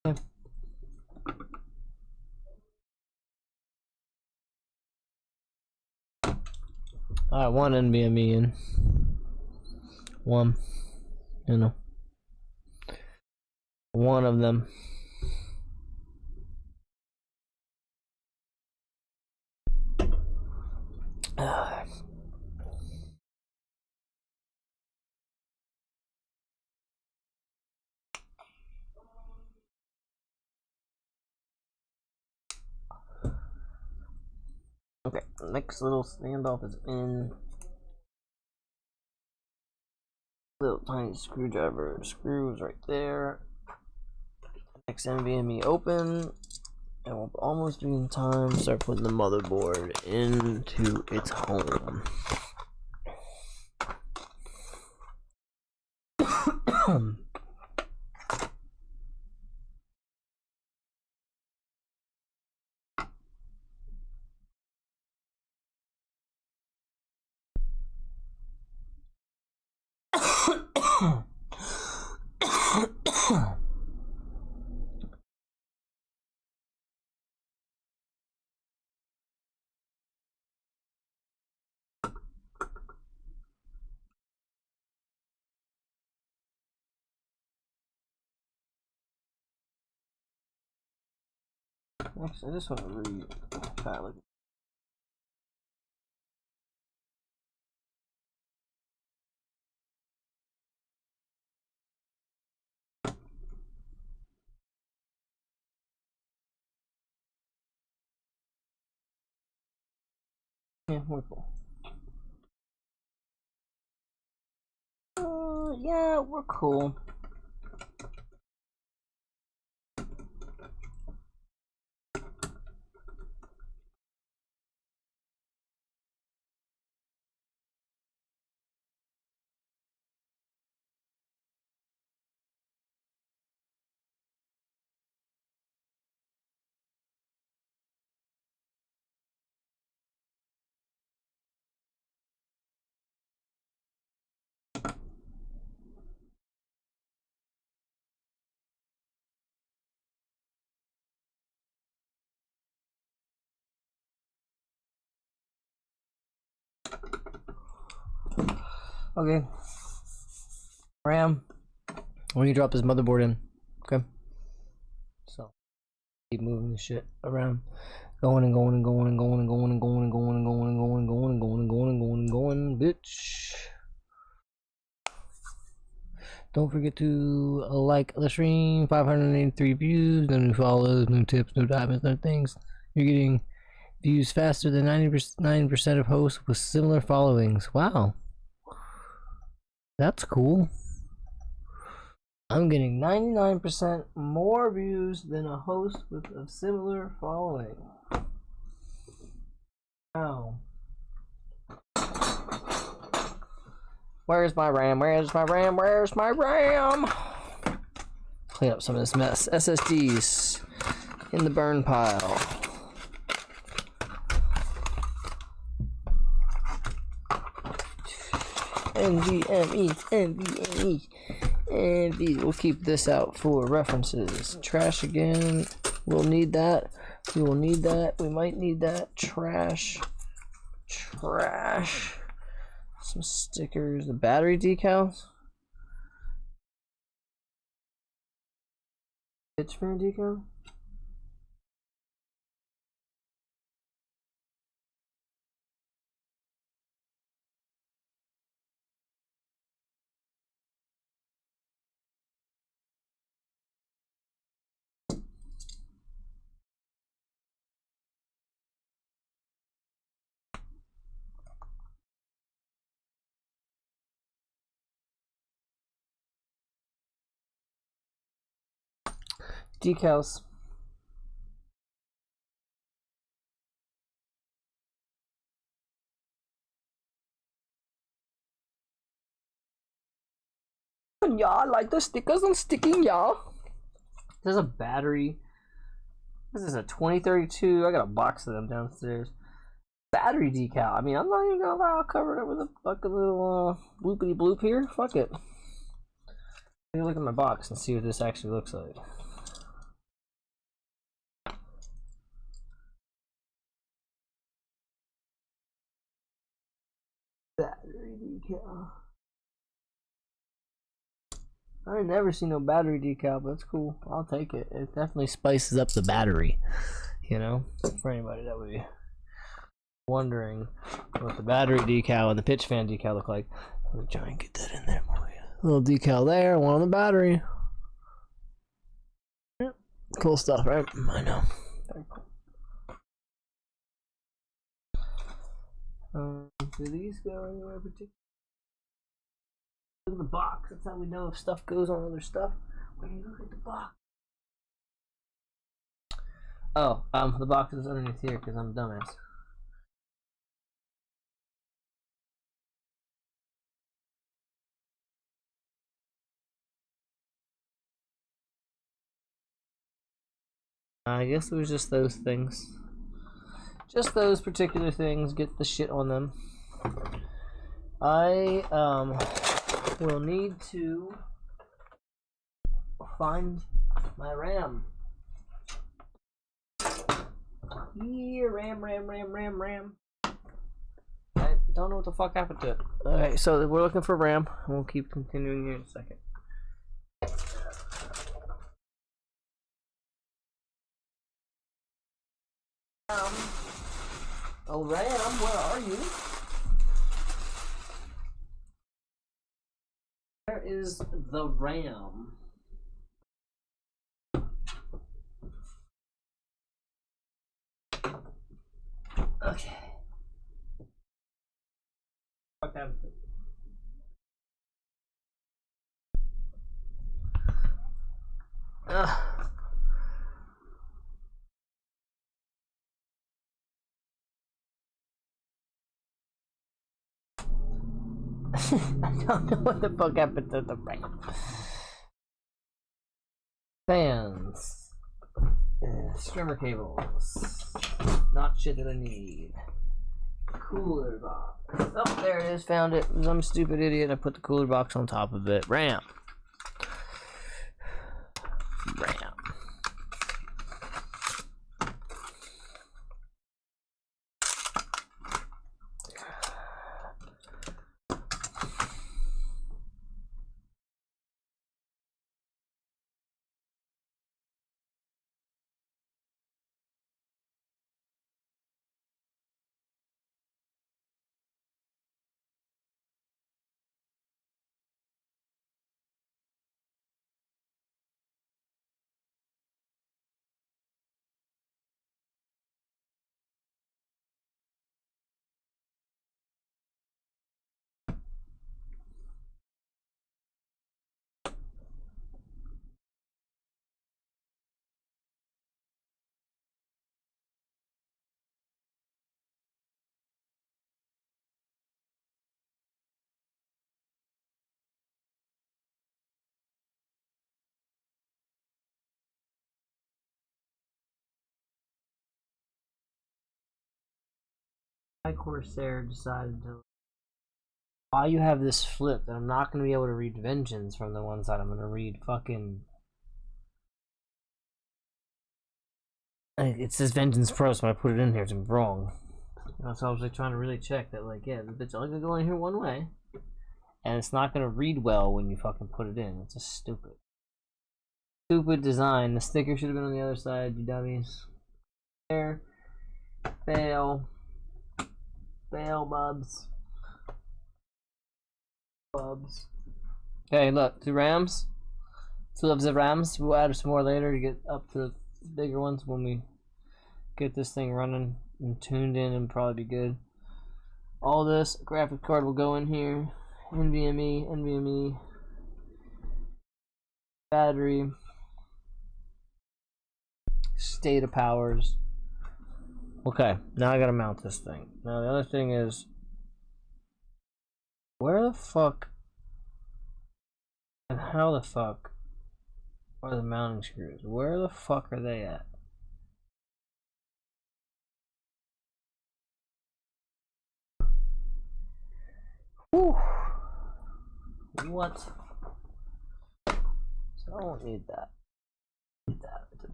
Yeah. Alright, one NVMe in. One, you know, one of them. Okay, next little standoff is in. Little tiny screwdriver screws right there. Next NVMe open, and we'll almost be in time to start putting the motherboard into its home. Next, I just want to read Tyler. Yeah, we're cool. Yeah, we're cool. Okay. RAM. When you drop this motherboard in. Okay. So keep moving this shit around. Going and going and going and going and going and going and going and going and going and going and going and going and going and going, bitch. Don't forget to like the stream. 583 views, no new follows, new tips, no diamonds, no things. You're getting views faster than 99% of hosts with similar followings. Wow. That's cool. I'm getting 99% more views than a host with a similar following. Wow. Where's my RAM? Where's my RAM? Where's my RAM? Clean up some of this mess. SSDs in the burn pile. NVMe, NVMe, And we'll keep this out for references. Trash again. We'll need that. We will need that. We might need that. Trash. Trash. Some stickers. The battery decals. Pitch fan decal. Decals. Yeah, I like the stickers on sticking, y'all. There's a battery. This is a 2032. I got a box of them downstairs. Battery decal. I mean, I'm not even gonna lie. I'll cover it with a fucking little bloopity bloop here. Fuck it. Let me look at my box and see what this actually looks like. Battery decal. I ain't never seen no battery decal, but it's cool. I'll take it. It definitely spices up the battery, you know, for anybody that would be wondering what the battery decal and the pitch fan decal look like. Let me try and get that in there for you. A little decal there, one on the battery. Yep. Cool stuff, right? I know. Very cool. Do these go anywhere particular? Look at the box. That's how we know if stuff goes on other stuff. When you look at the box. Oh, the box is underneath here because I'm a dumbass. I guess it was just those things. Just those particular things. Get the shit on them. I will need to find my RAM. Yeah, RAM. I don't know what the fuck happened to it. Alright, so we're looking for RAM. We'll keep continuing here in a second. Oh, RAM, where are you? Where is the RAM? Okay. What happened? I don't know what the fuck happened to the RAM. Fans. Streamer cables. Not shit that I need. Cooler box. Oh, there it is. Found it. I'm a stupid idiot. I put the cooler box on top of it. RAM. My Corsair decided to why you have this flip that I'm not going to be able to read Vengeance from the one side. I'm going to read fucking... It says Vengeance Pro, so I put it in here. It's wrong. So I was like trying to really check that, like, yeah, the bitch only going to go in here one way. And it's not going to read well when you fucking put it in. It's just stupid. Stupid design. The sticker should have been on the other side, you dummies. There. Fail. Fail, bubs. Bubs. Okay, look, 2 Rams. 2 of the Rams. We'll add some more later to get up to the bigger ones when we get this thing running and tuned in, and probably be good. All this graphic card will go in here. NVMe, battery, SATA powers. Okay, now I gotta mount this thing. Now the other thing is, where the fuck and how the fuck are the mounting screws? Where the fuck are they at? Whew. What? So I don't need that. I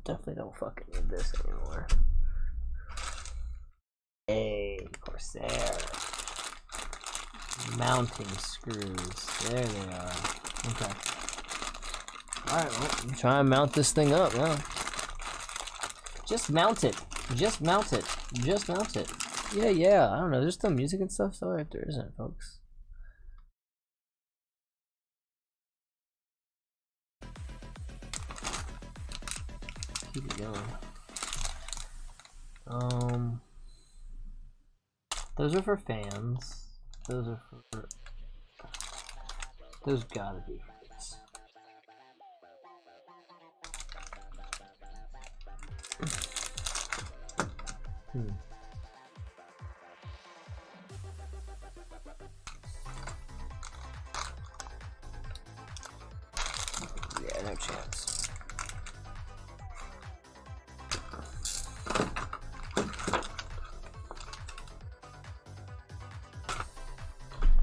definitely don't fucking need this anymore. Hey, Corsair. Mounting screws. There they are. Okay. Alright, well, I'm trying to mount this thing up now. Just mount it. Just mount it. Just mount it. Yeah. I don't know. There's still music and stuff, so there isn't, folks. Keep it going. Those are for fans. Those are for... Those gotta be for this. Yeah, no chance.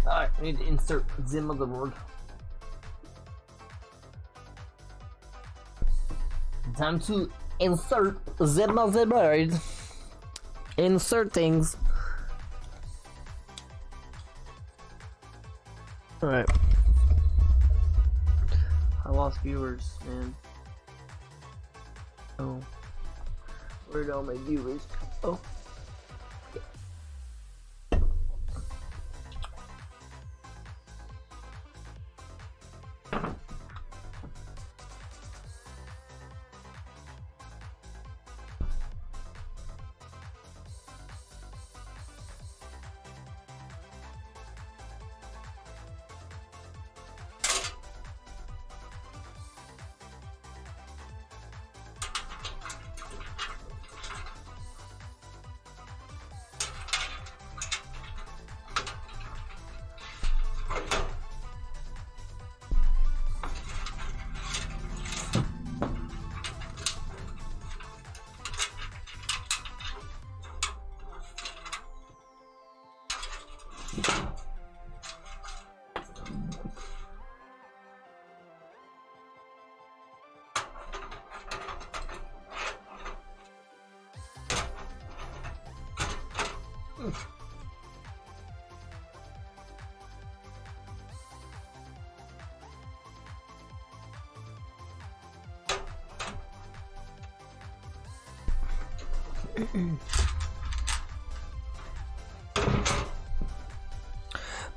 Alright, we need to insert the motherboard. Time to insert the motherboard. Insert things. Alright. I lost viewers, man. Oh. Where'd all my viewers go? Oh.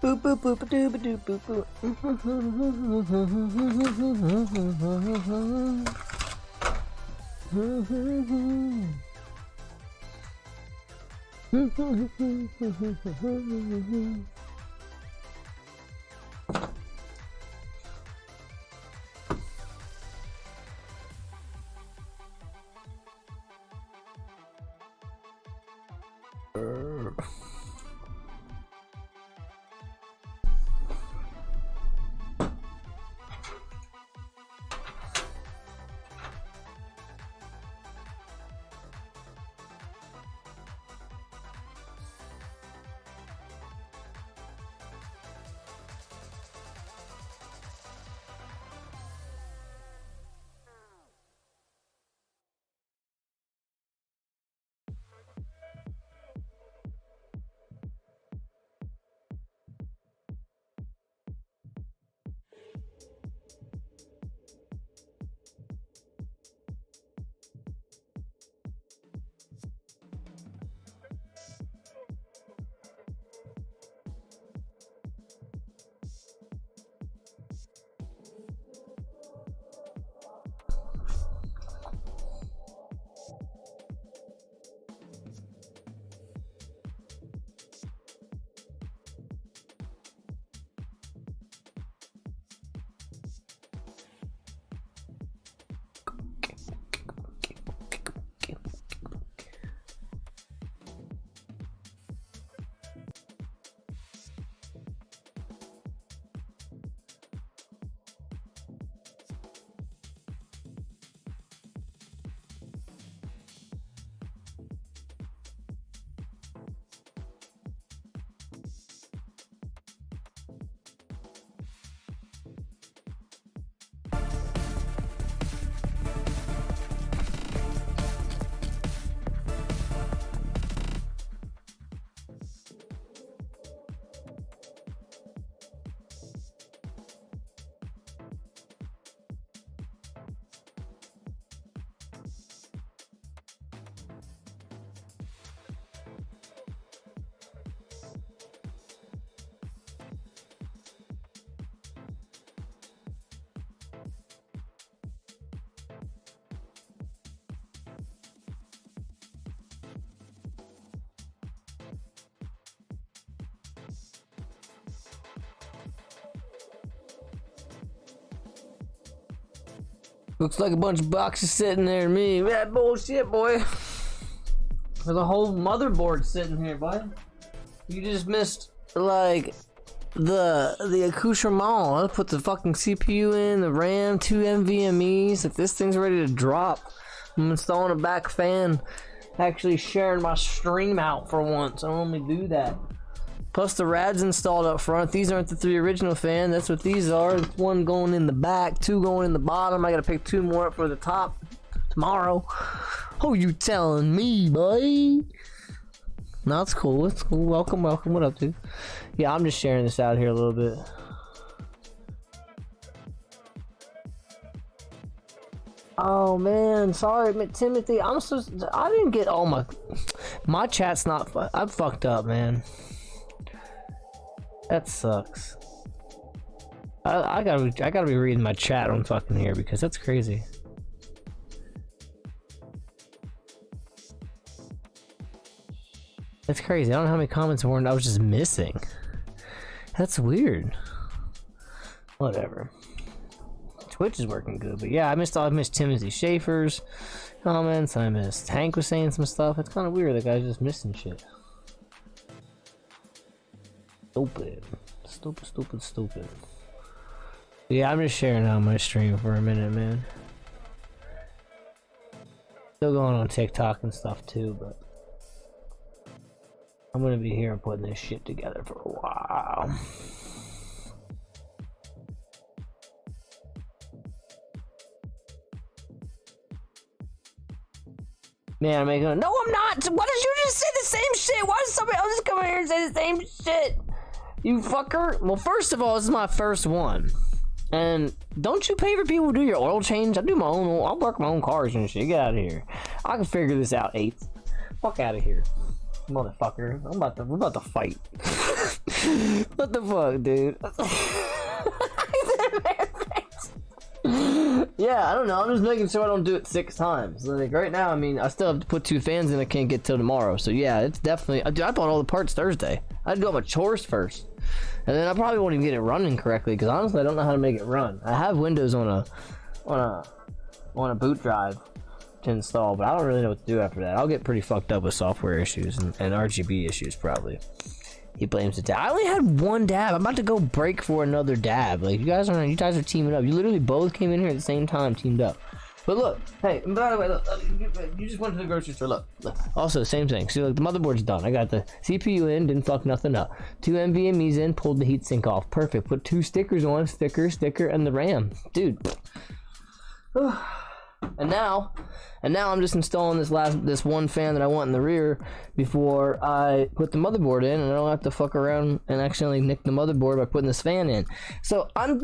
Boop boop boop doo doo boop boop. Looks like a bunch of boxes sitting there to me. That bullshit, boy. There's a whole motherboard sitting here, bud. You just missed, like, the accoutrement. I'll put the fucking CPU in, the RAM, 2 NVMe's. If this thing's ready to drop, I'm installing a back fan. Actually sharing my stream out for once. I normally do that. Plus the rads installed up front. These aren't the 3 original fans. That's what these are. It's 1 going in the back, 2 going in the bottom. I gotta pick 2 more up for the top tomorrow. Who you telling me, boy? No, it's cool. It's cool. Welcome. What up, dude? Yeah, I'm just sharing this out here a little bit. Oh man, sorry, Timothy. I didn't get all my chat's not. I'm fucked up, man. That sucks. I gotta be reading my chat on fucking here because that's crazy. That's crazy. I don't know how many comments were. I was just missing. That's weird. Whatever. Twitch is working good, but yeah, I missed Timothy Schaefer's comments. I missed Hank was saying some stuff. It's kind of weird. The guy's just missing shit. Stupid. Yeah, I'm just sharing out my stream for a minute, man. Still going on TikTok and stuff too, but I'm gonna be here and putting this shit together for a while. Man, I'm making no, I'm not! Why did you just say the same shit? Why does somebody else just come in here and say the same shit? You fucker. Well, first of all, this is my first one. And don't you pay for people to do your oil change? I do my own oil. I'll work my own cars and shit. Get out of here. I can figure this out, 8. Fuck out of here. Motherfucker. We're about to fight. What the fuck, dude? Yeah, I don't know. I'm just making sure I don't do it 6 times. Like right now, I mean, I still have to put 2 fans in. I can't get till tomorrow. So yeah, it's definitely. I bought all the parts Thursday. I had to do all my chores first, and then I probably won't even get it running correctly because honestly, I don't know how to make it run. I have Windows on a boot drive to install, but I don't really know what to do after that. I'll get pretty fucked up with software issues and RGB issues probably. He blames the dab. I only had 1 dab. I'm about to go break for another dab. Like you guys are teaming up. You literally both came in here at the same time, teamed up. But look, hey, by the way, look, you just went to the grocery store. Look. Also, same thing. See, look, the motherboard's done. I got the CPU in, didn't fuck nothing up. 2 NVMe's in, pulled the heatsink off. Perfect. Put 2 stickers on, sticker, and the RAM. Dude. And now I'm just installing this 1 fan that I want in the rear before I put the motherboard in, and I don't have to fuck around and accidentally nick the motherboard by putting this fan in. So I'm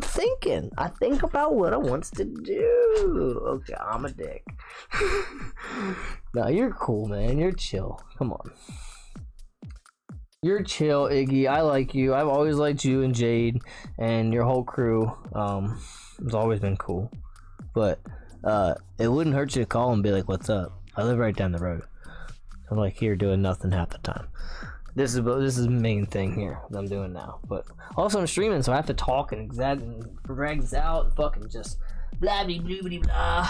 thinking. I think about what I wants to do. Okay, I'm a dick. No, you're cool, man. You're chill. Come on. You're chill, Iggy. I like you. I've always liked you and Jade and your whole crew. It's always been cool. But it wouldn't hurt you to call and be like, what's up? I live right down the road. I'm like here doing nothing half the time. This is the main thing here that I'm doing now. But also I'm streaming, so I have to talk and drag this out and fucking just blah blah blah blah blah.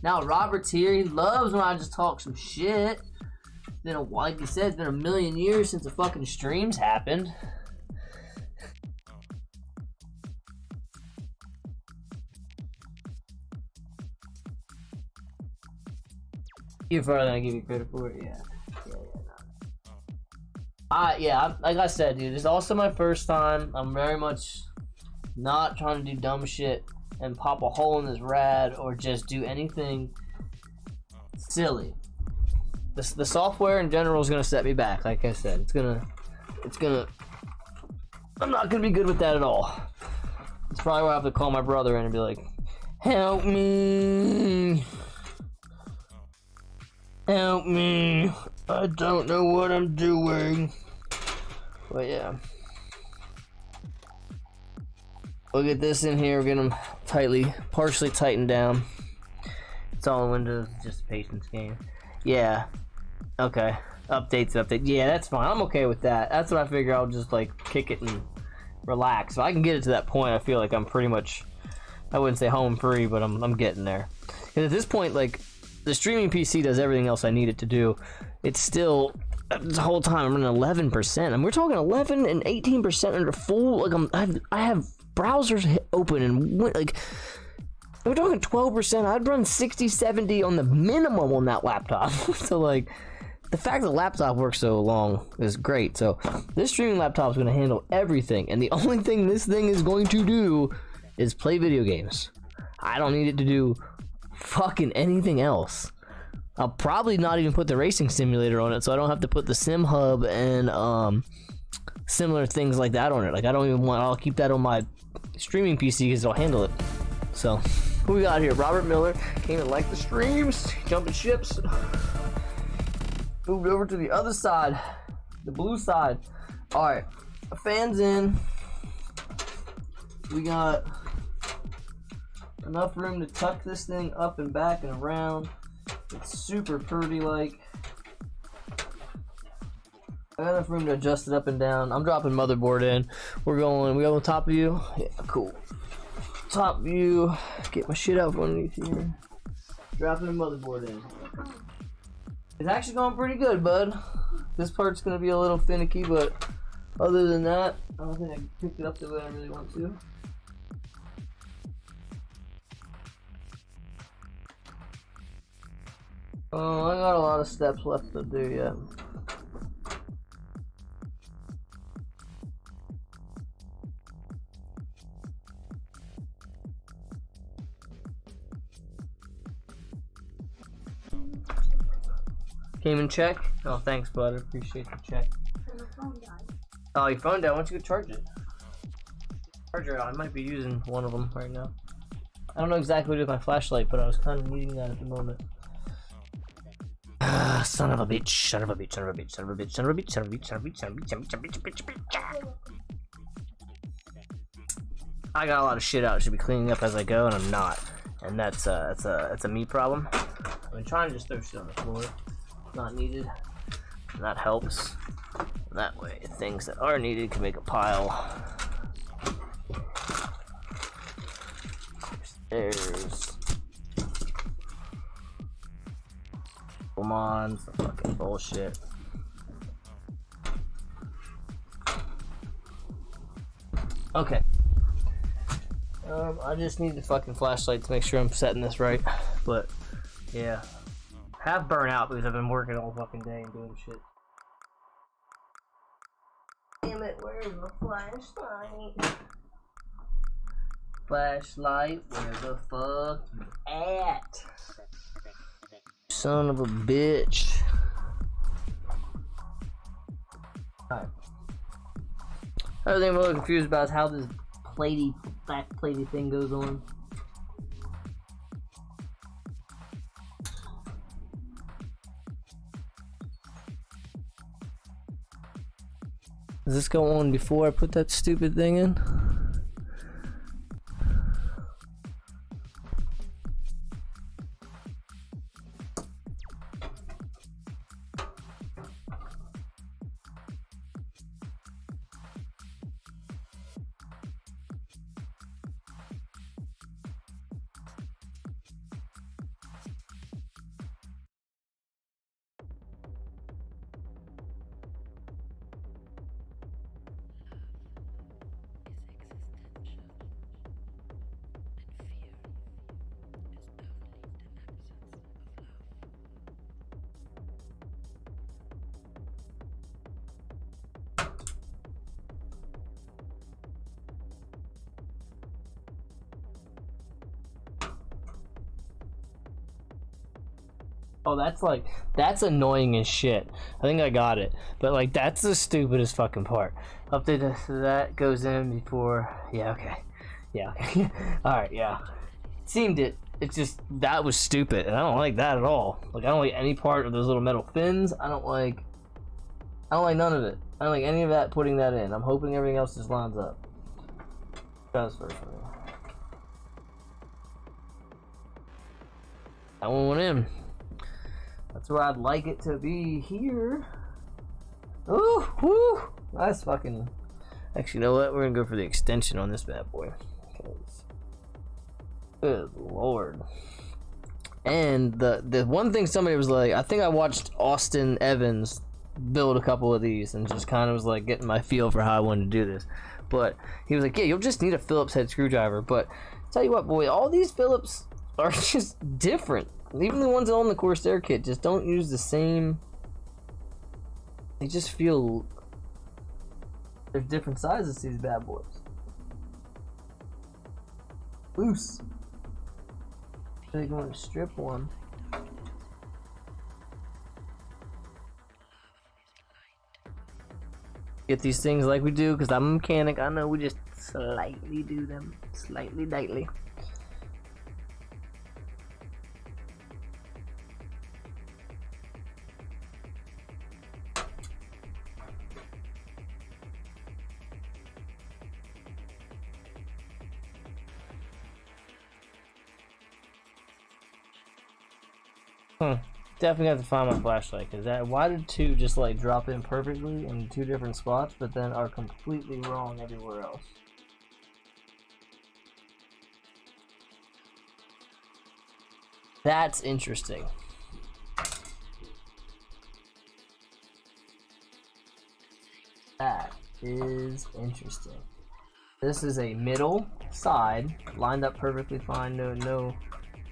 Now Robert's here. He loves when I just talk some shit. It's been like you said, it's been a million years since the fucking streams happened. You further than I give you credit for it, yeah. Like I said, dude, this is also my first time. I'm very much not trying to do dumb shit and pop a hole in this rad or just do anything silly. The software in general is gonna set me back. Like I said, it's gonna. I'm not gonna be good with that at all. It's probably why I have to call my brother in and be like, "Help me." Help me. I don't know what I'm doing. But yeah. We'll get this in here, get them partially tightened down. It's all in Windows, just a patience game. Yeah. Okay. Update. Yeah, that's fine. I'm okay with that. That's what I figure. I'll just like kick it and relax. So I can get it to that point. I feel like I I wouldn't say home free, but I'm getting there. And at this point, like, the streaming PC does everything else I need it to do. It's still, the whole time I'm running 11%. And we're talking 11 and 18% under full. Like, I have browsers open and like, we're talking 12%. I'd run 60, 70 on the minimum on that laptop. So like, the fact that the laptop works so long is great. So this streaming laptop is going to handle everything, and the only thing this thing is going to do is play video games. I don't need it to do fucking anything else. I'll probably not even put the racing simulator on it, so I don't have to put the sim hub and similar things like that on it. Like, I don't even want, I'll keep that on my streaming PC because it'll handle it. So who we got here? Robert Miller came and liked the streams, jumping ships. Moved over to the other side, the blue side. All right, fans in. We got enough room to tuck this thing up and back and around. It's super pretty like. I got enough room to adjust it up and down. I'm dropping motherboard in. We go top view. Yeah, cool. Top view. Get my shit out from underneath here. Dropping the motherboard in. It's actually going pretty good, bud. This part's gonna be a little finicky, but other than that, I don't think I picked it up the way I really want to. I got a lot of steps left to do yet. Came in check? Oh, thanks, bud. I appreciate the check. And the phone died. Oh, your phone died. Why don't you go charge it? Charger out. I might be using one of them right now. I don't know exactly what to do with my flashlight, but I was kind of needing that at the moment. Ah, son of a bitch. Son of a bitch. Son of a bitch. Son of a bitch. Son of a bitch. Son of a bitch. Son of a bitch. Son of a bitch. Son of a bitch. Son of a bitch. I got a lot of shit out. I should be cleaning up as I go, and I'm not. And that's a me problem. I've been trying to just throw shit on the floor. Not needed. And that helps. And that way, things that are needed can make a pile. There's come on, some fucking bullshit. Okay. I just need the fucking flashlight to make sure I'm setting this right. But yeah. Have burnt out because I've been working all fucking day and doing shit. Damn it, where's my flashlight? Flashlight, where the fuck you at? Son of a bitch. Alright. Other thing I'm a little confused about is how this back platey thing goes on. Does this go on before I put that stupid thing in? Oh, that's annoying as shit. I think I got it. But, like, that's the stupidest fucking part. Update that goes in before... Yeah, okay. Yeah, okay. Alright, yeah. Seemed it. It's just, that was stupid. And I don't like that at all. Like, I don't like any part of those little metal fins. I don't like none of it. I don't like any of that, putting that in. I'm hoping everything else just lines up. Transfer for me. That one went in. That's where I'd like it to be here. Ooh, woo! That's fucking... Actually, you know what? We're gonna go for the extension on this bad boy. Good lord. And the one thing somebody was like, I think I watched Austin Evans build a couple of these and just kind of was like getting my feel for how I wanted to do this. But he was like, yeah, you'll just need a Phillips head screwdriver. But tell you what, boy, all these Phillips are just different. Even the ones on the Corsair kit just don't use the same. They just feel there's different sizes to these bad boys. Loose. They're going to strip one. Get these things like we do, because I'm a mechanic. I know we just slightly do them. Slightly, lightly. Definitely have to find my flashlight, because why did two just like drop in perfectly in two different spots but then are completely wrong everywhere else? That's interesting. That is interesting. This is a middle side lined up perfectly fine, no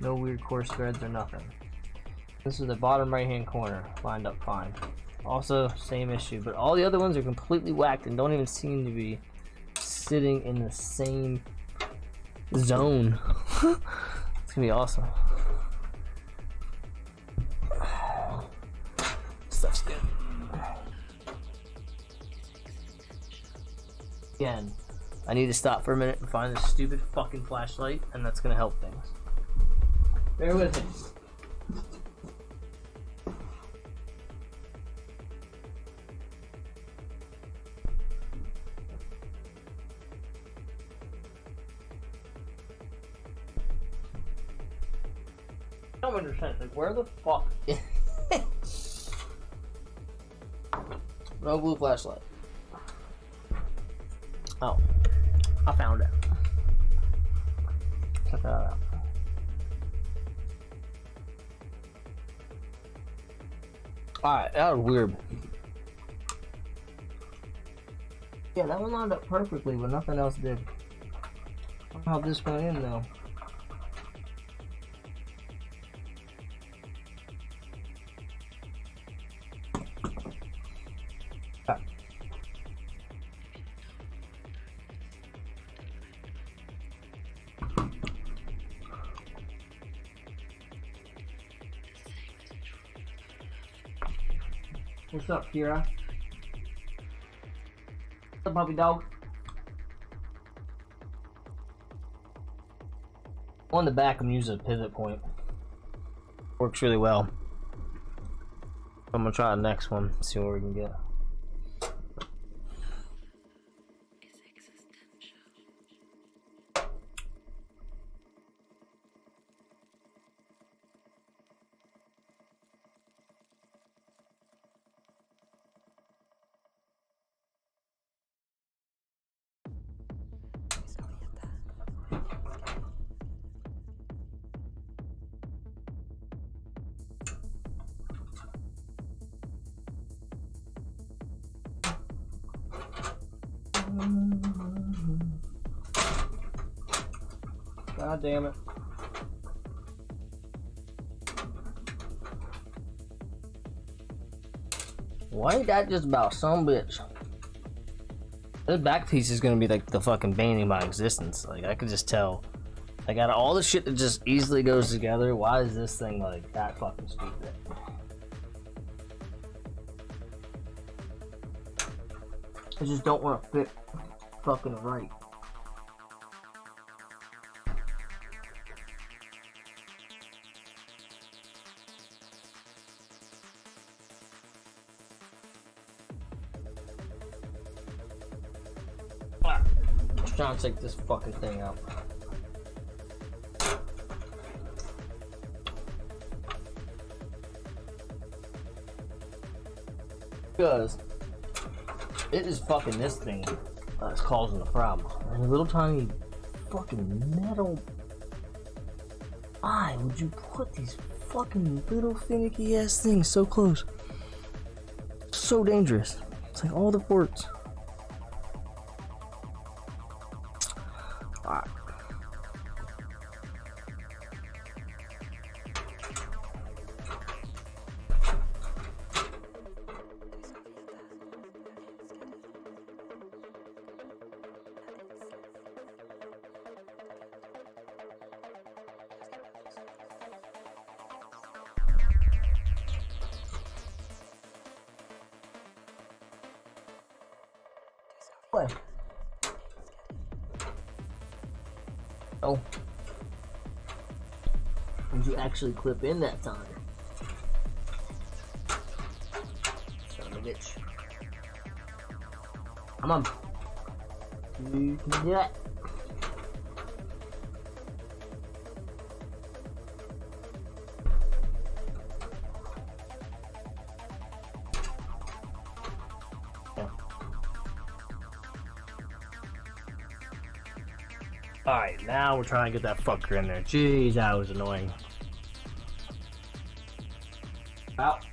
weird coarse threads or nothing. This is the bottom right hand corner, lined up fine. Also, same issue, but all the other ones are completely whacked and don't even seem to be sitting in the same zone. It's gonna be awesome. Stuff's good. Again, I need to stop for a minute and find this stupid fucking flashlight, and that's gonna help things. Bear with me. I don't understand. Like, where the fuck? No blue flashlight. Oh, I found it. Check that out. Alright, that was weird. Yeah, that one lined up perfectly, but nothing else did. I don't know how this went in though. What's up, Kira? What's up, puppy dog? On the back, I'm using a pivot point. Works really well. I'm gonna try the next one, see what we can get. God damn it. Why ain't that just about some bitch? This back piece is gonna be like the fucking bane of my existence. Like, I could just tell. Like, out of all the shit that just easily goes together, why is this thing like that fucking stupid? I just don't want to fit fucking right. Just trying to take this fucking thing out. Because it is fucking this thing that's causing the problem. And a little tiny fucking metal Why would you put these fucking little finicky ass things so close? So dangerous. It's like all the ports. Alright. What? Oh. Did you actually clip in that time? Son of a bitch. Come on. You can do it. Alright, now we're trying to get that fucker in there. Jeez, that was annoying. Out.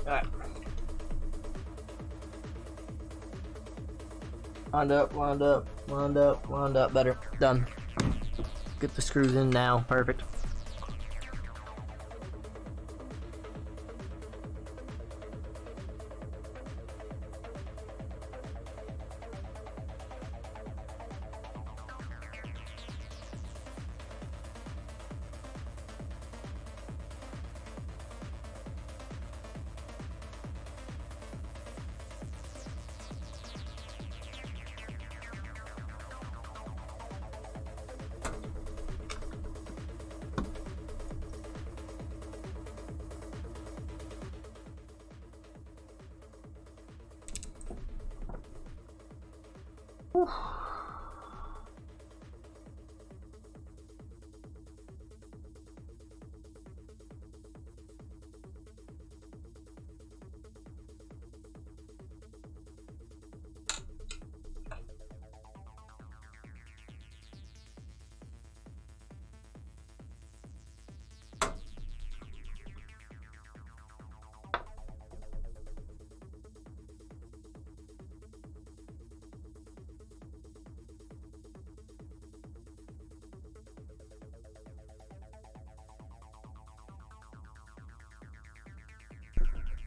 Alright. Wound up, wound up, wound up, wound up. Better. Done. Get the screws in now. Perfect.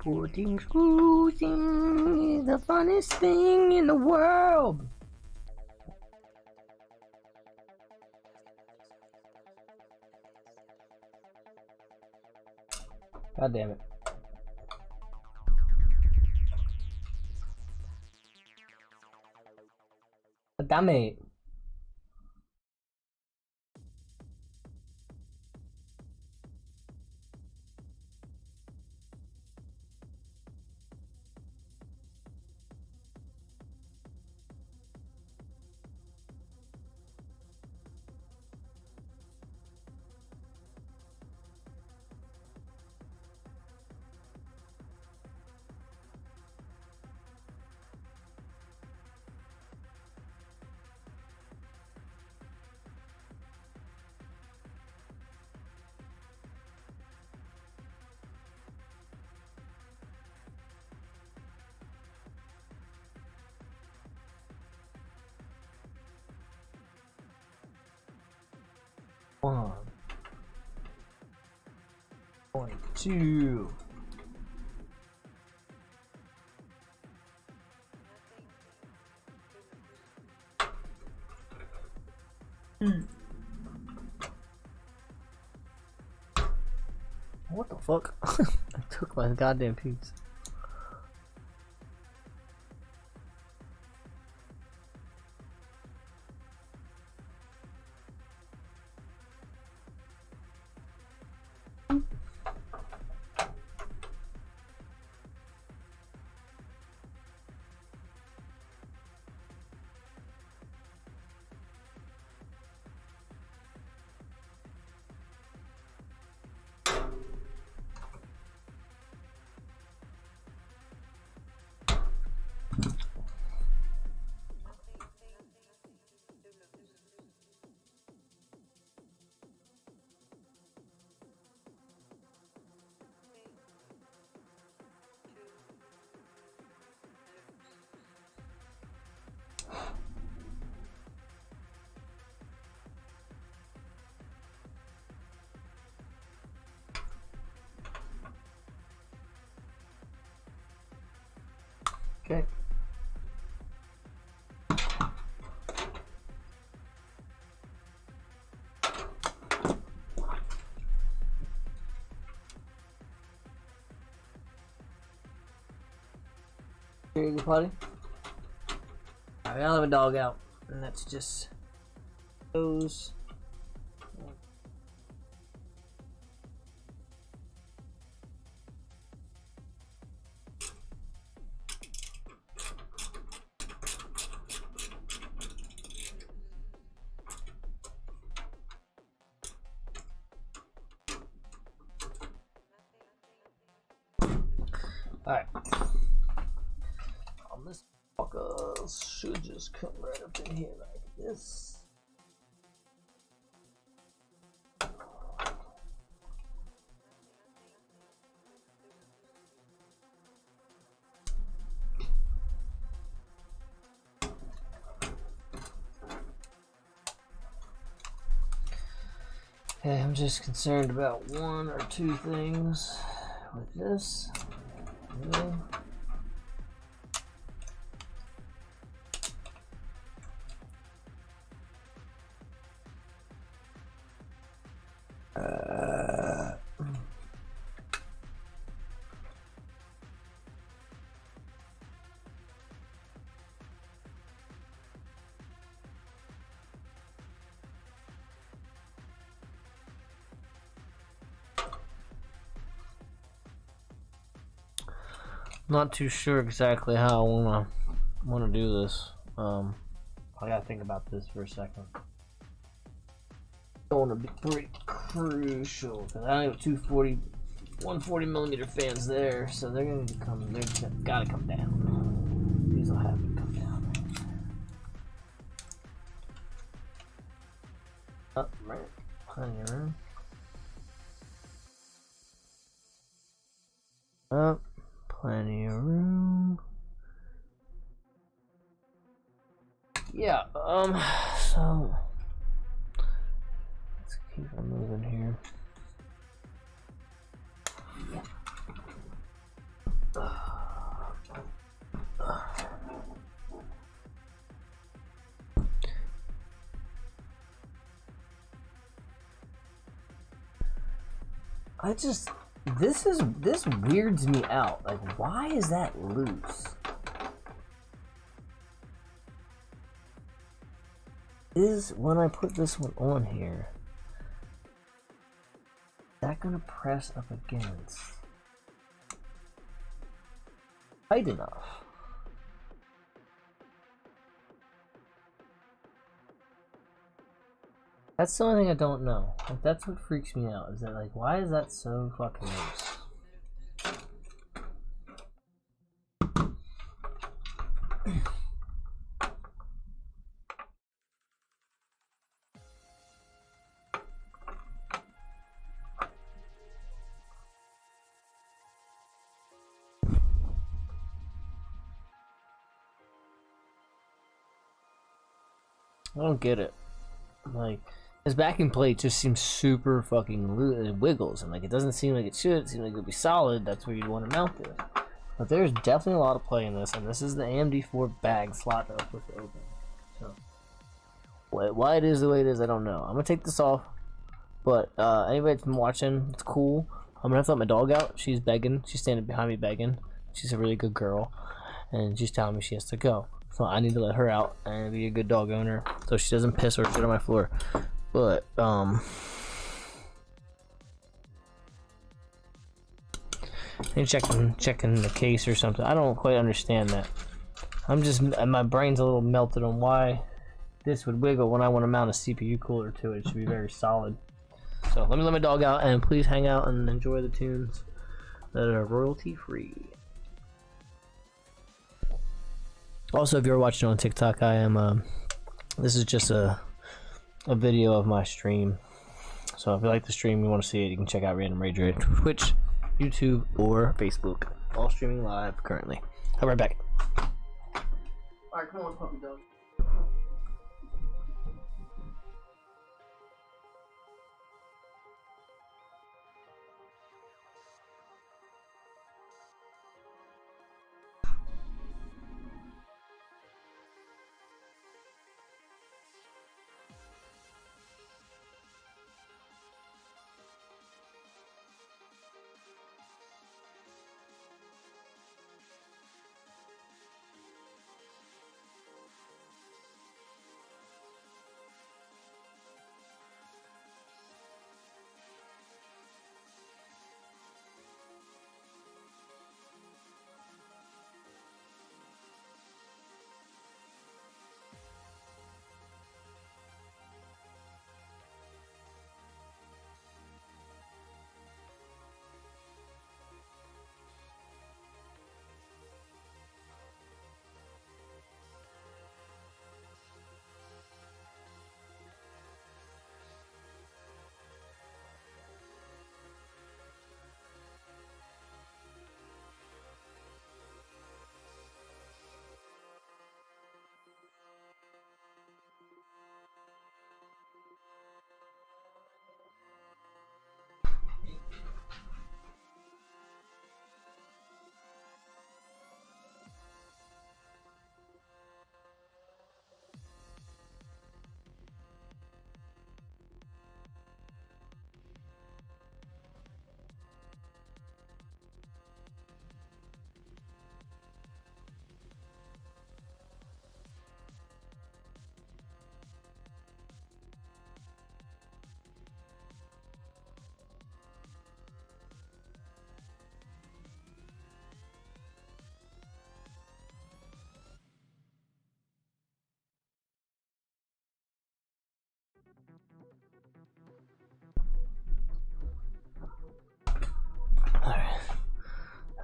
Putting screws in is the funnest thing in the world. God damn it. Damn it. One. 22. What the fuck? I took my goddamn piece. Here you go, potty. I gotta let my dog out, and that's just those. Alright. This fucker should just come right up in here like this. Okay, I'm just concerned about one or two things with this. Okay. Not too sure exactly how I wanna do this. I gotta think about this for a second. I want to be pretty crucial because I have 140 millimeter fans there, so they're gonna come. They're gotta come down. These will have to come down. Up, right? Plenty of room. Up. Plenty of room. Yeah, so let's keep on moving here. This weirds me out. Like, why is that loose? Is when I put this one on here, is that gonna press up against tight enough? That's the only thing I don't know. Like, that's what freaks me out. Is that, like, why is that so fucking loose? I don't get it. Like, his backing plate just seems super fucking loose. It wiggles, and like it doesn't seem like it should. It seems like it would be solid. That's where you'd want to mount this. But there's definitely a lot of play in this, and this is the AMD4 bag slot that I'm supposed to open. So, why it is the way it is, I don't know. I'm gonna take this off. But anybody that's been watching, it's cool. I'm gonna have to let my dog out. She's begging. She's standing behind me begging. She's a really good girl, and she's telling me she has to go. So I need to let her out and be a good dog owner so she doesn't piss or shit on my floor. But I think checking the case or something. I don't quite understand that. My brain's a little melted on why this would wiggle when I want to mount a CPU cooler to it. It should be very solid. So let me let my dog out, and please hang out and enjoy the tunes that are royalty free. Also, if you're watching on TikTok, I am this is just a video of my stream. So if you like the stream, you want to see it, you can check out Random Rage Raid, Twitch, YouTube, or Facebook. All streaming live currently. I'll be right back. Alright, come on, puppy dog.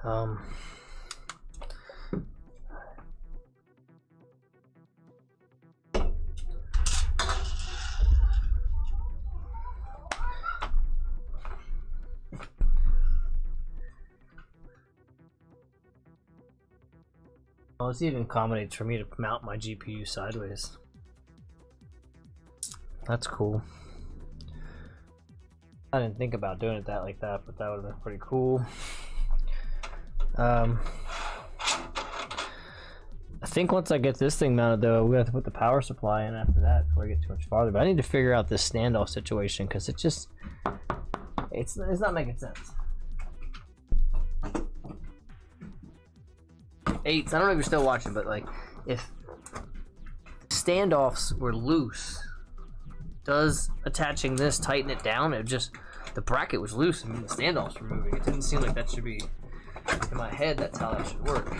Well, this even accommodates for me to mount my GPU sideways. That's cool. I didn't think about doing it like that, but that would have been pretty cool. I think once I get this thing mounted, though, we have to put the power supply in after that before I get too much farther. But I need to figure out this standoff situation because it's not making sense. Eights, I don't know if you're still watching, but like, if standoffs were loose, does attaching this tighten it down? It just, the bracket was loose and the standoffs were moving. It didn't seem like that should be, in my head, that's how that should work.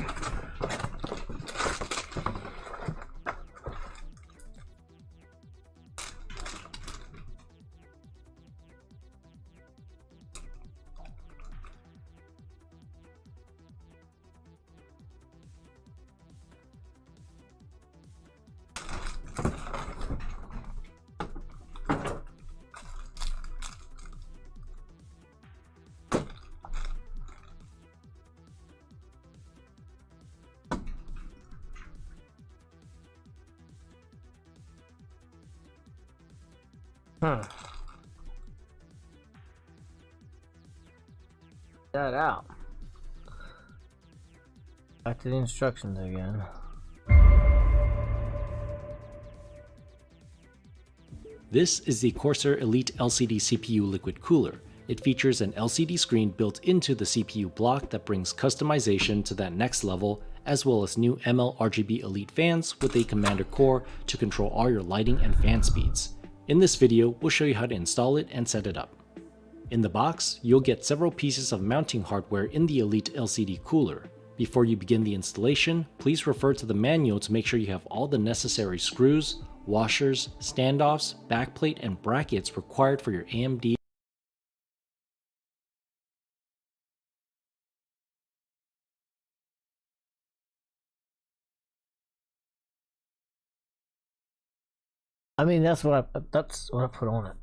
That out. Back to the instructions again. This is the Corsair Elite LCD CPU liquid cooler. It features an LCD screen built into the CPU block that brings customization to that next level, as well as new ML RGB Elite fans with a commander core to control all your lighting and fan speeds. In this video, we'll show you how to install it and set it up. In the box, you'll get several pieces of mounting hardware in the Elite LCD cooler. Before you begin the installation, please refer to the manual to make sure you have all the necessary screws, washers, standoffs, backplate, and brackets required for your AMD. I mean, that's what I put on it.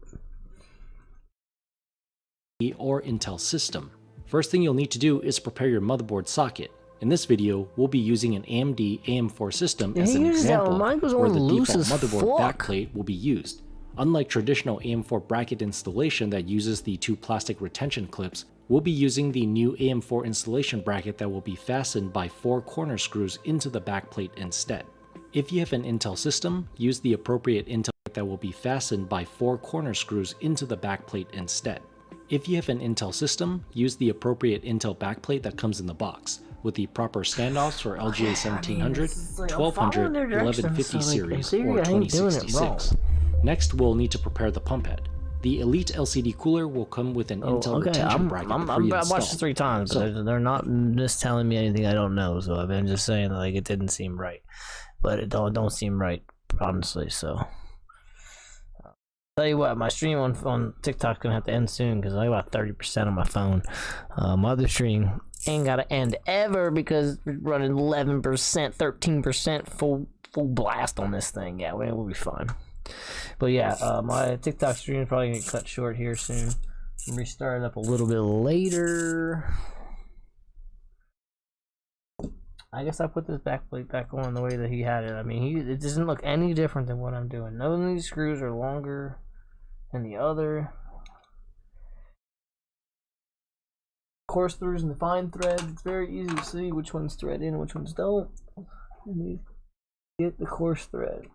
Or Intel system. First thing you'll need to do is prepare your motherboard socket. In this video, we'll be using an AMD AM4 system as an example where the default motherboard backplate will be used. Unlike traditional AM4 bracket installation that uses the two plastic retention clips, we'll be using the new AM4 installation bracket that will be fastened by 4 corner screws into the backplate instead. If you have an Intel system, use the appropriate Intel that will be fastened by 4 corner screws into the backplate instead. If you have an Intel system, use the appropriate Intel backplate that comes in the box, with the proper standoffs for LGA 1700, 1200, 1150 series, or 2066. Next, we'll need to prepare the pump head. The Elite LCD cooler will come with an Intel retention bracket pre-installed. I've watched this 3 times, but they're not just telling me anything I don't know, so I've been just saying like it didn't seem right. But it don't seem right, honestly, so. Tell you what, my stream on TikTok's gonna have to end soon because I got 30% on my phone. My other stream ain't gotta end ever because we're running 11%, 13% full blast on this thing. Yeah, we'll be fine. But yeah, my TikTok stream is probably gonna get cut short here soon. I'm restart it up a little bit later. I guess I put this backplate back on the way that he had it. I mean, it doesn't look any different than what I'm doing. None of these screws are longer than the other. Coarse throughs and the fine threads. It's very easy to see which ones thread in and which ones don't. And you get the coarse thread.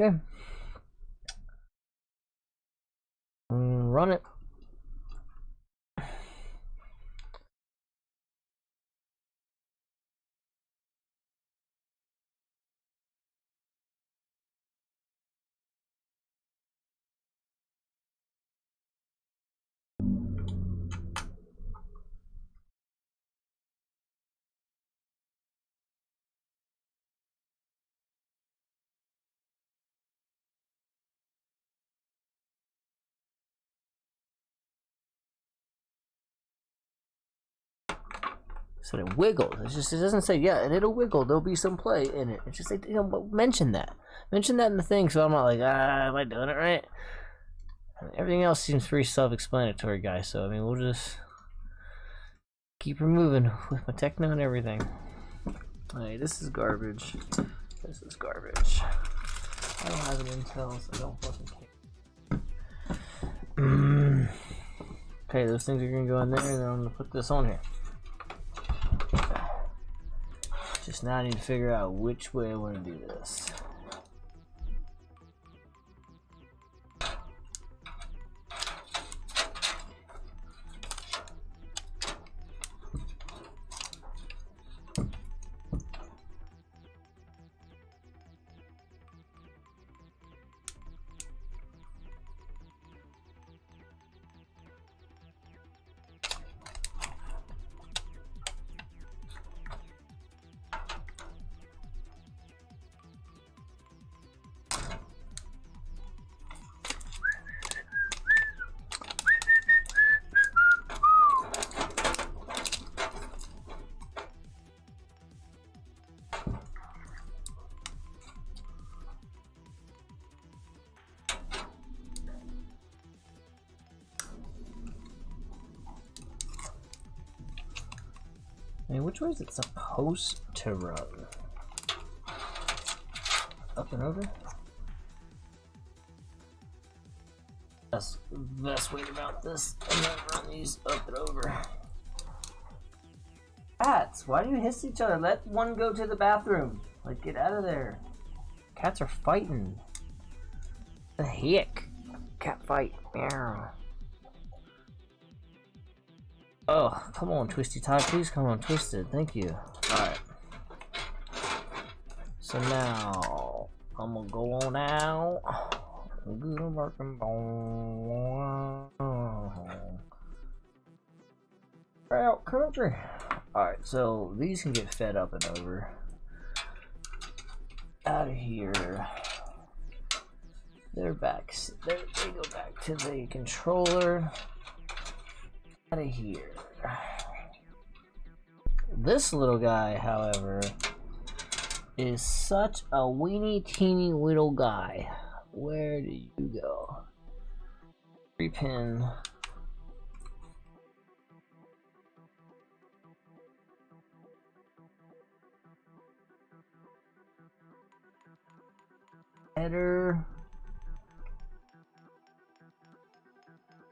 Okay. Run it. So it wiggles. It's just, it doesn't say, yeah, and it'll wiggle. There'll be some play in it. It's just like, you know, mention that. Mention that in the thing, so I'm not like, am I doing it right? Everything else seems pretty self-explanatory, guys. So, I mean, we'll just keep moving with my techno and everything. Alright, this is garbage. This is garbage. I don't have an Intel, so I don't fucking care. Okay, those things are gonna go in there, and then I'm gonna put this on here. Okay. Just now I need to figure out which way I want to do this. I mean, which way is it supposed to run? Up and over? That's the best way to mount this. And then run these up and over. Cats, why do you hiss each other? Let one go to the bathroom. Like, get out of there. Cats are fighting. The heck? Cat fight. Meow. Oh, come on, Twisty Tie. Please come on, Twisted. Thank you. Alright. So now, I'm gonna go on out. Good working bone. Out country. Alright, so these can get fed up and over. Out of here. They're back. They go back to the controller. Out of here. This little guy, however, is such a weeny teeny little guy. Where do you go? 3-pin. Header.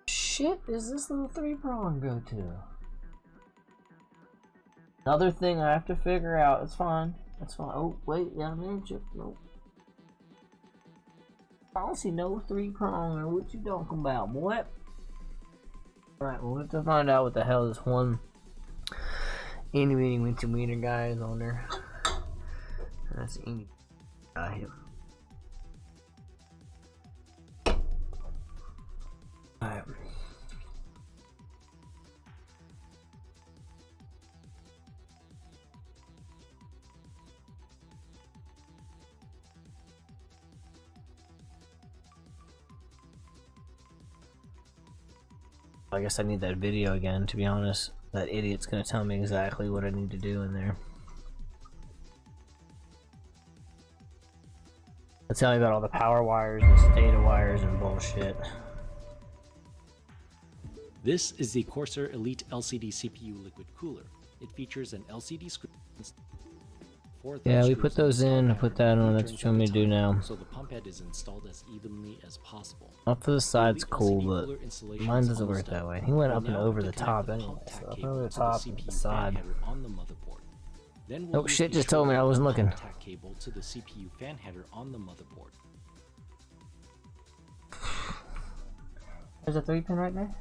Shit is this little 3-prong go to? Another thing I have to figure out. It's fine. It's fine. Oh, wait. Yeah, man. Chip. Nope. I don't see no 3-prong or what you talking about, boy. Alright, we'll have to find out what the hell this one Eeny Meeny Wincy Wiener guy is on there. That's Eeny guy here. Alright. I guess I need that video again, to be honest. That idiot's gonna tell me exactly what I need to do in there. They'll tell me about all the power wires and data wires and bullshit. This is the Corsair Elite LCD CPU liquid cooler. It features an LCD screen. Yeah, we put those in. I put that on. That's what you want me to do now. So the pump head is installed as evenly as possible. Off to the side's cool, but mine doesn't work that way. He went up and over the top anyway. So up and over the top and the side. Oh shit! Just told me I wasn't looking. Cable to the CPU fan header on the motherboard. There's a 3-pin right there.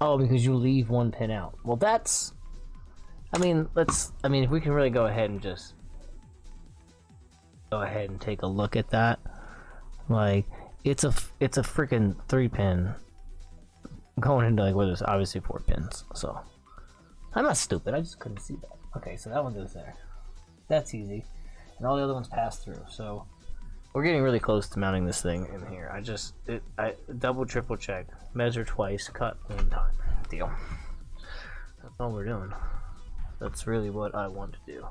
Oh, because you leave one pin out. Well, that's... I mean, if we can really go ahead and just... go ahead and take a look at that. Like, it's a freaking 3-pin. Going into, like, where there's obviously 4 pins, so... I'm not stupid, I just couldn't see that. Okay, so that one goes there. That's easy. And all the other ones pass through, so... We're getting really close to mounting this thing in here. I double, triple check, measure twice, cut one time. Deal. That's all we're doing. That's really what I want to do.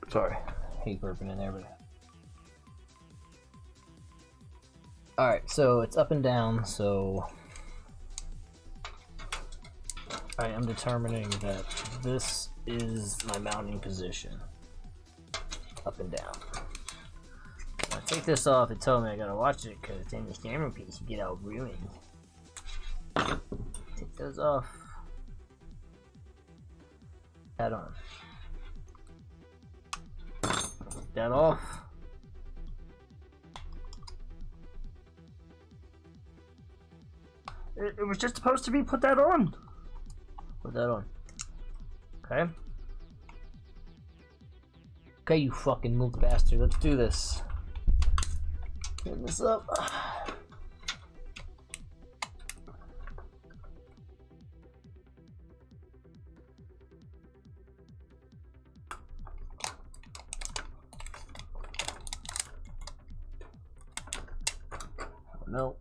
Sorry, hate burping in there, but. Alright, so it's up and down, so I am determining that this is my mounting position. Up and down. When I take this off, it told me I gotta watch it because in the camera piece you get all ruined. Take those off. That on. Take that off. It was just supposed to be put that on. Put that on. Okay. Okay, you fucking move bastard. Let's do this. Get this up. Oh, no.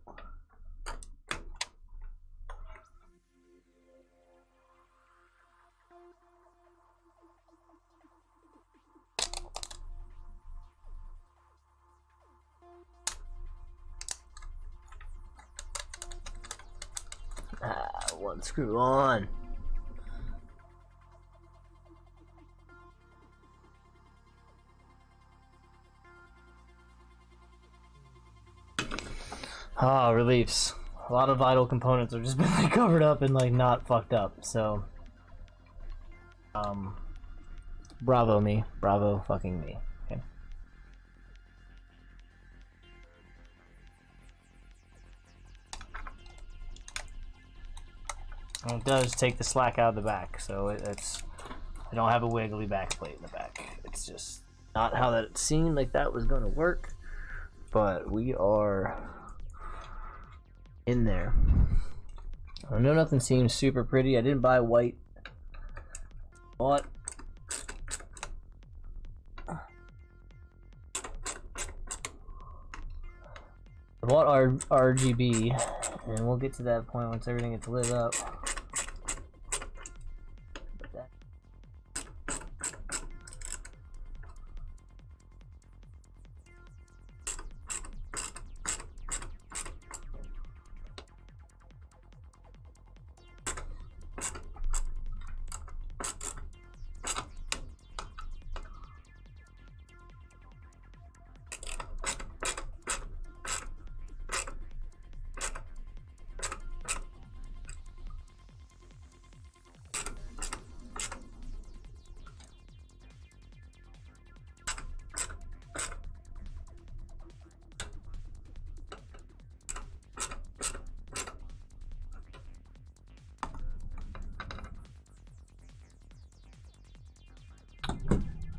One screw on. Ah, reliefs. A lot of vital components have just been like covered up and like not fucked up. So, bravo me, bravo fucking me. Okay. And it does take the slack out of the back, so it's I don't have a wiggly back plate in the back. It's just not how that seemed like that was going to work, but we are in there. I know nothing seems super pretty. I didn't buy white. Bought our RGB, and we'll get to that point once everything gets lit up.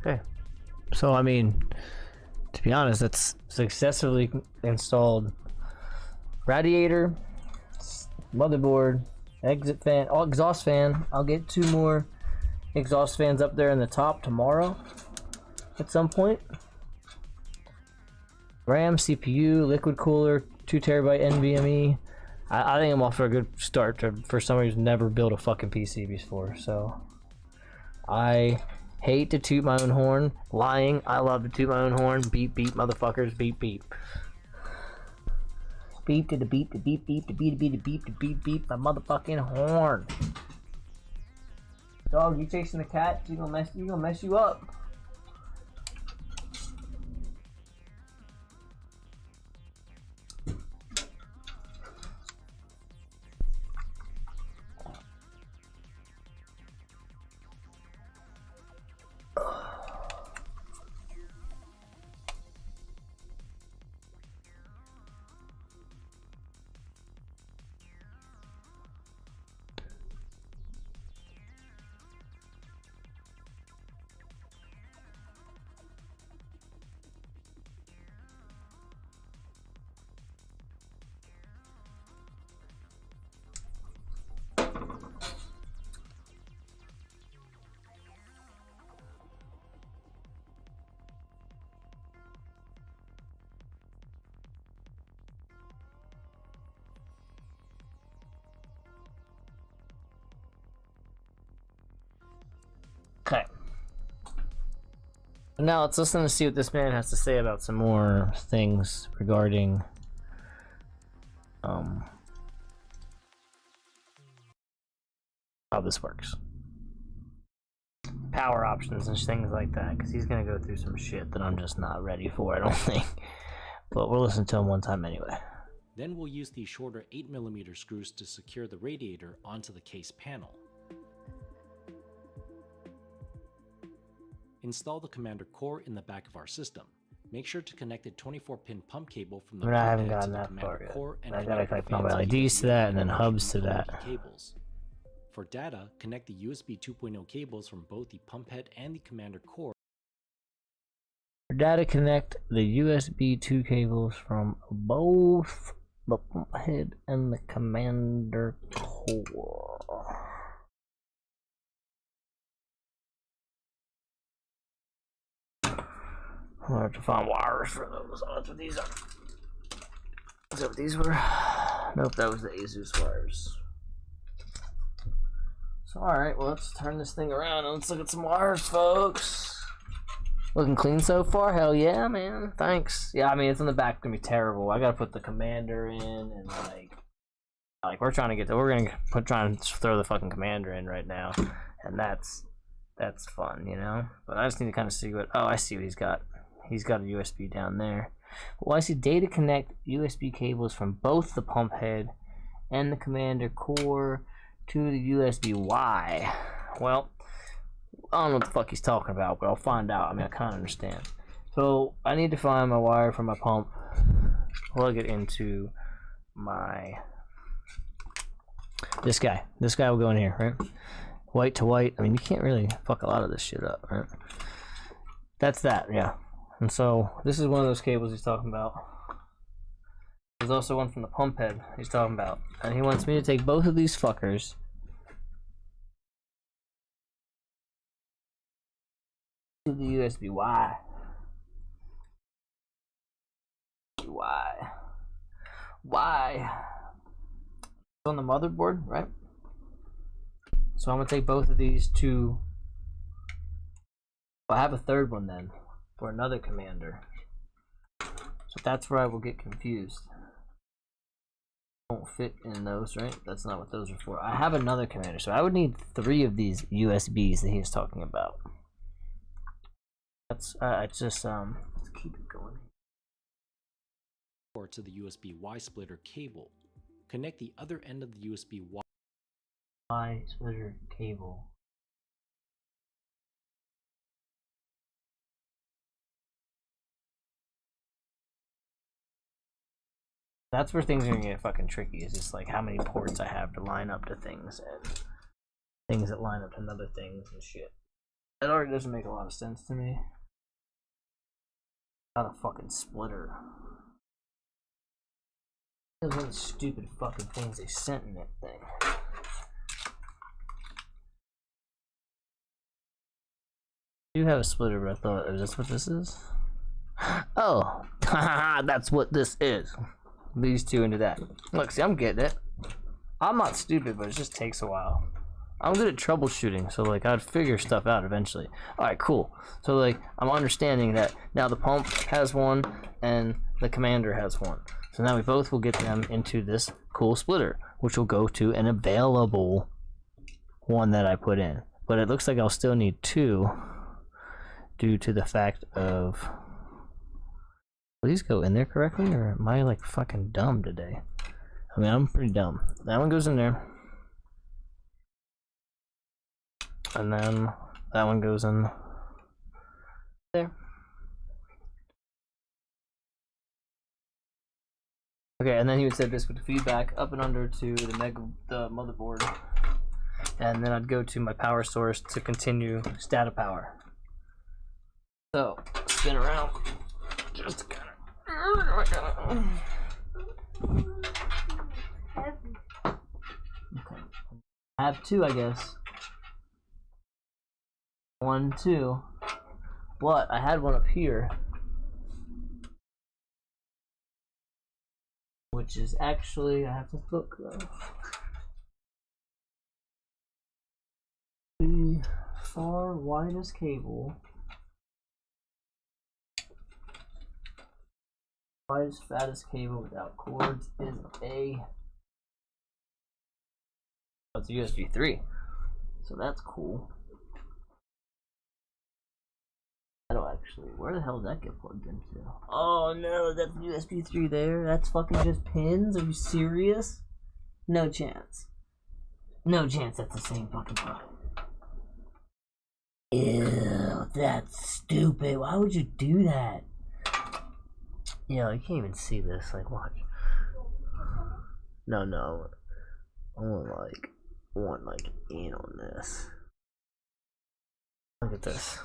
Okay, so I mean, to be honest, that's successfully installed radiator, motherboard, exit fan, exhaust fan. I'll get 2 more exhaust fans up there in the top tomorrow at some point. RAM, CPU, liquid cooler, 2 terabyte NVMe. I think I'm off for a good start for somebody who's never built a fucking PC before. So I hate to toot my own horn. Lying. I love to toot my own horn. Beep, beep, motherfuckers. Beep, beep. Beep to the beep, to beep, beep, to beep, to beep, to beep, to beep, beep, my motherfucking horn. Dog, you chasing the cat? You gonna mess you up. Now let's listen to see what this man has to say about some more things regarding how this works. Power options and things like that, because he's gonna go through some shit that I'm just not ready for, I don't think. But we'll listen to him one time anyway. Then we'll use these shorter 8mm screws to secure the radiator onto the case panel. Install the commander core in the back of our system. Make sure to connect the 24-pin pump cable from the But I haven't pump head gotten to the that commander far yet. core and I gotta connect connect the my fancy LEDs to that and then USB hubs to that. cables. For data, connect the USB 2.0 cables from both the pump head and the commander core. For data, connect the USB 2 cables from both the pump head and the commander core. I'm gonna have to find wires for those. Oh, that's what these are. Is that what these were? Nope, that was the Asus wires. So, alright, well, let's turn this thing around and let's look at some wires, folks. Looking clean so far? Hell yeah, man. Thanks. Yeah, I mean, it's in the back, gonna be terrible. I gotta put the commander in and, like we're trying to get to, we're gonna try and throw the fucking commander in right now. And that's fun, you know? But I just need to kind of see what, oh, I see what he's got. He's got a USB down there. Well, I see data connect USB cables from both the pump head and the commander core to the USB-Y. Well, I don't know what the fuck he's talking about, but I'll find out. I mean, I kind of understand. So, I need to find my wire from my pump, plug it into my... This guy will go in here, right? White to white. I mean, you can't really fuck a lot of this shit up, right? That's that, yeah. And so, this is one of those cables he's talking about. There's also one from the pump head he's talking about. And he wants me to take both of these fuckers to the USB-Y. Why? It's on the motherboard, right? So I'm gonna take both of these to... Well, I have a third one then, for another commander. So that's where I will get confused. Won't fit in those, right? That's not what those are for. I have another commander, so I would need 3 of these USBs that he was talking about. That's it's just let's keep it going. Or to the USB-Y splitter cable. Connect the other end of the USB-Y splitter cable. That's where things are gonna get fucking tricky. Is just like how many ports I have to line up to things and things that line up to other things and shit. That already doesn't make a lot of sense to me. Not a fucking splitter. Those are the stupid fucking things they sent in that thing. I do have a splitter, but I thought, is this what this is? Oh, that's what this is. These two into that. Look, see, I'm getting it. I'm not stupid, but it just takes a while. I'm good at troubleshooting, so like I'd figure stuff out eventually. Alright, cool. So like I'm understanding that now the pump has one and the commander has one. So now we both will get them into this cool splitter, which will go to an available one that I put in. But it looks like I'll still need 2 due to the fact of... Will these go in there correctly, or am I like fucking dumb today? I mean, I'm pretty dumb. That one goes in there. And then that one goes in there. Okay, and then he would set this with the feedback up and under to the motherboard. And then I'd go to my power source to continue STATA power. So, spin around. Just to kind of... Okay. I have 2, I guess. 1, 2. But I had one up here, which is actually, I have to look though. The far widest cable Widest, fattest cable without cords is a. Oh, it's a USB 3. So that's cool. I don't actually. Where the hell did that get plugged into? Oh no, that's USB 3 there. That's fucking just pins. Are you serious? No chance. No chance that's the same fucking plug. Ew, that's stupid. Why would you do that? Yeah, you can't even see this. Like, watch. No. I want like in on this. Look at this.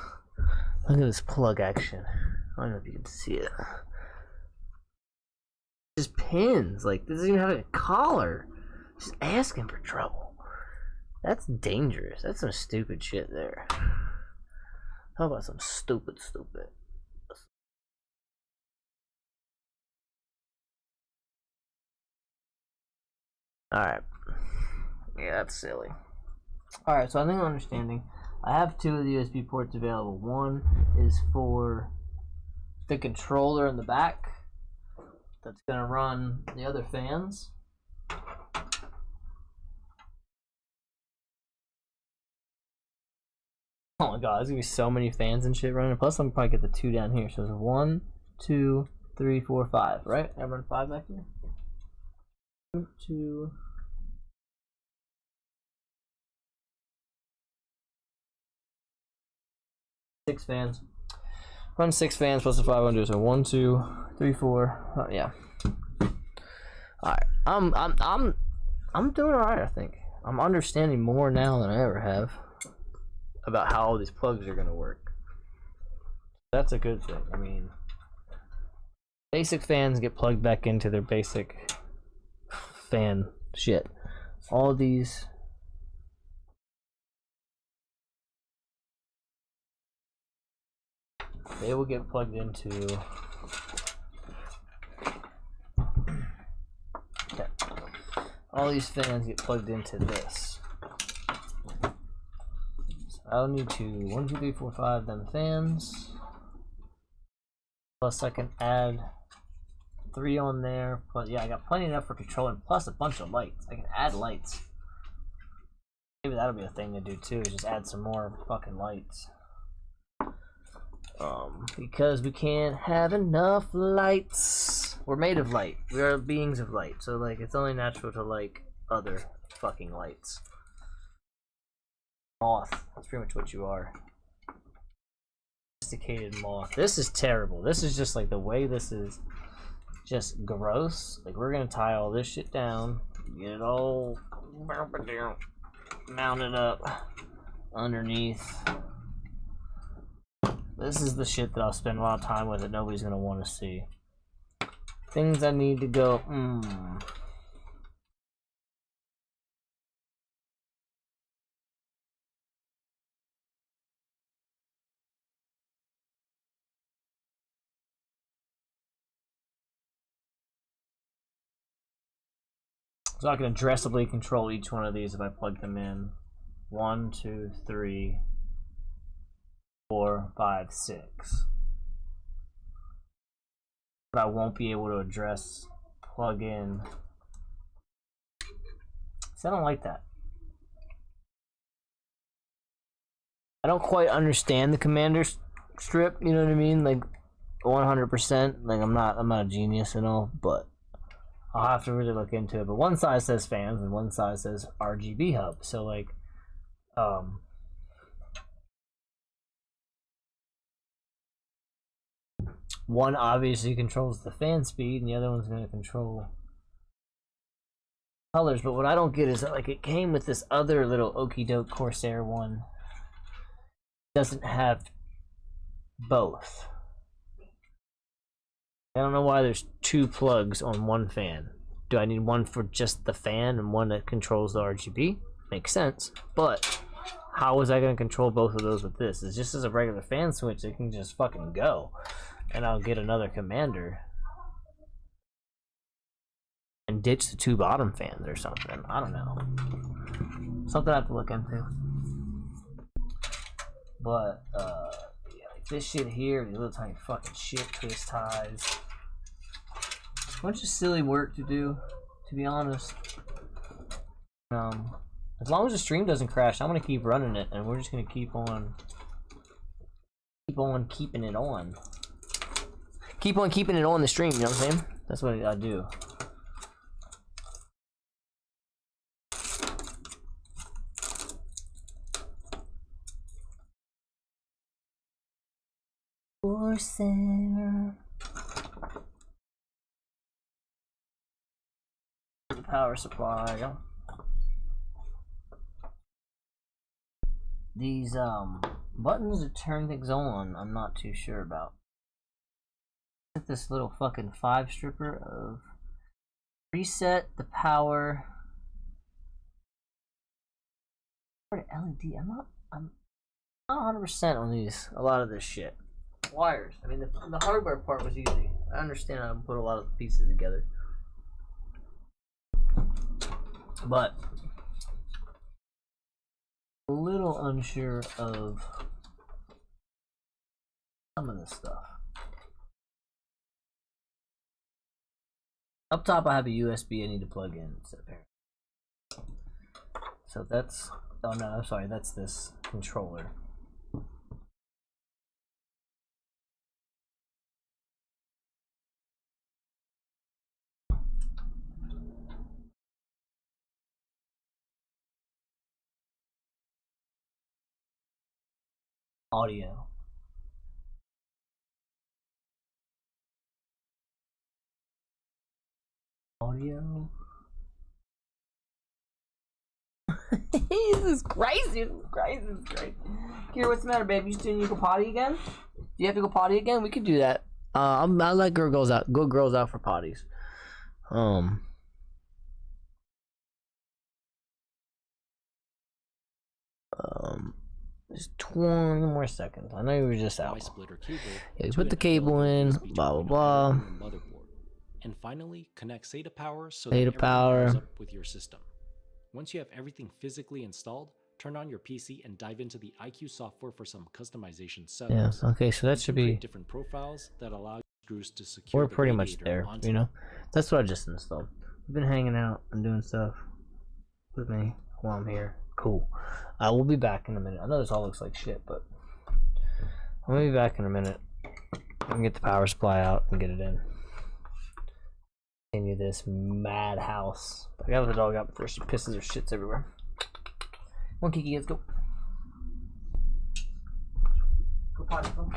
Look at this plug action. I don't know if you can see it. Just pins. Like, this doesn't even have a collar. Just asking for trouble. That's dangerous. That's some stupid shit there. How about some stupid? Alright. Yeah, that's silly. Alright, so I think I'm understanding. I have two of the USB ports available. One is for the controller in the back that's going to run the other fans. Oh my god, there's gonna be so many fans and shit running. Plus, I'm probably get the two down here. So there's 1, 2, 3, 4, 5, right? I run 5 back here. 1, 2. Six fans. Run 6 fans plus the 5 under. So 1, 2, 3, 4. Yeah. All right. I'm doing all right. I think I'm understanding more now than I ever have about how all these plugs are gonna work. That's a good thing. I mean, basic fans get plugged back into their basic fan shit. All these they will get plugged into. Okay. All these fans get plugged into this. I'll need to 1, 2, 3, 4, 5 them fans. Plus I can add 3 on there. Plus, yeah, I got plenty enough for controlling. Plus a bunch of lights. I can add lights. Maybe that'll be a thing to do too. Is just add some more fucking lights. Because we can't have enough lights. We're made of light. We are beings of light. So like, it's only natural to like other fucking lights. Moth. That's pretty much what you are. Sophisticated moth. This is terrible. This is just like the way this is just gross. Like, we're gonna tie all this shit down, get it all mounted up underneath. This is the shit that I'll spend a lot of time with that nobody's gonna want to see. Things I need to go. So I can addressably control each one of these if I plug them in. 1, 2, 3, 4, 5, 6. But I won't be able to address plug in. See, I don't like that. I don't quite understand the commander strip, you know what I mean? Like 100%. Like I'm not a genius and all, but I'll have to really look into it. But one side says fans and one side says RGB hub. So like one obviously controls the fan speed and the other one's going to control colors. But what I don't get is that like it came with this other little Okie Doke Corsair one. It doesn't have both. I don't know why there's 2 plugs on one fan. Do I need one for just the fan and one that controls the RGB? Makes sense. But how was I going to control both of those with this? It's just as a regular fan switch, it can just fucking go. And I'll get another commander and ditch the 2 bottom fans or something. I don't know. Something I have to look into. But yeah, like this shit here, these little tiny fucking shit twist ties. bunch of silly work to do, to be honest. As long as the stream doesn't crash, I'm gonna keep running it, and we're just gonna keep on keeping it on. Keep on keeping it on the stream, you know what I'm saying? That's what I do. Corsair. The power supply. These buttons to turn things on, I'm not too sure about. This little fucking 5 stripper of reset the power. LED. I'm not 100% on these. A lot of this shit. Wires. I mean, the hardware part was easy. I understand how to put a lot of the pieces together, but a little unsure of some of this stuff. Up top, I have a USB I need to plug in. So that's. Oh no, I'm sorry. That's this controller. Audio. Audio. This is crazy. This is crazy. This is crazy. Kira, what's the matter, babe? You still need to go potty again? Do you have to go potty again? We could do that. I let girls out. Good girls out for potties. Just 20 more seconds. I know you were just out. Yeah, you put the cable in. Blah blah blah. Motherboard. And finally, connect SATA power so SATA that everything power. pairs up with your system. Once you have everything physically installed, turn on your PC and dive into the iCUE software for some customization settings. Yeah. Okay, so that should be. Different profiles that allow screws to secure. We're pretty much there. You know, that's what I just installed. We've been hanging out and doing stuff with me while I'm here. Cool. I will be back in a minute. I know this all looks like shit, but I'm gonna be back in a minute. I can get the power supply out and get it in. Continue this madhouse. I got the dog out before she pisses her shits everywhere. Come on, Kiki, let's go. Go potty, go.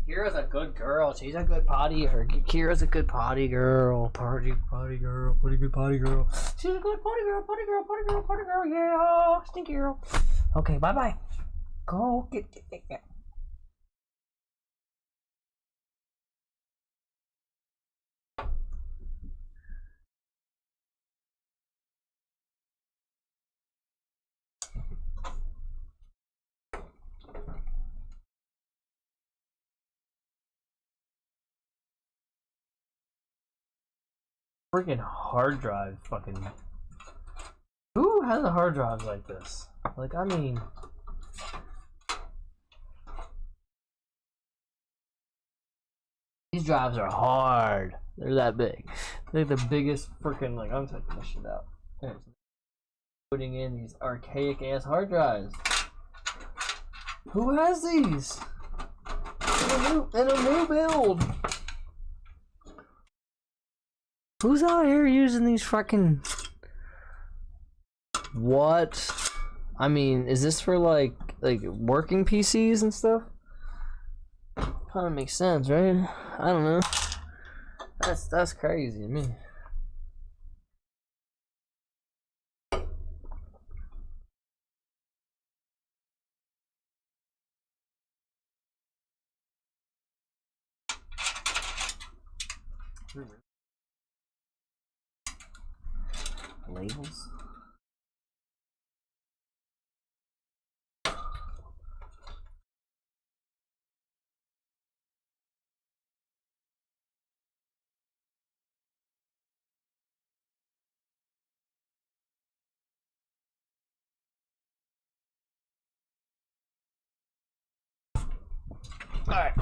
Kira's a good girl. She's a good potty. Kira's a good potty girl. Potty girl. Pretty good potty girl. She's a good potty girl. Potty girl. Potty girl. Potty girl. Yeah. Stinky girl. Okay. Bye bye. Go get. Freaking hard drive. Fucking. Who has a hard drive like this? Like, I mean. These drives are hard. They're that big. They're the biggest freaking, like, I'm taking this shit out. Putting in these archaic ass hard drives. Who has these? In a new build. Who's out here using these fucking... What? I mean, is this for like working PCs and stuff? Kind of makes sense, right? I don't know. That's crazy to me. Labels. Alright,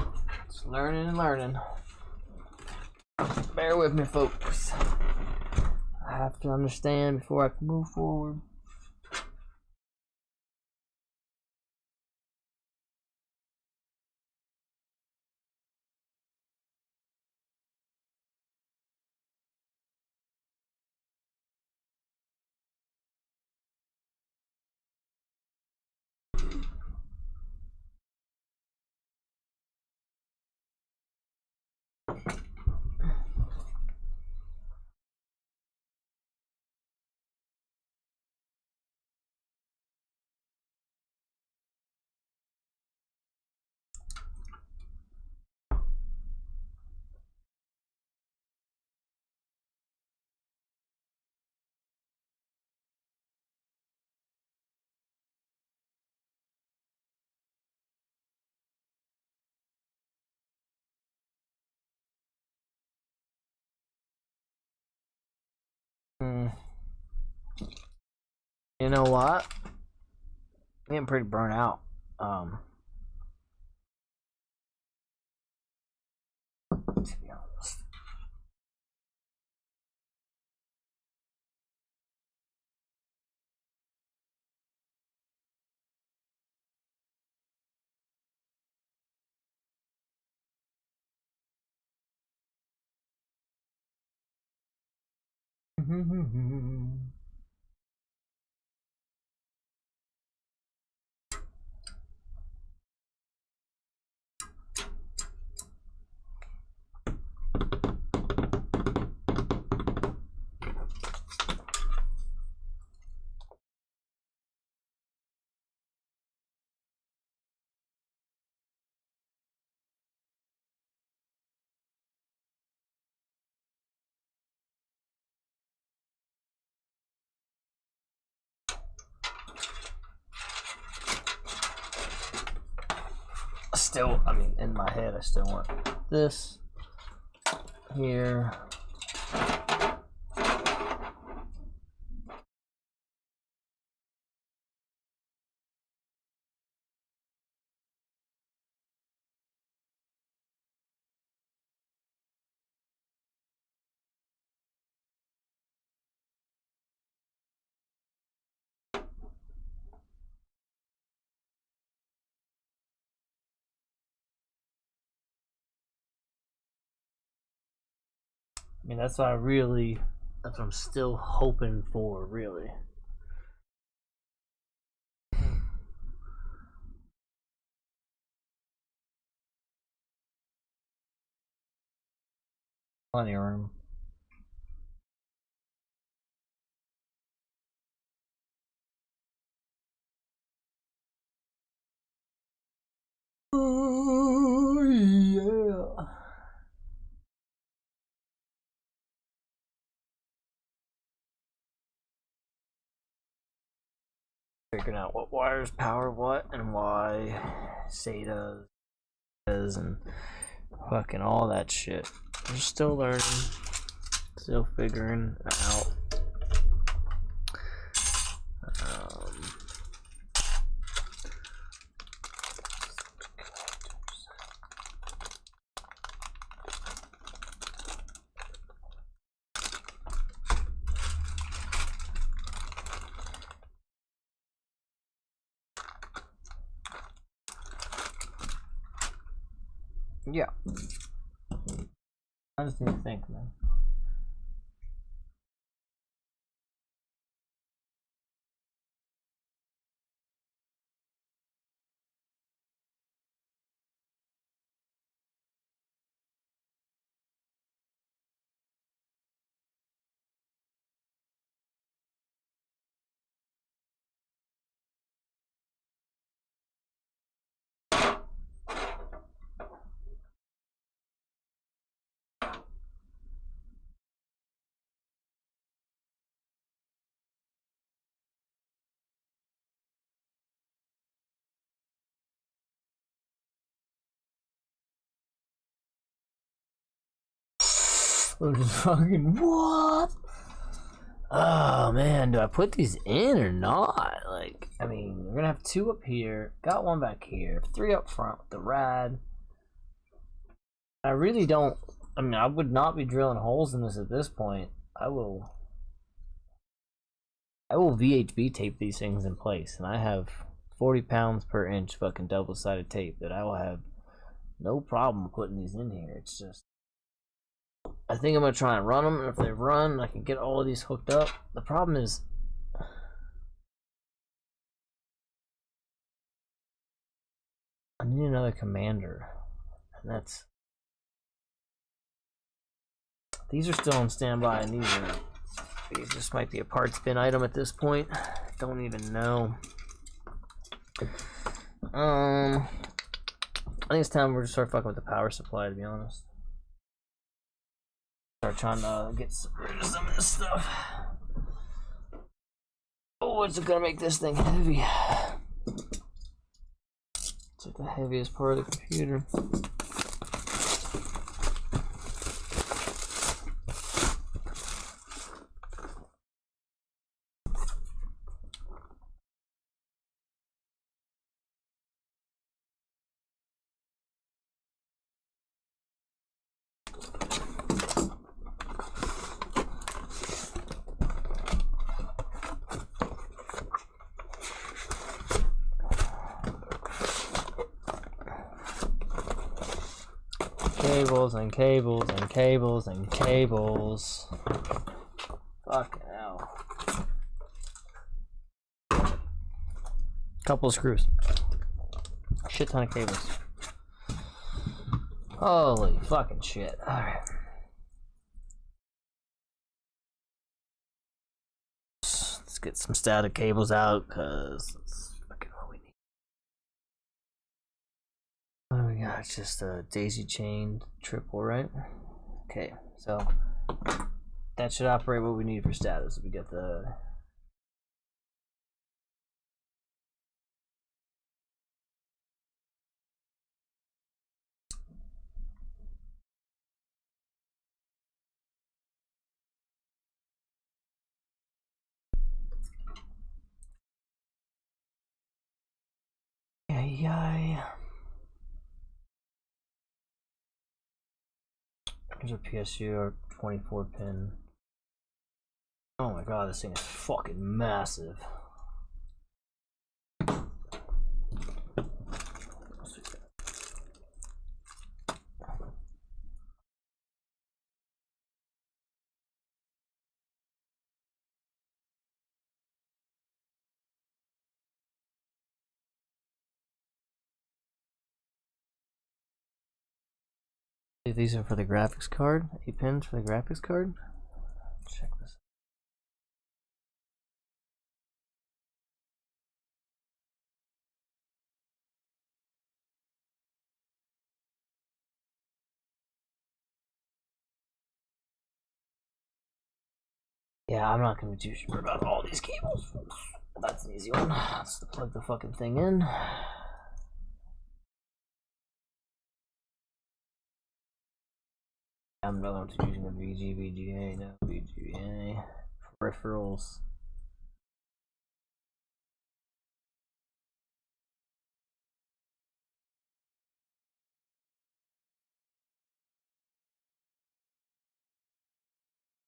just learning and learning. Bear with me, folks. I have to understand before I can move forward. You know what? I'm getting pretty burnt out. To be honest. Still, I mean, in my head, I still want this here. I mean, that's what I'm still hoping for, really. plenty of room. Oh yeah. Figuring out what wires power what and why SATA is and fucking all that shit. I'm still learning, still figuring out. Yeah. I just need to think, man. Fucking what? Oh man, do I put these in or not? Like, I mean, we're gonna have 2 up here, got 1 back here, 3 up front with the rad. I really don't. I mean, I would not be drilling holes in this at this point. I will VHB tape these things in place, and I have 40 pounds per inch fucking double-sided tape that I will have no problem putting these in here. It's just, I think I'm gonna try and run them, and if they run, I can get all of these hooked up. The problem is, I need another commander, and that's, these are still on standby, and these just might be a parts bin item at this point. Don't even know. I think it's time we're just start fucking with the power supply, to be honest. Start trying to get rid of some of this stuff. Oh, it's gonna make this thing heavy. It's like the heaviest part of the computer. Cables and cables and cables and cables. Fucking hell. Couple of screws. Shit ton of cables. Holy fucking shit. Alright. Let's get some static cables out, because that's fucking what we need. What do we got? It's just a daisy chained triple, right? Okay, so that should operate what we need for status. We get the yeah. Here's a PSU, our 24 pin. Oh my god, this thing is fucking massive. These are for the graphics card. 8 pins for the graphics card. Check this. Yeah, I'm not gonna be too sure about all these cables. That's an easy one. Let's plug the fucking thing in. I'm not using a VGA, no VGA. Peripherals.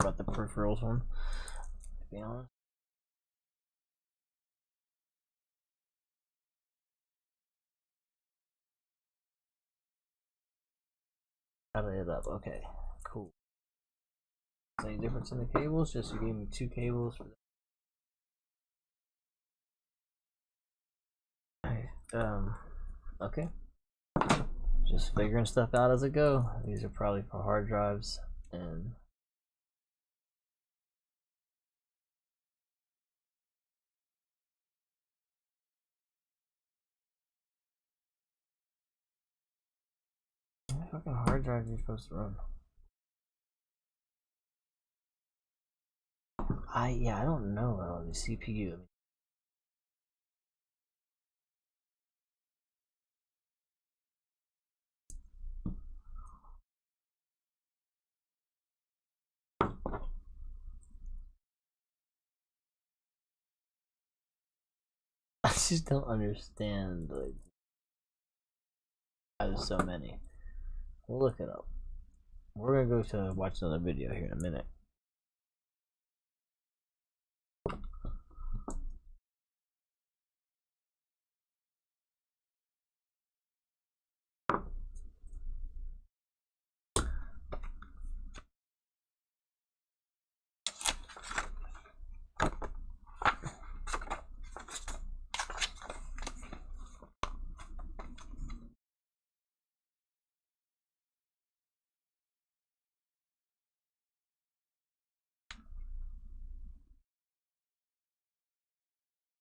About the peripherals one, to be honest. How did it up? Okay, cool. Any difference in the cables? Just you gave me 2 cables for that. Okay. Just figuring stuff out as I go. These are probably for hard drives and fucking hard drive you're supposed to run. I don't know about the CPU. I just don't understand, like, why there's so many. We'll look it up. We're gonna go to watch another video here in a minute.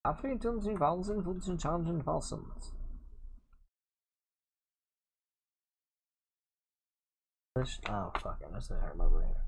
After Johnson Valsen, Fulton Chandran Valsons. Oh fuck, I missed it. I remember here.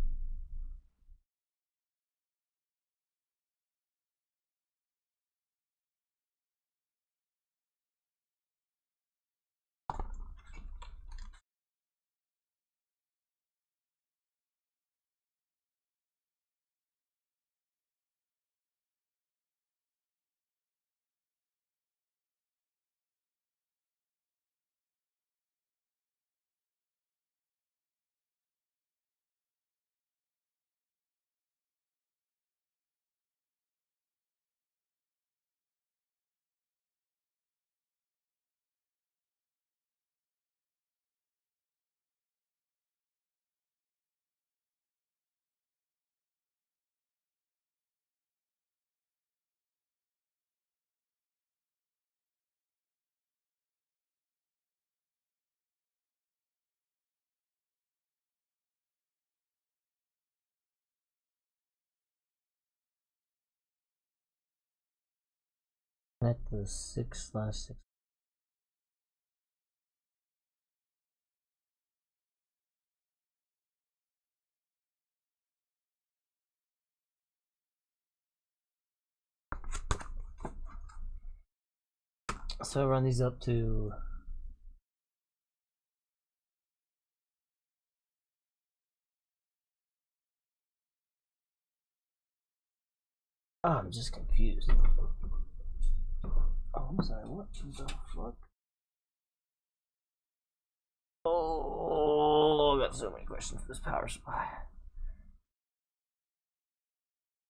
At the 6/6. So run these up to I'm just confused. Oh, I'm sorry, what the fuck? Oh, I got so many questions for this power supply.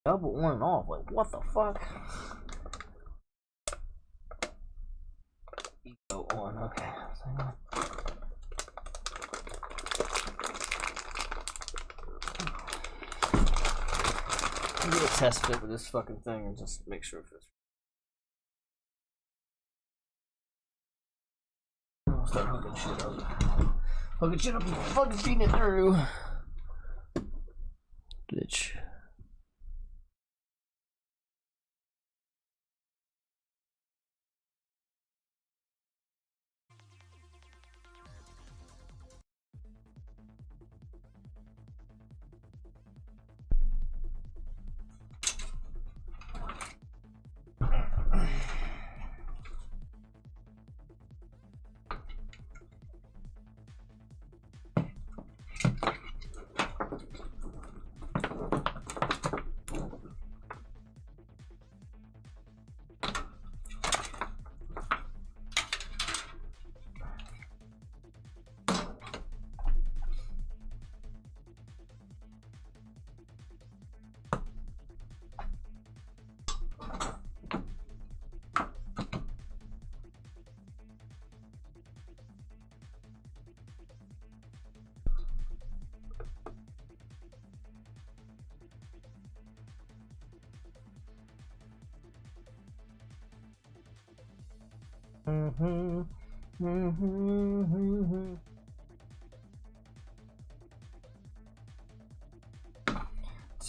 Double on and off, like what the fuck? Eco on, okay. I'm gonna test fit with this fucking thing and just make sure it fits. I'll start hooking shit up. Fucking shit up, fucking feeding it through. Bitch.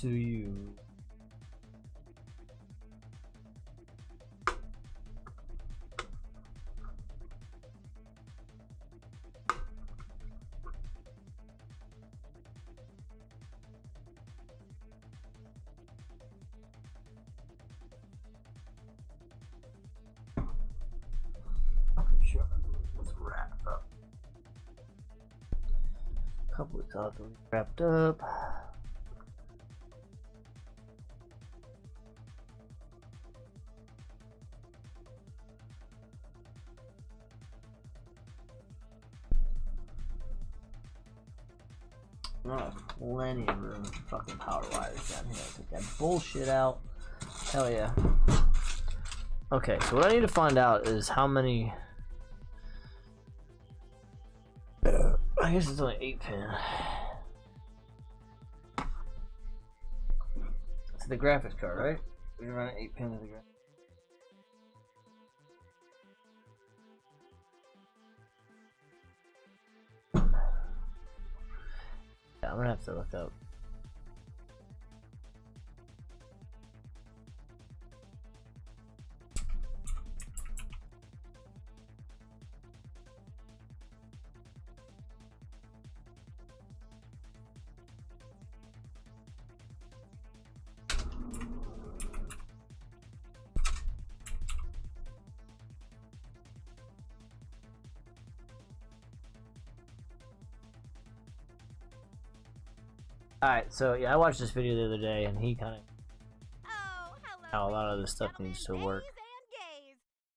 To you. Sure. Let's wrap up. Couple of thoughts wrapped up. Oh, plenty of room for fucking power wires down here. Take that bullshit out. Hell yeah. Okay, so what I need to find out is how many. I guess it's only 8 pin. It's the graphics card, right? We run an 8 pin to the graphics. Yeah, I'm gonna have to look up. Alright, so yeah, I watched this video the other day and he kind of how a lot of this stuff needs to work.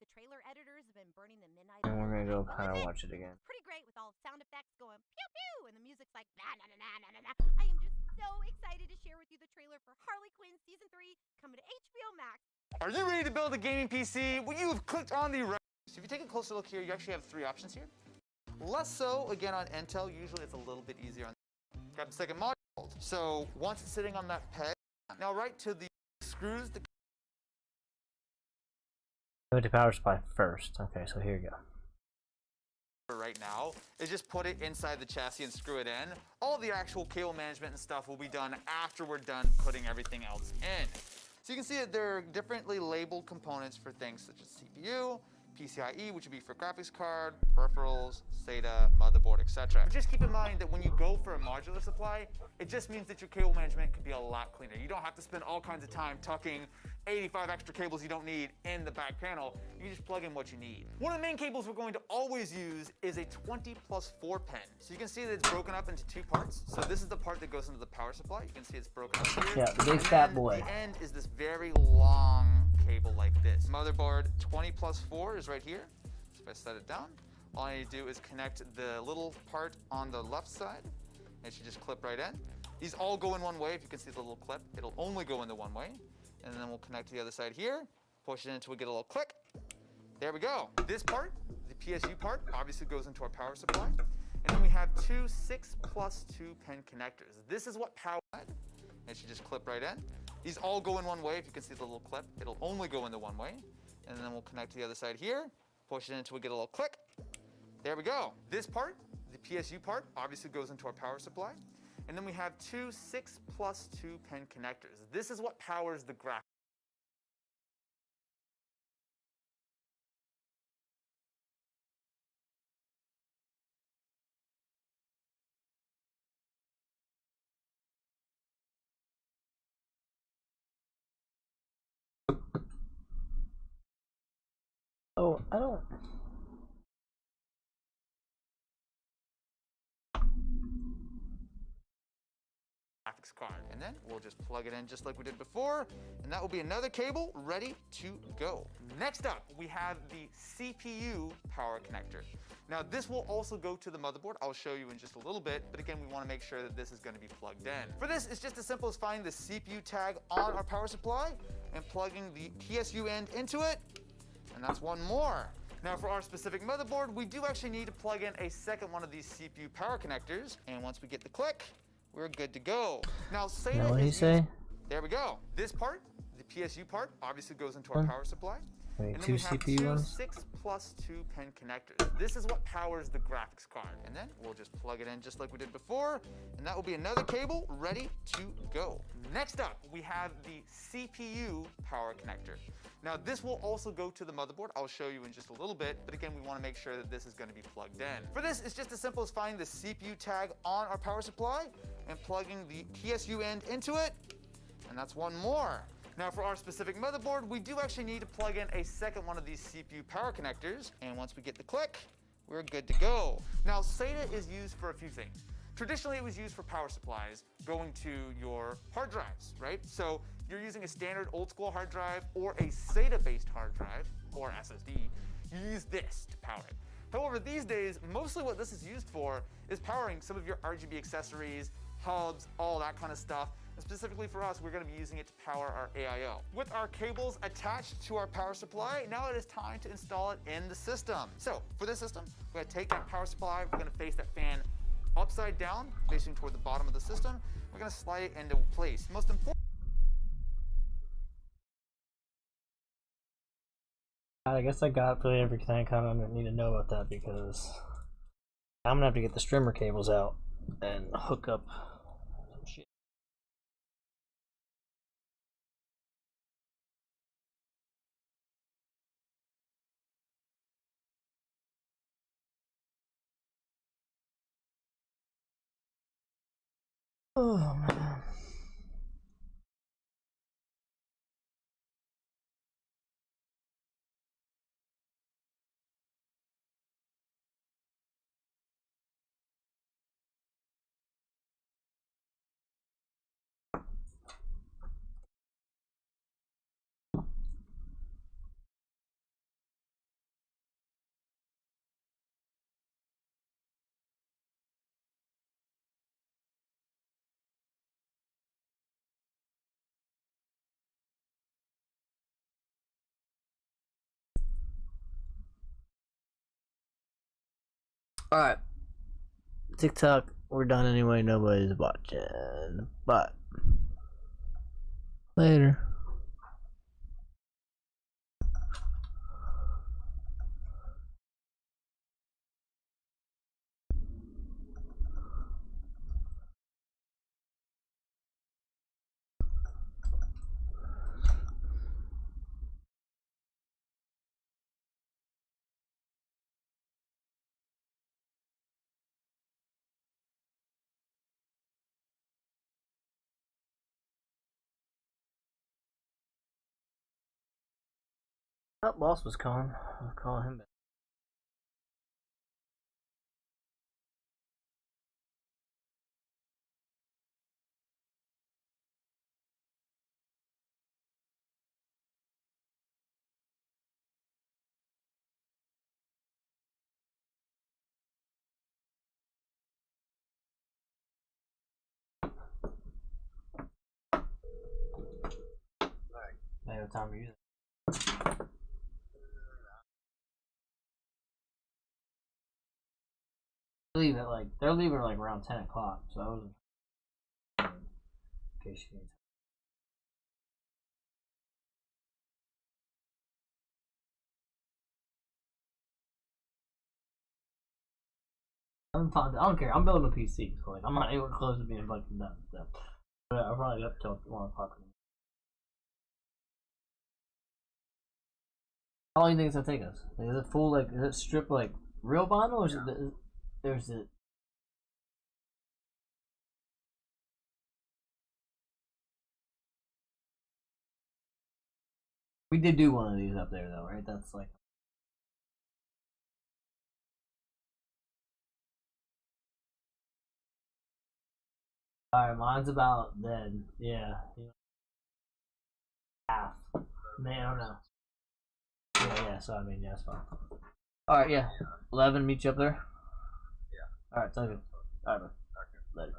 The trailer editors have been burning the midnight. And we're gonna go kind of watch it again. Pretty great with all sound effects going pew pew and the music's like na na na na na na. I am just so excited to share with you the trailer for Harley Quinn Season 3 coming to HBO Max. Are you ready to build a gaming PC? Well, you've clicked on the right. So if you take a closer look here, you actually have 3 options here. Less so, again, on Intel. Usually it's a little bit easier on. Grab the second module. So once it's sitting on that peg, now right to the screws. Go to power supply first. Okay, so here you go. Right now is just put it inside the chassis and screw it in. All the actual cable management and stuff will be done after we're done putting everything else in. So you can see that there are differently labeled components for things such as CPU, PCIe, which would be for graphics card, peripherals, SATA, motherboard, etc. But just keep in mind that when you go for a modular supply, it just means that your cable management can be a lot cleaner. You don't have to spend all kinds of time tucking 85 extra cables you don't need in the back panel. You just plug in what you need. One of the main cables we're going to always use is a 20+4 pin. So you can see that it's broken up into 2 parts. So this is the part that goes into the power supply. You can see it's broken up here. Yeah, the big fat boy. The end is this very long cable like this. Motherboard 20+4 is right here. So if I set it down, all I need to do is connect the little part on the left side. It should just clip right in. These all go in one way. If you can see the little clip, it'll only go in the one way. And then we'll connect to the other side here, push it in until we get a little click. There we go. This part, the PSU part, obviously goes into our power supply. And then we have 2 6+2 pin connectors. This is what power, it should just clip right in. These all go in one way. If you can see the little clip, it'll only go in the one way. And then we'll connect to the other side here, push it in until we get a little click. There we go. This part, the the PSU part obviously goes into our power supply. And then we have two 6+2 pin connectors. This is what powers the graphics. Oh, I don't. Graphics card, and then we'll just plug it in just like we did before, and that will be another cable ready to go. Next up, we have the CPU power connector. Now this will also go to the motherboard. I'll show you in just a little bit, but again, we want to make sure that this is going to be plugged in. For this, it's just as simple as finding the CPU tag on our power supply and plugging the PSU end into it, and that's one more. Now for our specific motherboard, we do actually need to plug in a second one of these CPU power connectors, and once we get the click, we're good to go. Now SATA Now what do you say? There we go. This part, the PSU part, obviously goes into our power supply. Wait, And then two we have CPU two ones? 6+2 pin connectors. This is what powers the graphics card. And then we'll just plug it in just like we did before, and that will be another cable ready to go. Next up, we have the CPU power connector. Now this will also go to the motherboard. I'll show you in just a little bit, but again, we want to make sure that this is going to be plugged in. For this, it's just as simple as finding the CPU tag on our power supply and plugging the PSU end into it, and that's one more. Now for our specific motherboard, we do actually need to plug in a second one of these CPU power connectors, and once we get the click, we're good to go. Now SATA is used for a few things. Traditionally, it was used for power supplies going to your hard drives, right? So you're using a standard old school hard drive or a SATA-based hard drive or SSD, you use this to power it. However, these days, mostly what this is used for is powering some of your RGB accessories, hubs, all that kind of stuff. And specifically for us, we're going to be using it to power our AIO. With our cables attached to our power supply, now it is time to install it in the system. So for this system, we're going to take that power supply, we're going to face that fan upside down, facing toward the bottom of the system. We're going to slide it into place. Most important. I guess I got really everything I kind of need to know about that, because I'm gonna have to get the streamer cables out and hook up some shit. Oh man. Alright. TikTok, we're done anyway. Nobody's watching. But later. Oh, boss was calling. I'll call him back. Maybe what time are you? Leave it like they're leaving like around 10 o'clock, so I wasn't. In case you need. I'm fine. I don't care. I'm building a PC, so like I'm not anywhere close to being fucking done. So, but I'll probably up till 1 o'clock. How long do you think it's gonna take us? Like, is it full? Like, is it strip like real vinyl, or is it? There's it. We did do one of these up there, though, right? That's like. Alright, mine's about dead. Yeah. Half. Man, I don't know. Yeah, so I mean, yeah, it's fine. Alright, yeah. 11, meet you up there? Yeah. Alright, sounds good. Alright, bro. Later.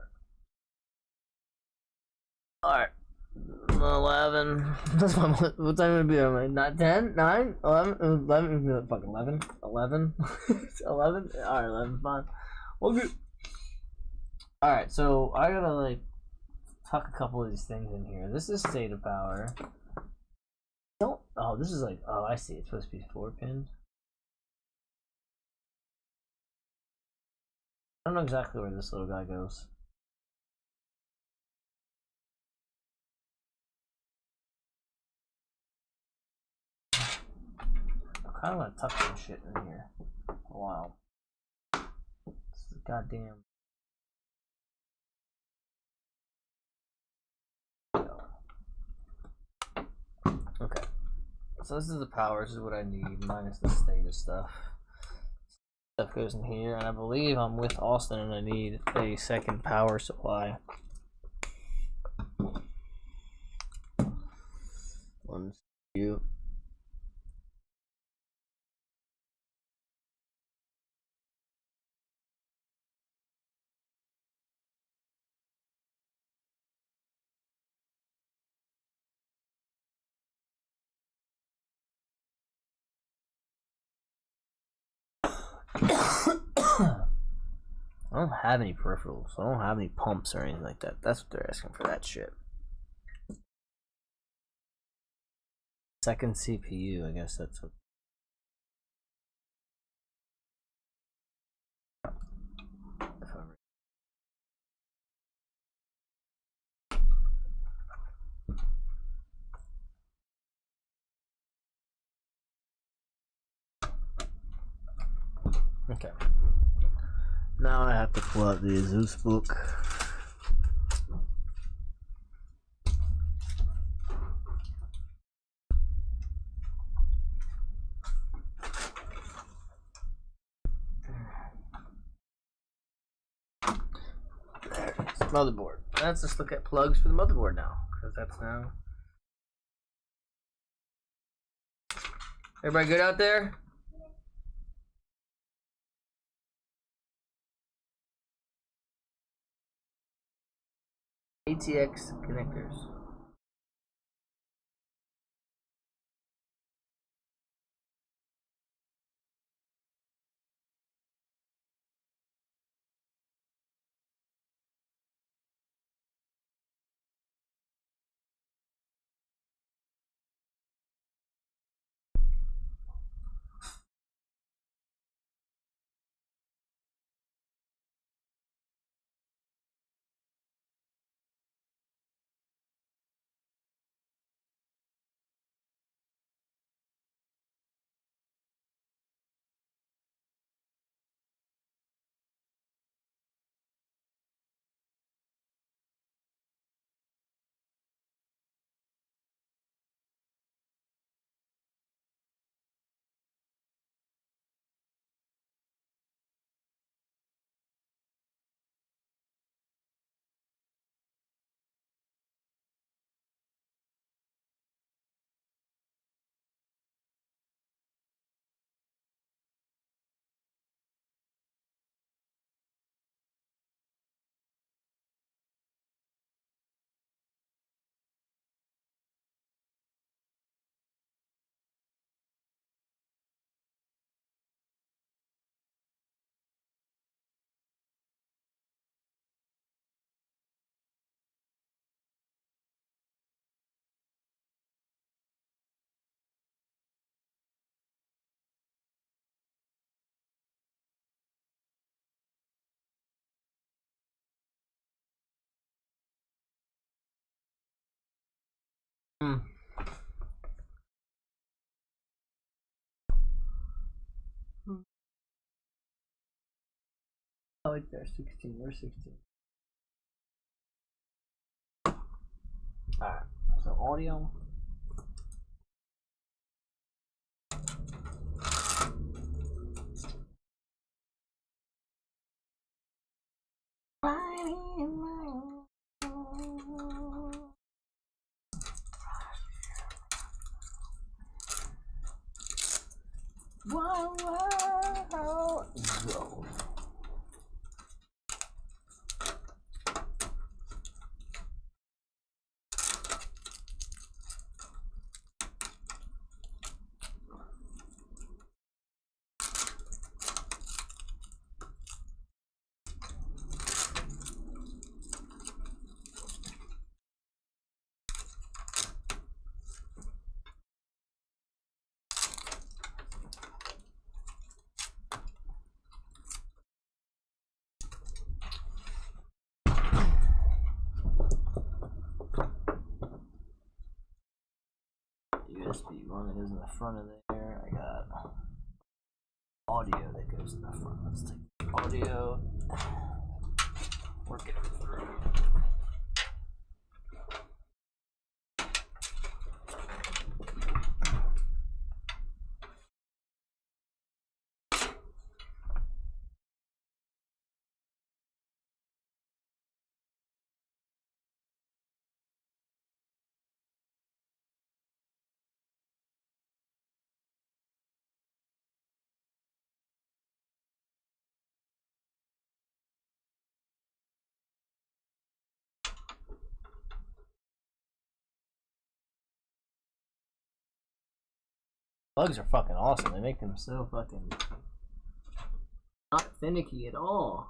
Alright. 11. That's my. What time would it be? Not 10? 9? 11? 11? Fucking 11? 11? 11? Alright, 11, fine. Well, good. Alright, so I gotta, like, tuck a couple of these things in here. This is state of power. Don't. Oh, this is like. Oh, I see. It's supposed to be 4 pins. I don't know exactly where this little guy goes. I kind of want to tuck some shit in here. Wow. This is goddamn. Okay. So this is the power. This is what I need, minus the state of stuff. Stuff goes in here, and I believe I'm with Austin, and I need a second power supply. One, two. I don't have any peripherals. I don't have any pumps or anything like that. That's what they're asking for that shit. Second CPU, I guess that's what. Okay. Now I have to pull out the Asus book. There it is. Motherboard. Let's just look at plugs for the motherboard now, because that's now. Everybody good out there? ATX connectors. Oh, right there, 16. Where's 16? Alright, so audio. Whoa, whoa, go. USB one that goes in the front of there. I got audio that goes in the front. Let's take the audio, work it through. Bugs are fucking awesome. They make them so fucking not finicky at all.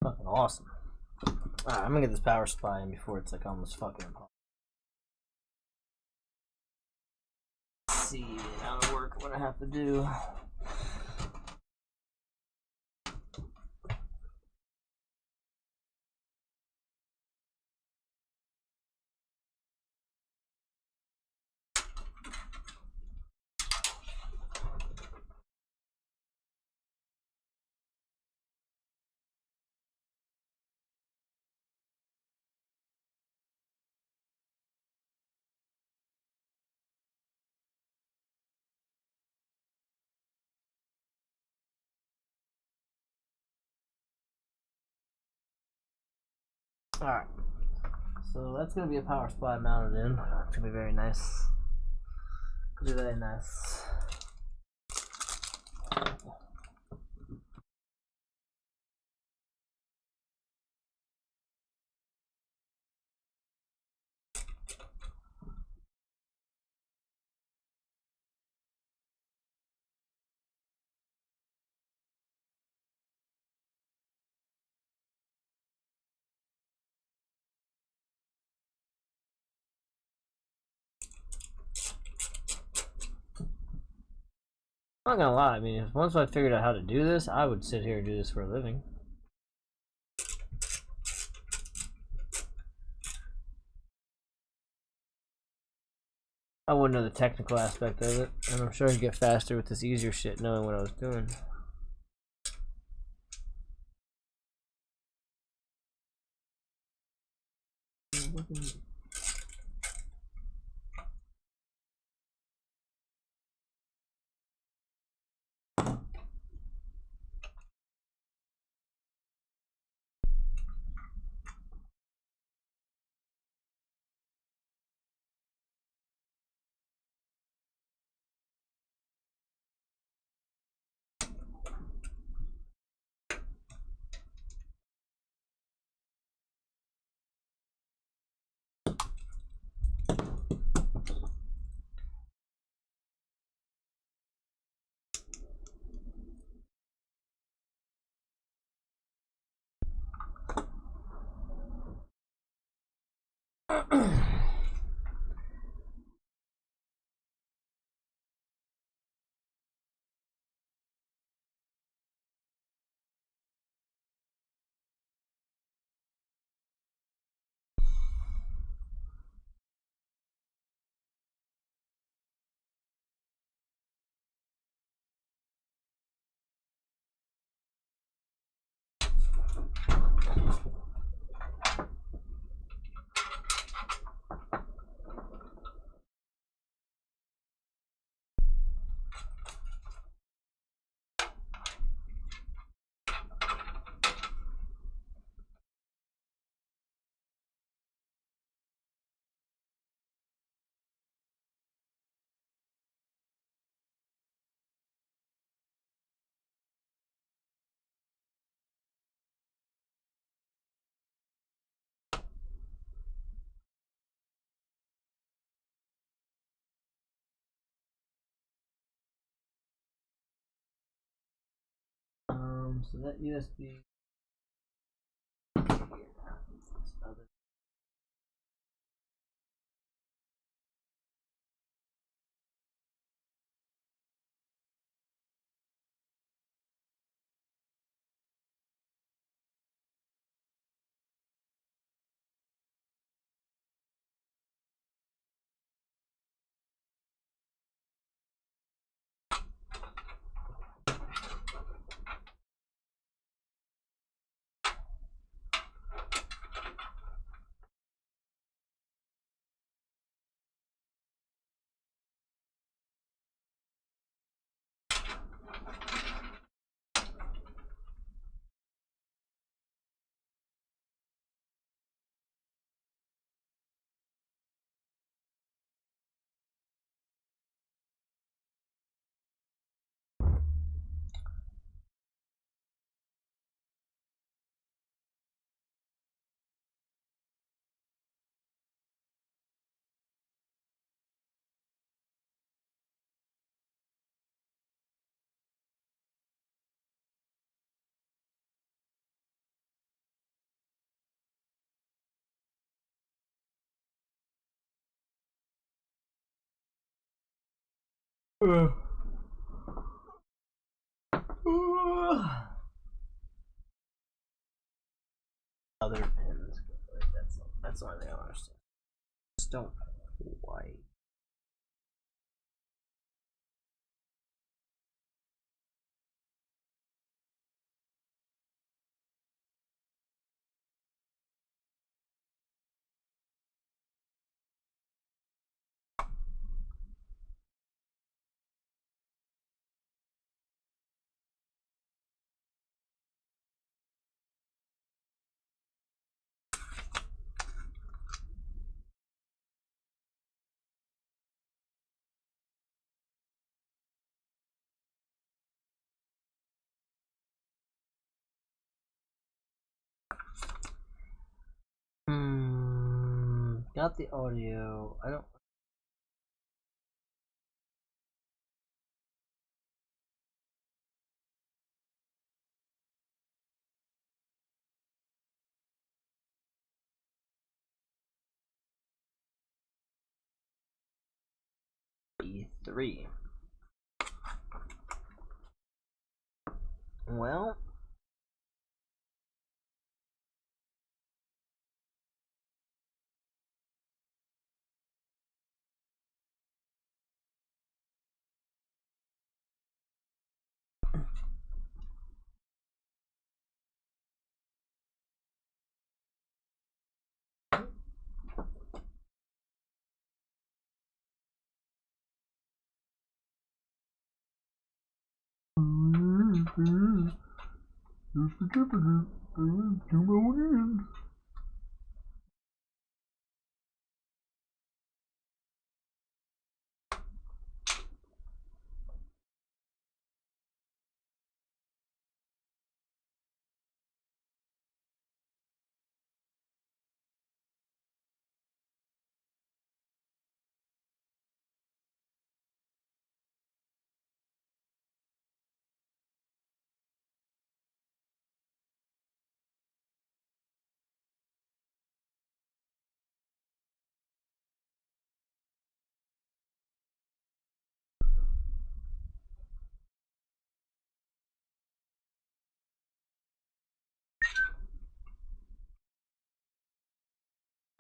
Fucking awesome. Alright, I'm gonna get this power supply in before it's like almost fucking impossible. Let's see how to work, what I have to do. Alright, so that's gonna be a power supply mounted in. It's gonna be very nice. Gonna be very nice. I'm not gonna lie, I mean, once I figured out how to do this, I would sit here and do this for a living. I wouldn't know the technical aspect of it, and I'm sure I'd get faster with this easier shit knowing what I was doing. So that USB. Other pins. Like that's the only thing I don't understand. Just don't quite. Got the audio. I don't. E3. Well.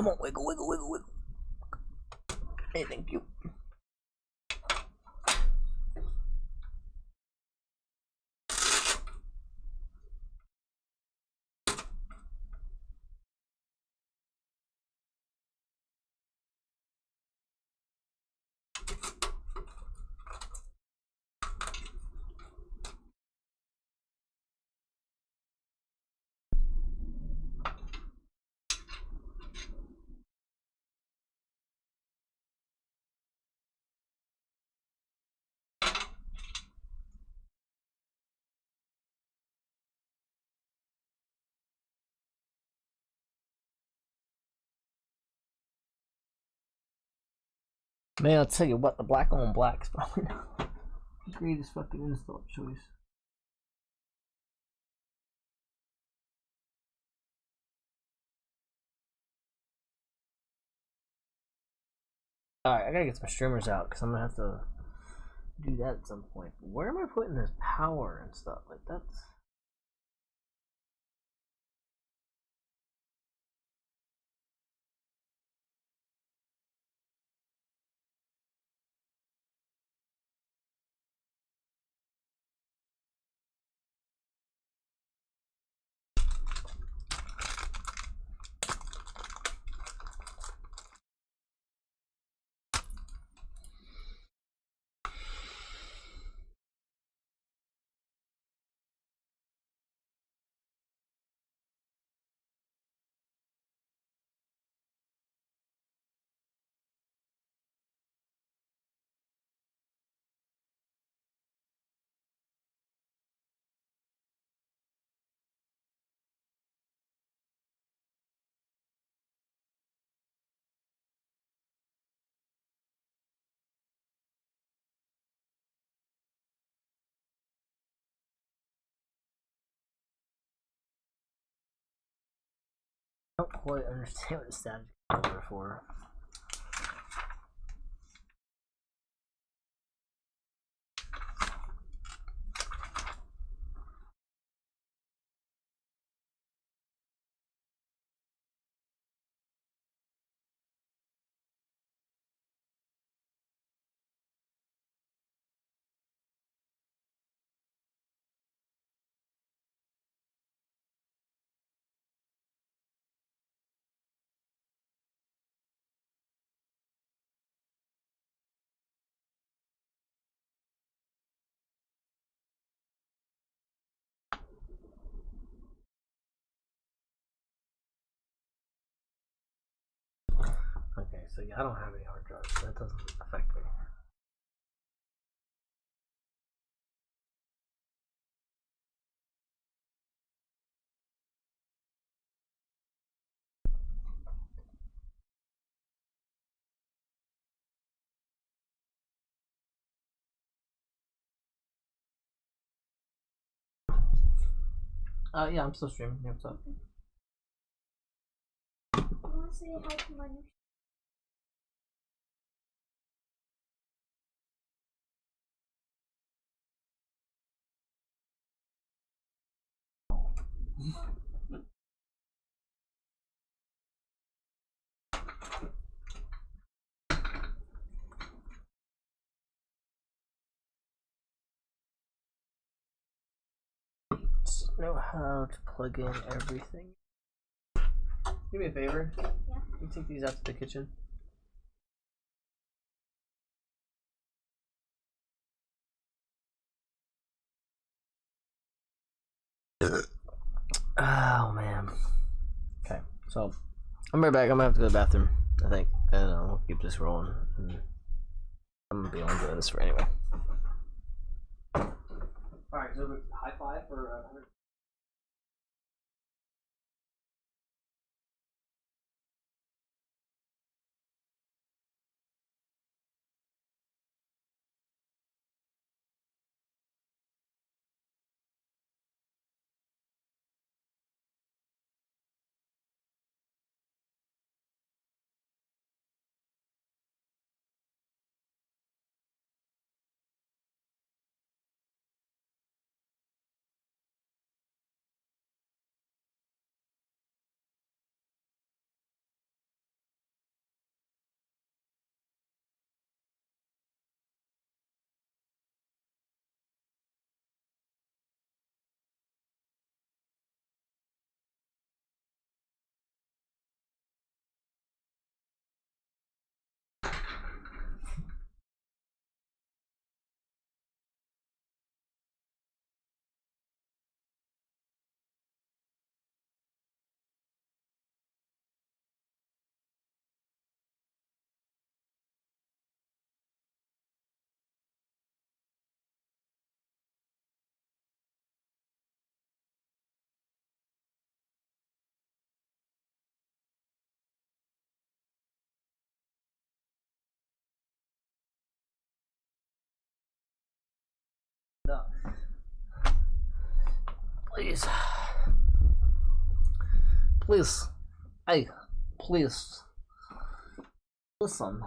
Come on, wiggle, wiggle, wiggle, wiggle. Hey, thank you. Man, I'll tell you what, the black on black is probably not the greatest fucking install choice. Alright, I gotta get some streamers out because I'm gonna have to do that at some point. Where am I putting this power and stuff? Like, that's. I don't quite understand what the static controller for. Okay, so yeah, I don't have any hard drives, so that doesn't affect me. Yeah, I'm still streaming. Yeah, what's up? I want to say hi to my new. Just know how to plug in everything. Do me a favor. Yeah. You take these out to the kitchen. Oh man. Okay, so I'm right back. I'm gonna have to go to the bathroom, I think, and we'll keep this rolling. And I'm gonna be on doing this for anyway. All right, so high five for. No. Please. Please. Hey, please. Listen.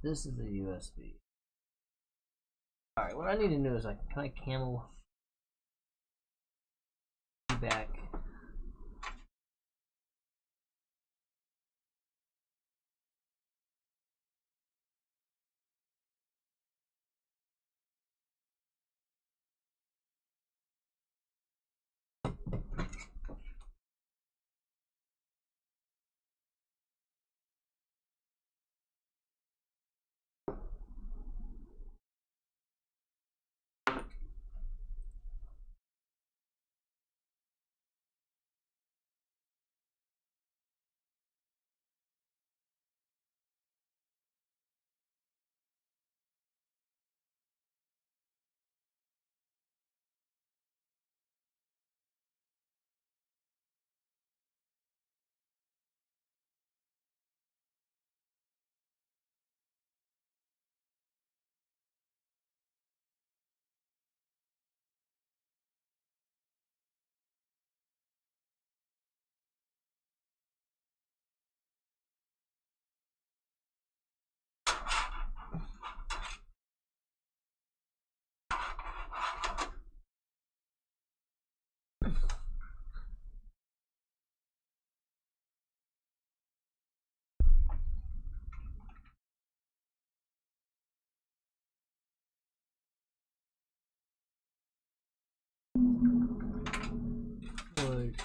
This is the USB. Alright, what I need to know is, like, can I camel back? Like,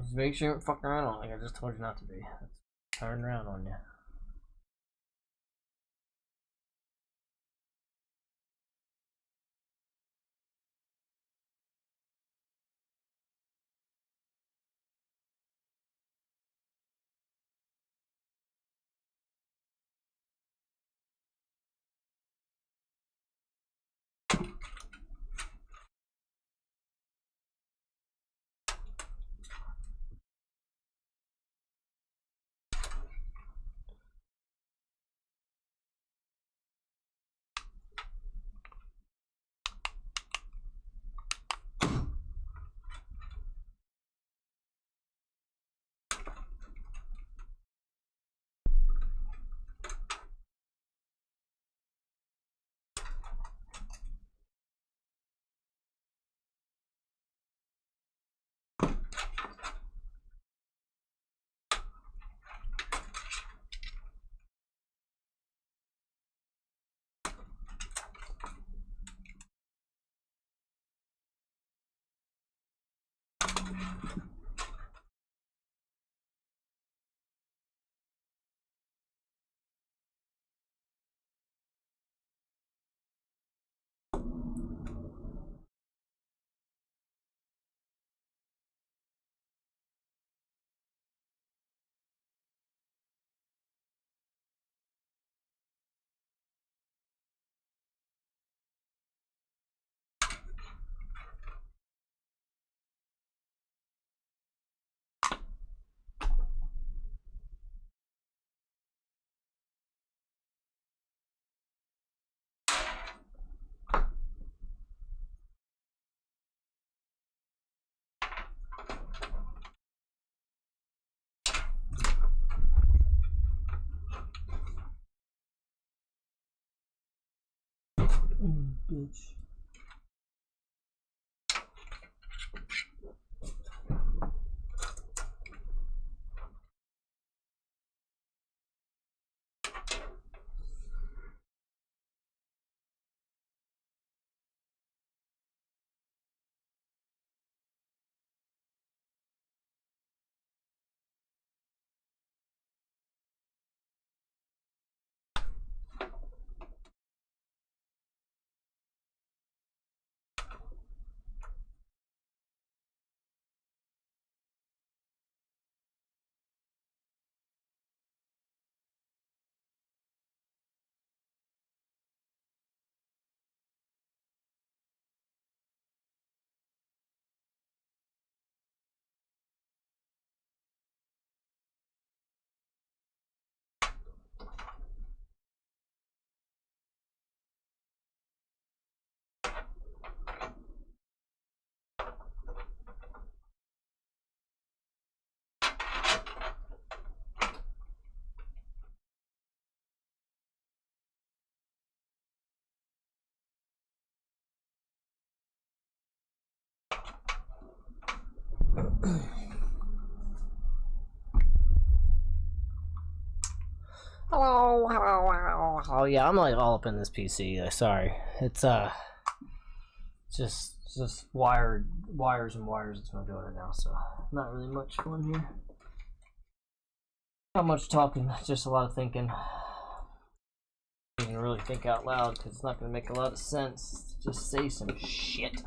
just make sure you're fucking around like I just told you not to be. That's turning around on you. Bitch. Hello. Yeah, I'm like all up in this PC. Sorry, it's just wires and wires. That's what I'm doing right now. So not really much fun here. Not much talking, just a lot of thinking. You can really think out loud because it's not going to make a lot of sense to just say some shit.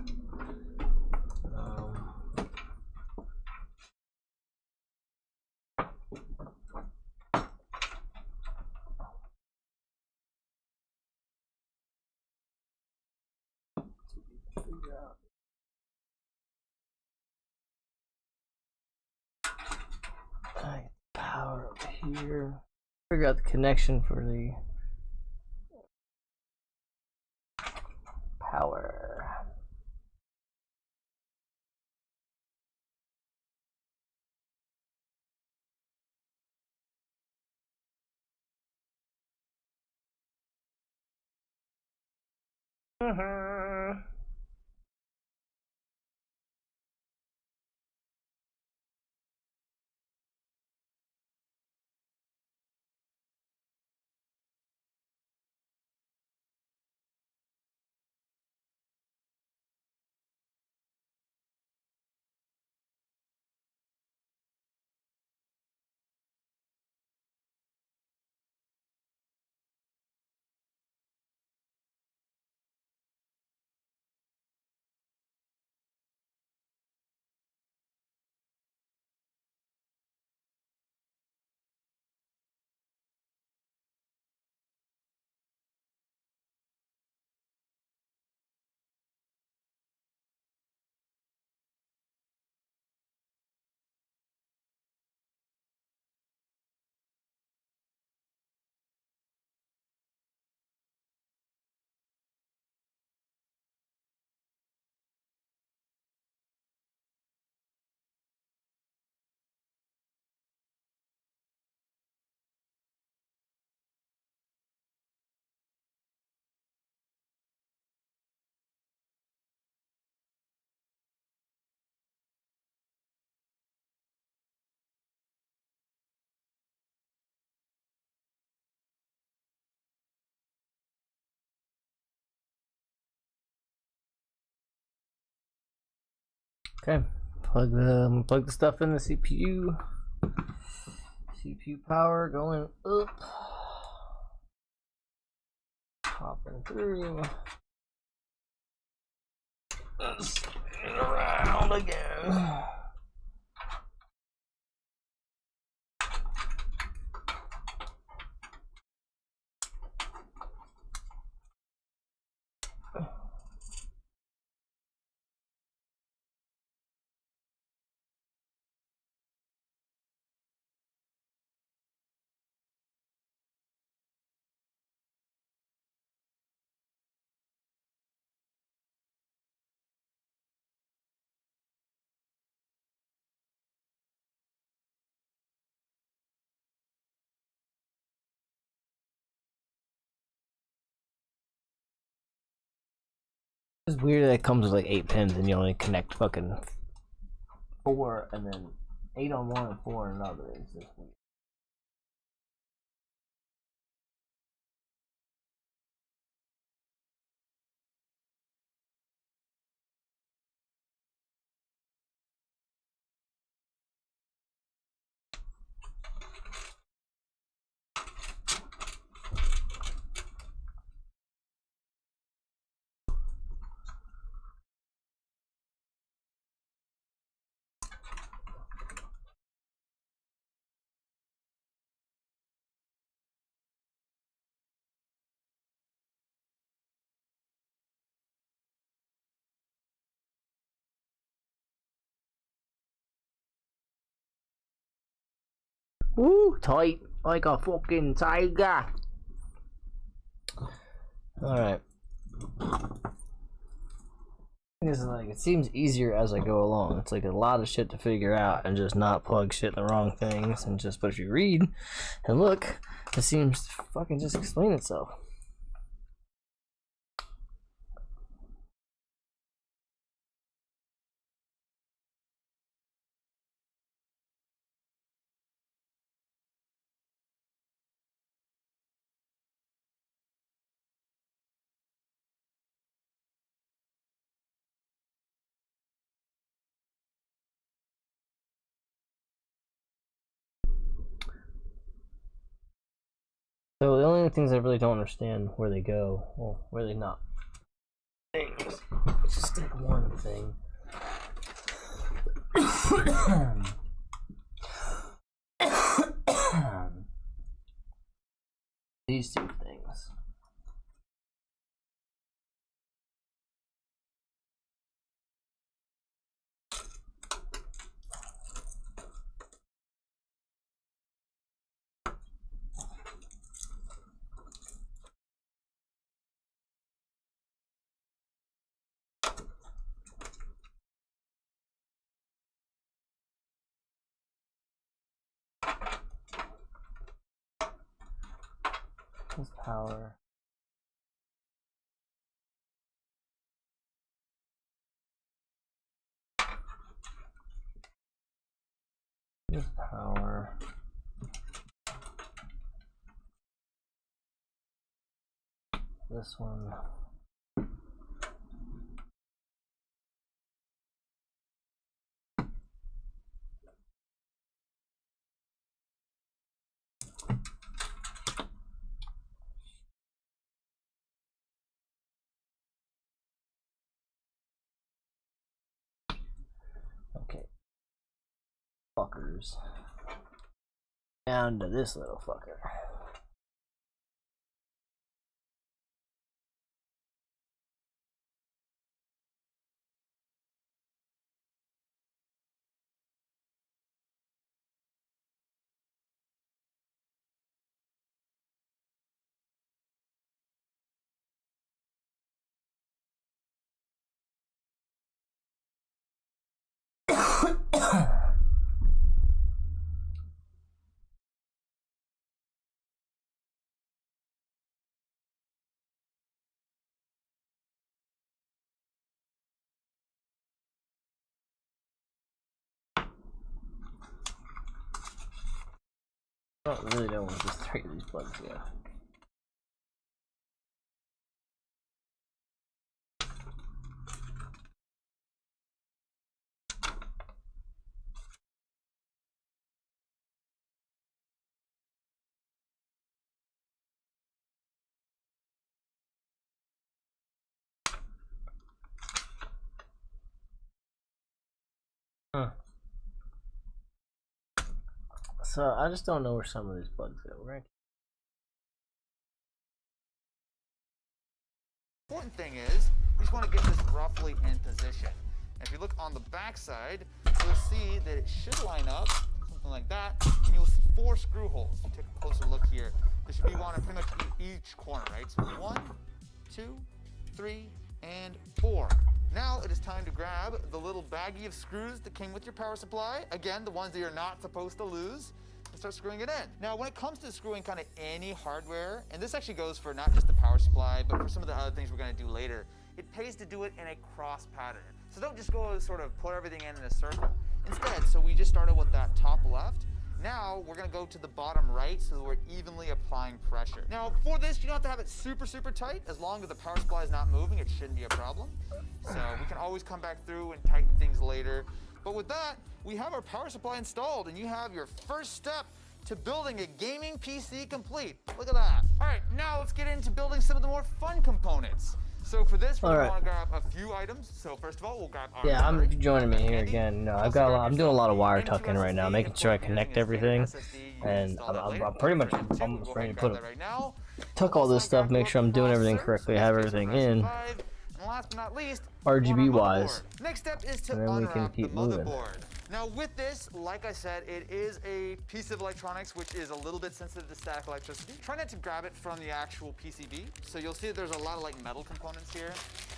I get the power up here. Figure out the connection for the power. Okay, plug the stuff in the CPU. CPU power going up, popping through, spin around again. It's weird that it comes with like 8 pins and you only connect fucking 4 and then 8 on one and 4 on another. It's just weird. Woo, tight like a fucking tiger. Alright. It's like, it seems easier as I go along. It's like a lot of shit to figure out and just not plug shit in the wrong things and just, but if you read and look, it seems to fucking just explain itself. So the only things I really don't understand where they go, well, where they not things. Let's just take one thing. These two things. This power. This power. This one. Okay. Fuckers. Down to this little fucker. I don't really know what just three of these plugs go. Huh. So I just don't know where some of these plugs go, right? Important thing is, we just want to get this roughly in position. And if you look on the back side, you'll see that it should line up, something like that, and you'll see 4 screw holes. Take a closer look here. There should be one in pretty much each corner, right? So 1, 2, 3, and 4. Now it is time to grab the little baggie of screws that came with your power supply. Again, the ones that you're not supposed to lose. And start screwing it in. Now, when it comes to screwing kind of any hardware, and this actually goes for not just the power supply, but for some of the other things we're going to do later, it pays to do it in a cross pattern. So don't just go sort of put everything in a circle. Instead, so we just started with that top left. Now we're going to go to the bottom right so that we're evenly applying pressure. Now for this, you don't have to have it super, super tight. As long as the power supply is not moving, it shouldn't be a problem. So we can always come back through and tighten things later. But with that, we have our power supply installed, and you have your first step to building a gaming PC complete. Look at that. All right, now let's get into building some of the more fun components. So for this, we're gonna want to grab a few items. So first of all, we'll grab our I'm joining me here again. No, I've got a lot. I'm doing a lot of wire tucking right now, making sure I connect everything, and I'm pretty much almost ready to tuck all this stuff, make sure I'm doing everything correctly, have everything in. And last but not least, RGB wise. Next step is to And then we can unwrap the keep moving. motherboard. Now with this, like I said, it is a piece of electronics which is a little bit sensitive to static electricity. Try not to grab it from the actual PCB. So you'll see that there's a lot of like metal components here.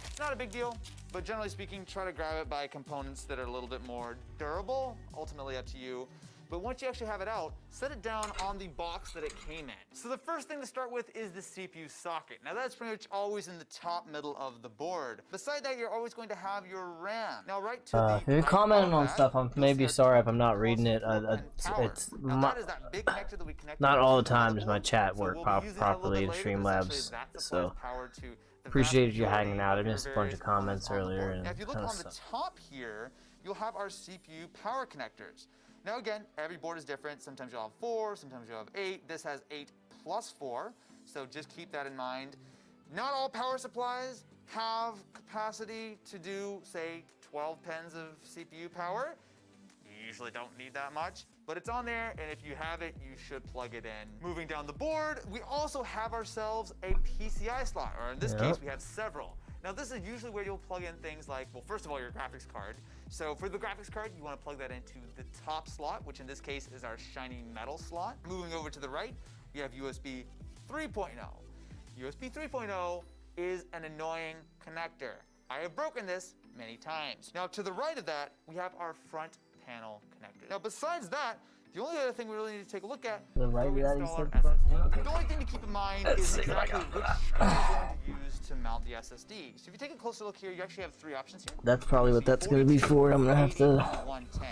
It's not a big deal, but generally speaking, try to grab it by components that are a little bit more durable. Ultimately up to you. But once you actually have it out, set it down on the box that it came in. So the first thing to start with is the CPU socket. Now that's pretty much always in the top middle of the board. Beside that, you're always going to have your RAM. Now right to the If you're right commenting of on that, stuff, I'm you'll maybe see sorry our if I'm not reading it. It's not all the time does my chat work properly in Streamlabs. So appreciate you hanging out. I missed a bunch of comments earlier and now if you look kind of on the stuff. top here, you'll have our CPU power connectors. Now again, every board is different. Sometimes you'll have 4, sometimes you'll have 8. This has 8 plus 4, so just keep that in mind. Not all power supplies have capacity to do, say, 12 pens of CPU power. You usually don't need that much, but it's on there, and if you have it, you should plug it in. Moving down the board, we also have ourselves a PCI slot, or in this case, we have several. Now, this is usually where you'll plug in things like, well, first of all, your graphics card. So for the graphics card, you want to plug that into the top slot, which in this case is our shiny metal slot. Moving over to the right, we have USB 3.0. USB 3.0 is an annoying connector. I have broken this many times. Now, to the right of that, we have our front panel connector. Now, besides that, the only other thing we really need to take a look at The is right where we of that, install you our said? SSD. Okay. The only thing to keep in mind is exactly which screw we're going to use to mount the SSD. So if you take a closer look here, you actually have 3 options here. That's probably what that's gonna be for. I'm gonna have to 110.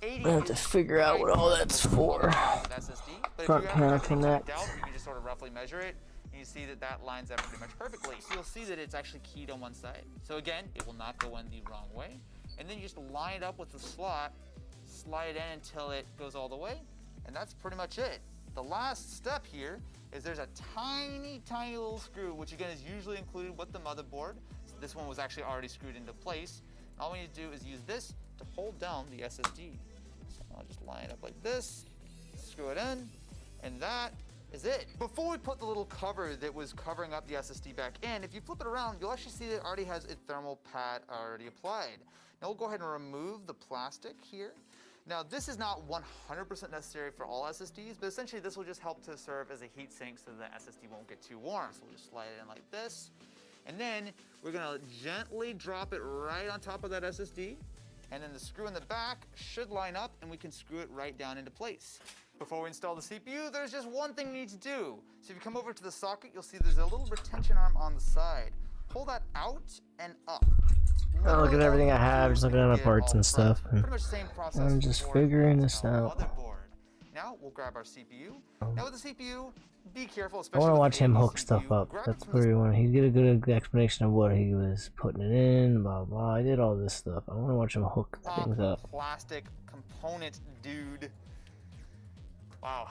80 I have to figure out what all that's for. SSD. But Front if you panel ever have any connect. doubt, you can just sort of roughly measure it, and you see that that lines up pretty much perfectly. So you'll see that it's actually keyed on one side. So again, it will not go in the wrong way. And then you just line it up with the slot, slide it in until it goes all the way, and that's pretty much it. The last step here is there's a tiny, tiny little screw, which again is usually included with the motherboard. So this one was actually already screwed into place. All we need to do is use this to hold down the SSD. So I'll just line it up like this, screw it in, and that is it. Before we put the little cover that was covering up the SSD back in, if you flip it around, you'll actually see that it already has a thermal pad already applied. Now we'll go ahead and remove the plastic here. Now this is not 100% necessary for all SSDs, but essentially this will just help to serve as a heat sink so the SSD won't get too warm. So we'll just slide it in like this. And then we're gonna gently drop it right on top of that SSD. And then the screw in the back should line up and we can screw it right down into place. Before we install the CPU, there's just one thing we need to do. So if you come over to the socket, you'll see there's a little retention arm on the side. Pull that out and up. Oh, look at everything I have, just looking at my Get parts all and stuff. prepped. Pretty much the same process I'm just for figuring the this out. motherboard. Now we'll grab our CPU. Now with the CPU, be careful, I especially want to with watch the him AMD hook stuff CPU. up. Grab it That's from the where you want. He did a good explanation of what he was putting it in, blah blah. I did all this stuff. I want to watch him hook things up. plastic component, dude. Wow,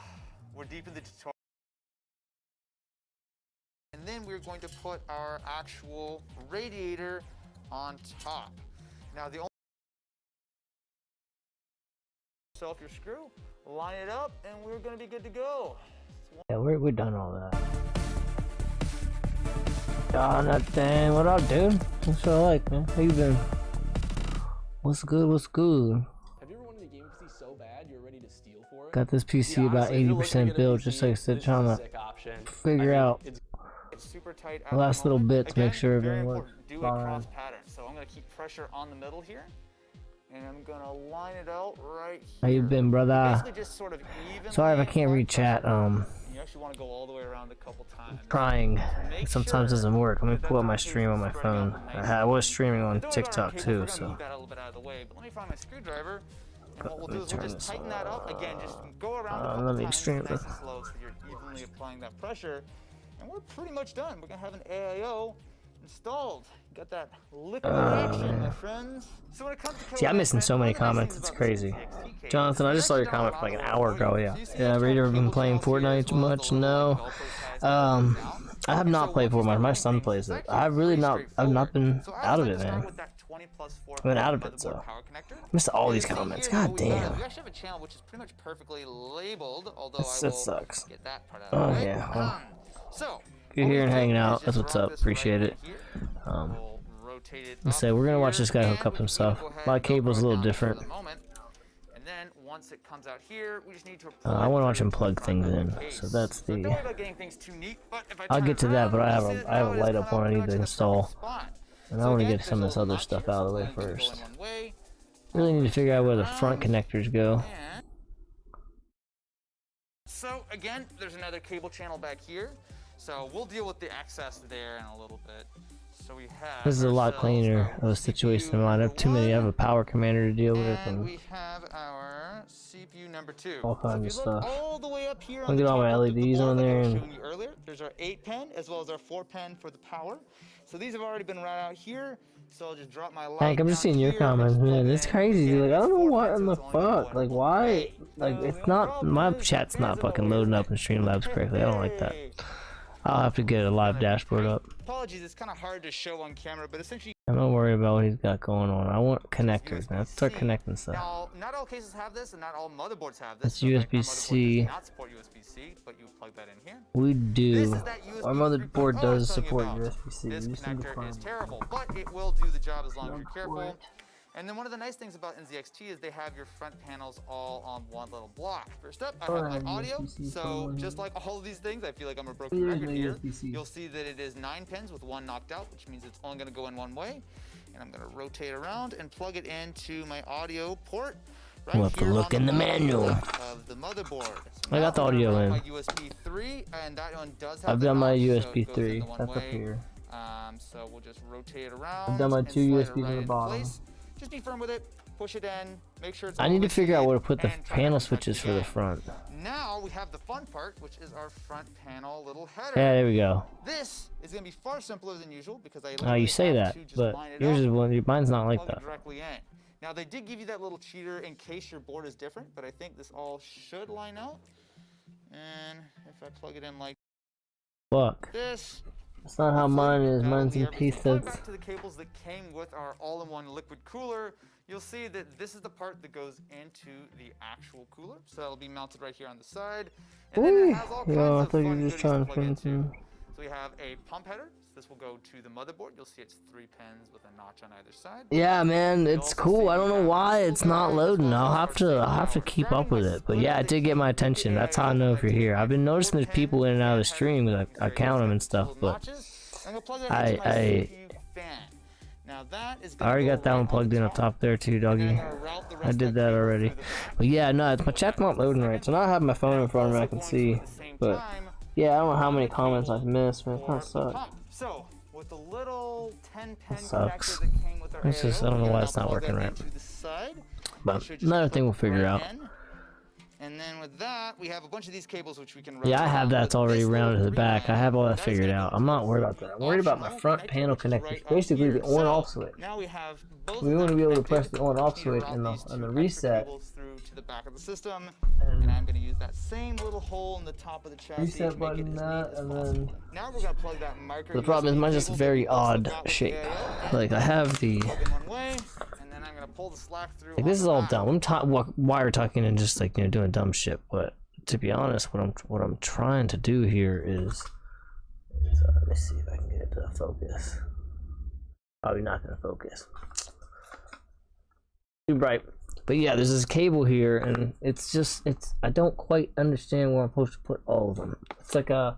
we're deep in the tutorial. And then we're going to put our actual radiator on top. Now the only yourself your screw, line it up, and we're gonna be good to go. Yeah, we're done all that. Jonathan, what up, dude? What's all like, man? How you been? What's good? What's good? Have you ever wanted a game PC so bad you're ready to steal for it? Got this PC Yeah, about honestly, if you're looking to 80% get a built, PC, just like I said, this is trying a to sick option. figure out It's It's super tight at the last the little moment. bit to make Again, sure very everything works important. Do a fine. cross pattern. So I'm gonna keep pressure on the middle here, and I'm gonna line it out right here. How you been, brother? Basically just sort of evenly Sorry if I can't apply read chat. pressure. You actually want to go all the way around a couple times. Trying. Make Sometimes sure doesn't work. Let me that pull up my that stream on my is spreading phone. out nice I and was even. streaming on We're doing it our TikTok cables, too, we're gonna so move that a little bit out of the way. But let me find my screwdriver, and what we'll Let do me is we'll turn just this tighten that up again. Just go around a let couple me times, stream nice it. and slow, so you're evenly applying that pressure. And we're pretty much done. We're gonna have an AIO installed. Got that liquid reaction, my friends. So when it comes to See, I'm missing so many one of the nice comments. things It's about the crazy. CXT case Jonathan, I is just saw your they're comment actually from like an down hour a lot ago. lower. Yeah. So you see Yeah. the Have you ever been cable playing channels here, Fortnite as too well as much? the little No. Velcro ties that go down. I have not So played once you Fortnite. start My running son things, plays it's it. actually I've really pretty not. I've not straightforward. been So I out always of like it, to start man. with that 20+4 I've been out of motherboard it, so power connector. missed all these And see comments. here what God we've done is damn. we actually have a channel which is pretty much perfectly labeled, although That I will sucks. get that part out Oh, of the way. yeah, well. So You're all here we and do hanging is out. just That's what's drop up. this Appreciate right it. in here. We'll rotate it Let's up say we're gonna watch here, this guy hook and up we some can go stuff. ahead My and cable's a GoPro little down for different. the moment. And then once it comes out here, we just need to I want to watch him plug front things of the in. case. So that's So don't the. worry about getting things too neat, but if I I'll turn get it to that, but around, I you'll have see that a now it has light up come one out I need pretty to much in the install, perfect spot. and I So want to again, get some of there's this a other little stuff notch here, out of the way so then we can go first. in one way, Really need to figure out where the front connectors go. and so again, there's another cable channel back here. So we'll deal with the excess there in a little bit. So we have This is a lot ourselves cleaner our of a situation than CPU mine. I have too many. I have number a power commander to deal with, and and we have our CPU number 2. all kinds so if of you look stuff. all the way up here I'll on get the all my top of the LEDs board on like I there was and- showing you earlier, there's our 8 pin as well as our 4 pin for the power. So these have already been run out here. So I'll just drop my light Hank, I'm just down seeing your here, comments, plug man. it It's in. crazy, Again, dude. Like, I it's don't know 4 what pins, in so the it's only gonna go fuck. in Like, one why? way. Like, The it's only not. problem My is chat's the not pins in the fucking way, loading isn't up in it? Streamlabs correctly. I don't like that. Hey. I'll have to get a live Gonna be dashboard great. up. Apologies, it's kind of hard to show on camera, but essentially I'm not worried about what he's got going on. I want it's connectors, man. Let's start USB-C. connecting stuff. Now, not all cases have this, and not all motherboards have That's this. So, like, my motherboard USB-C. does not support USB-C, but you plug that in here. We This do. is that USB Our motherboard 3.0 I does was telling you support about. USB-C. This We just need to connector find is it. terrible, but it will do the job as long as you're Plug careful. for it. And then one of the nice things about NZXT is they have your front panels all on one little block. First up, I Oh, have my yeah, audio. USB-C So plug. just like all of these things, I feel like I'm a broken Here's record my here. USB-C. You'll see that it is 9 pins with 1 knocked out, which means it's only going to go in one way. And I'm going to rotate around and plug it into my audio port. Right We'll have to here look on in the bottom manual. left of the motherboard. So I now got the I'm gonna audio run in. My USB 3, and that one does have I've the done my knob, so it USB goes 3. into one That's up way. here. So we'll just rotate it around. I've done my and 2 slide it USBs right on the into bottom. place. Just be firm with it. Push it in. Make sure it's. I all need to the way figure out seated, where to put the and try not panel to touch switches it for the again. front. Now we have the fun part, which is our front panel little header. Yeah, there we go. This is going to be far simpler than usual because I Oh, literally you say have that, to just but line it yours up, is one. Mine's not like plug it that. directly in. Now they did give you that little cheater in case your board is different, but I think this all should line out. And if I plug it in like Fuck. this, That's not how mine is. that'll Mine's be in everything. pieces. Going back to the cables that came with our all-in-one liquid cooler, you'll see that this is the part that goes into the actual cooler. So that'll be mounted right here on the side. And then it has all kinds Yo, I of thought you fun were just goodies trying to to plug print into. some. So we have a pump header. So this will go to the motherboard. You'll see it's 3 pins with a notch on either side. Yeah, man, You'll it's also cool. see I don't we know have why this it's little not guy, as loading. well as I'll our have to safety keep power. up with Grabbing it. But my yeah, it did get my attention. That's how I know if you're here. I've been noticing there's people in and out of the stream. I count them and stuff, but I already got that one plugged in up top there too, doggy. I did that already. But yeah, no, it's my chat's not loading right. So now I have my phone in front of me, I can see. But yeah, I don't know how many comments I've missed, man. It kind of sucks. So with the little 10-pin Sucks. connector that came with our It's just, AIO, I don't know we're why gonna it's not plug working that right. into the side. But It should just another clip thing we'll figure right out. in. And then with that, we have a bunch of these cables which we can Yeah, I rotate have around. that But already this rounded to little the back. I have all that is figured gonna out. go I'm not to worried about that. I'm worried about my optional front connector, panel which is connectors. right up Basically, here. the on off So, switch. now we have both We of want to them be able to connected. press the on off Continue switch to and route these the two reset. extra cables through to the back of the system. And I'm going to use that same little hole in the top of the chassis Reset to make it button, as that, neat as and possible. then Now we're going to plug that micro the problem is USB mine's just cable very that we also odd got with the shape. AIO in. Like I have the. Plug in one way, and then I'm going to pull the slack through. Like this on is the all back. dumb. I'm wire talking and just like doing dumb shit. But to be honest, what I'm trying to do here is let me see if I can get it to focus. Probably not gonna focus. Too bright. But yeah, there's this cable here, and it's I don't quite understand where I'm supposed to put all of them. It's like a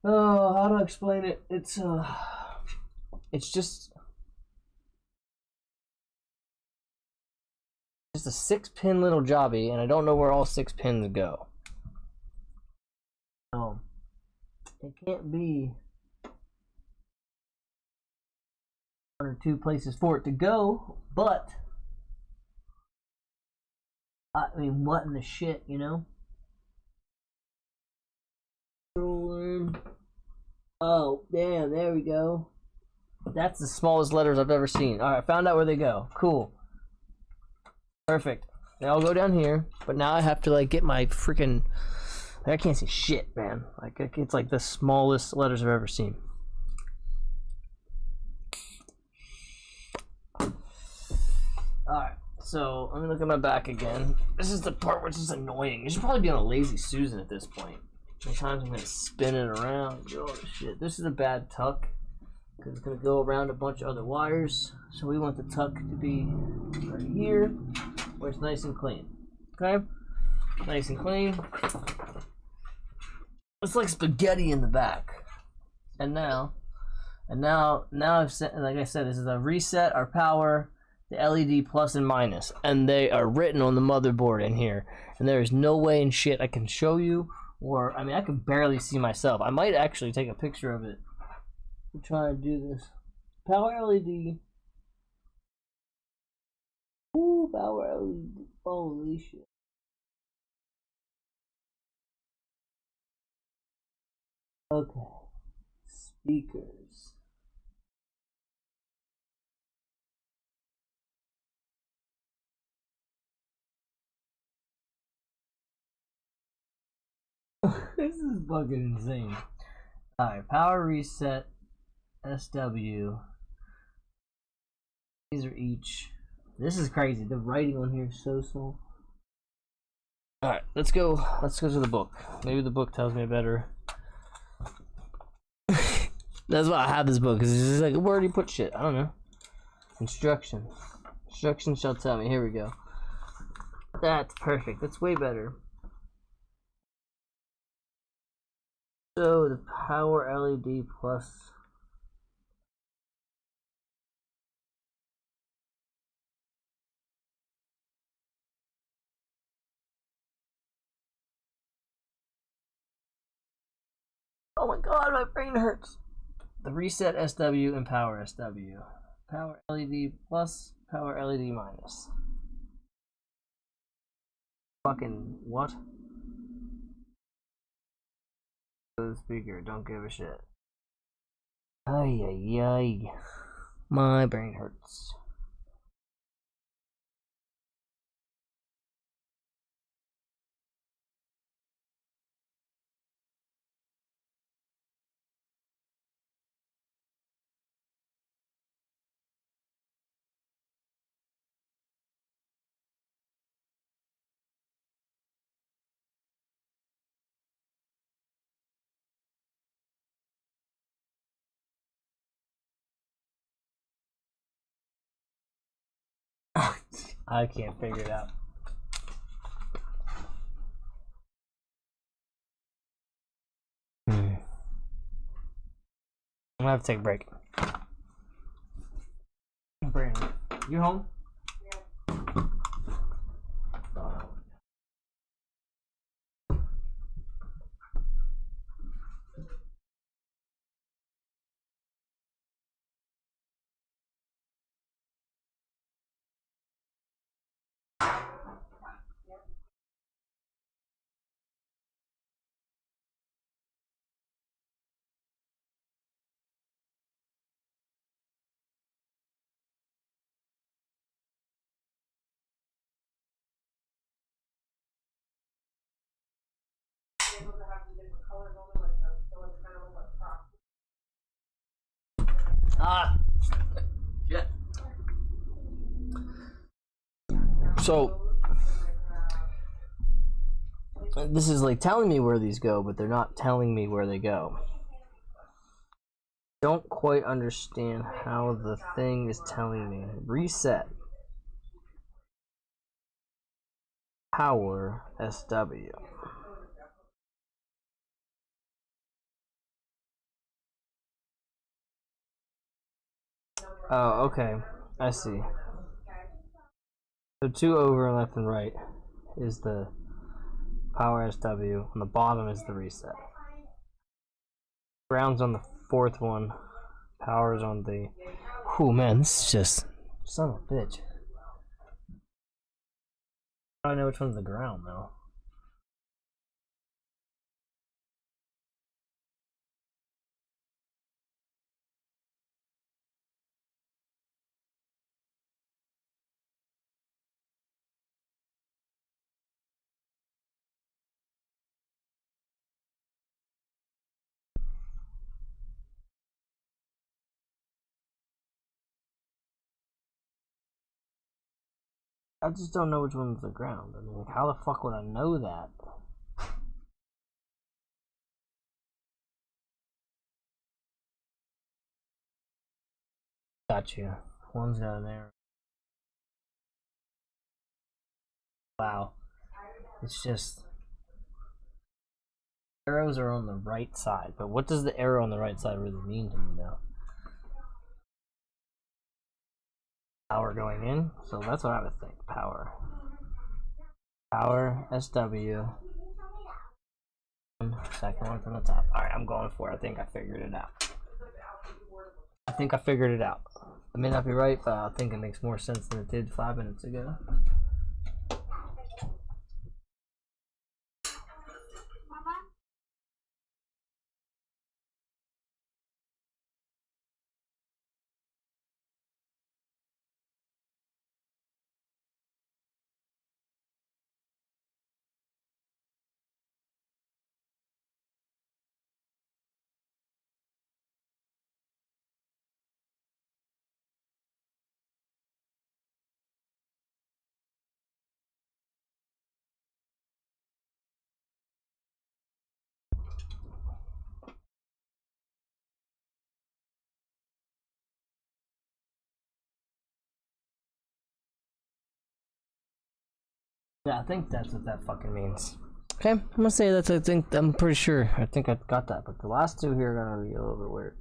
how do I explain it? It's just a 6-pin little jobby, and I don't know where all 6 pins go. It can't be 1 or 2 places for it to go, but I mean, what in the shit, you know? Oh, damn, there we go. That's the smallest letters I've ever seen. Alright, found out where they go. Cool. Perfect. Now I'll go down here, but now I have to like get my freaking. I can't see shit, man. Like it's like the smallest letters I've ever seen. All right, so let me look at my back again. This is the part which is annoying. You should probably be on a lazy Susan at this point. Sometimes I'm gonna spin it around. Oh shit! This is a bad tuck because it's gonna go around a bunch of other wires. So we want the tuck to be right here, where it's nice and clean. Okay, nice and clean. It's like spaghetti in the back. And now I've set, like I said, this is a reset, our power, the LED plus and minus, and they are written on the motherboard in here. And there is no way in shit I can show you, or I mean, I can barely see myself. I might actually take a picture of it. I'm trying to do this. Power LED. Ooh, power LED. Holy shit. Okay. Speakers. This is fucking insane. Alright, power reset, SW. These are each. This is crazy. The writing on here is so small. Alright, let's go. Let's go to the book. Maybe the book tells me better. That's why I have this book, because it's just like, where do you put shit? I don't know. Instruction. Instruction shall tell me. Here we go. That's perfect. That's way better. So, the power LED plus. Oh my god, my brain hurts. The reset SW and power SW. Power LED plus, power LED minus. Fucking what? The speaker, don't give a shit. Ay ay ay. My brain hurts. I can't figure it out. I'm gonna have to take a break. Brain, you home? Ah, shit. So this is like telling me where these go, but they're not telling me where they go. Don't quite understand how the thing is telling me. Reset. Power SW. Oh, okay. I see. So 2 over left and right is the power SW. On the bottom is the reset. Ground's on the 4th one. Power's on the. Oh man, this is just son of a bitch. I don't know which one's the ground though. I just don't know which one's the ground. I mean, how the fuck would I know that? Gotcha. One's got an arrow. Wow. It's just. Arrows are on the right side, but what does the arrow on the right side really mean to me though? Power going in? So that's what I would think. Power. Power, SW. Second one from the top. Alright, I'm going for it. I think I figured it out. I may not be right, but I think it makes more sense than it did 5 minutes ago. Yeah, I think that's what that fucking means. Okay, I'm gonna say that's. I'm pretty sure. I think I got that, but the last two here are gonna be a little bit weird.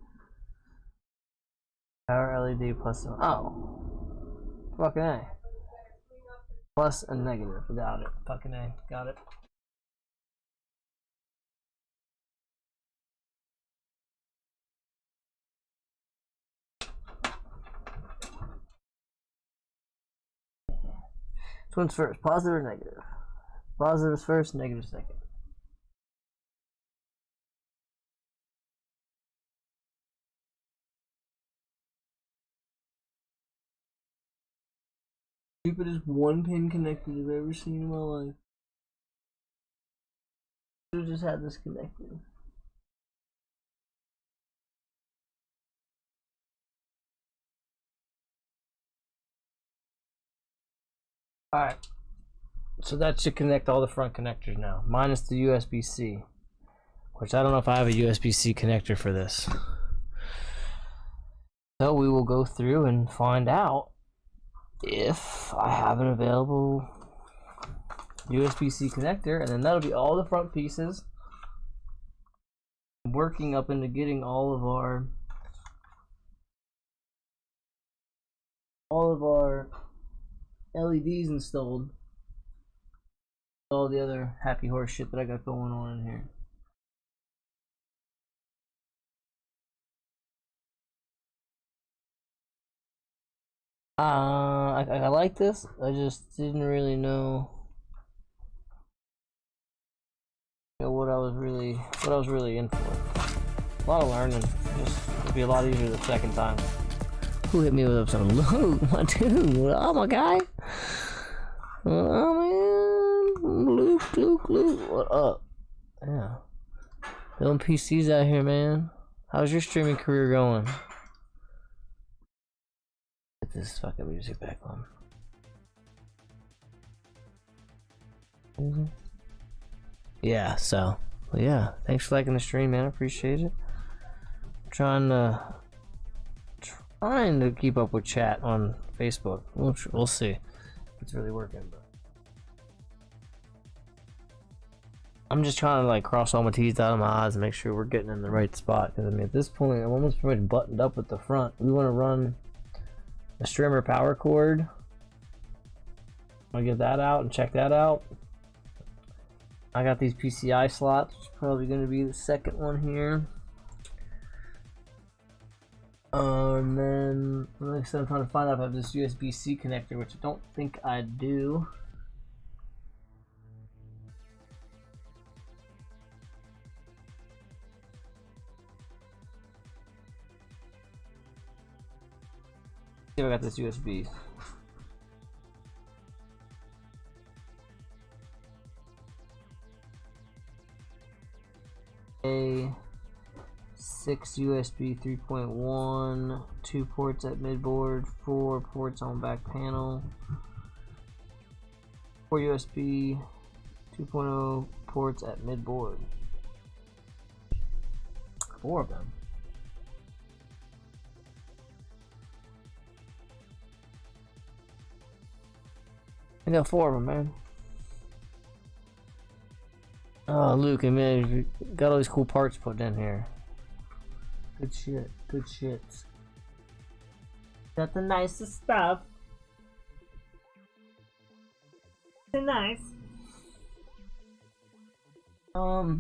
Power LED plus. Oh, fucking A. Plus and negative. Got it. Fucking A. Got it. Which one's first? Positive or negative? Positive is first, negative second. Stupidest one pin connector I've ever seen in my life. Should have just had this connected. Alright. So that should connect all the front connectors now. Minus the USB-C. Which I don't know if I have a USB-C connector for this. So we will go through and find out if I have an available USB-C connector, and then that'll be all the front pieces. Working up into getting all of our LEDs installed. All the other happy horse shit that I got going on in here. I like this. I just didn't really know, what I was really in for. A lot of learning. It'll be a lot easier the second time. Who hit me with some Luke? My dude. Oh my guy. Oh man. Luke. What up? Yeah. Building PCs out here, man. How's your streaming career going? Get this fucking music back on. Yeah, so. Well, yeah. Thanks for liking the stream, man. I appreciate it. Trying to keep up with chat on Facebook. We'll see if it's really working, but I'm just trying to like cross all my T's out of my I's and make sure we're getting in the right spot. Because I mean, at this point, I'm almost pretty much buttoned up at the front. We want to run a streamer power cord. I'm gonna get that out and check that out. I got these PCI slots, which is probably going to be the second one here. And then, like I said, I'm trying to find out if I have this USB-C connector, which I don't think I do. See if I got this USB. A 6 USB 3.1, 2 ports at midboard, 4 ports on back panel, 4 USB 2.0 ports at midboard. 4 of them. I got 4 of them, man. Oh, Luke, and man, you got all these cool parts put in here. Good shit, good shit. Got the nicest stuff. They're nice. I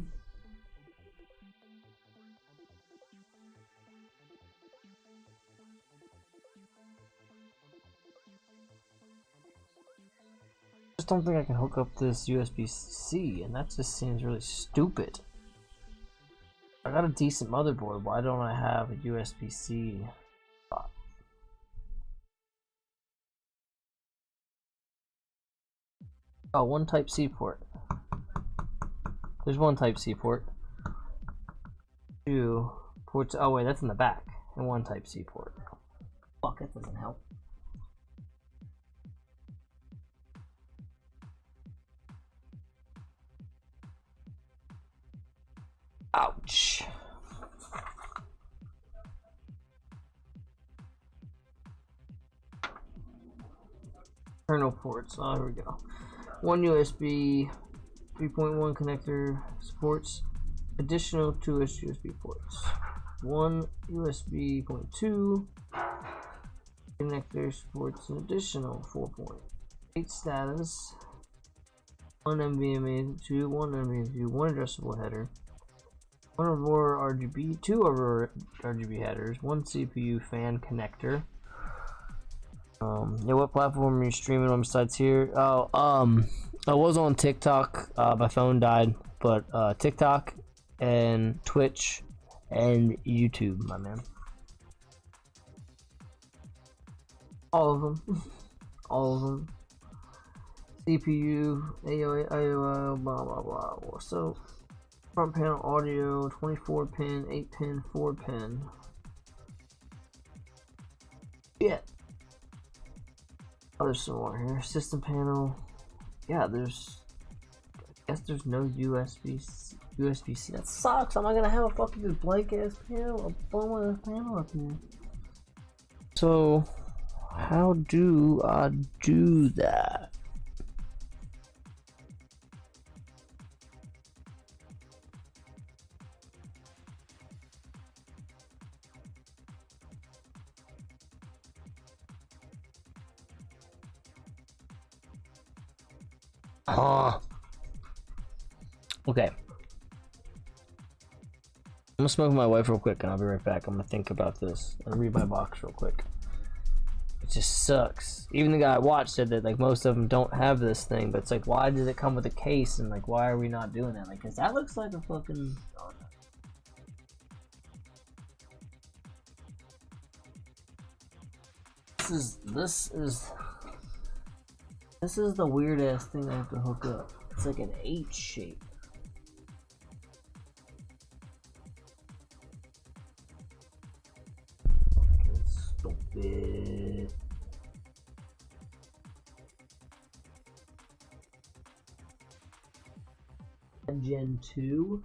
just don't think I can hook up this USB-C, and that just seems really stupid. I got a decent motherboard, why don't I have a USB-C spot? Oh, one Type-C port. There's one Type-C port. 2 ports, oh wait, that's in the back. And 1 Type-C port. Fuck, that doesn't help. Ouch. External ports. Oh, here we go. One USB 3.1 connector supports additional 2 USB ports. One USB 0.2 connector supports an additional 4.8 status. One NVMe2, one NVMe2, one addressable header. One Aurora RGB, two Aurora RGB headers, one CPU fan connector. Yeah, what platform are you streaming on besides here? Oh, I was on TikTok. My phone died, but TikTok and Twitch and YouTube, my man. All of them. All of them. CPU, AOI, blah blah blah. So, front panel audio, 24 pin, 8 pin, 4 pin. Yeah. Oh, there's some more here. System panel. Yeah, there's. I guess there's no USB-C. That sucks. I'm not gonna have a fucking blank ass panel, a bum ass panel up here. So, how do I do that? Okay. I'm gonna smoke with my wife real quick and I'll be right back. I'm gonna think about this and read my box real quick. It just sucks. Even the guy I watched said that like most of them don't have this thing, but it's like, why does it come with a case and like why are we not doing that? Like, cause that looks like a fucking. Oh, no. This is the weird ass thing I have to hook up. It's like an H shape. Fucking stupid. Gen 2.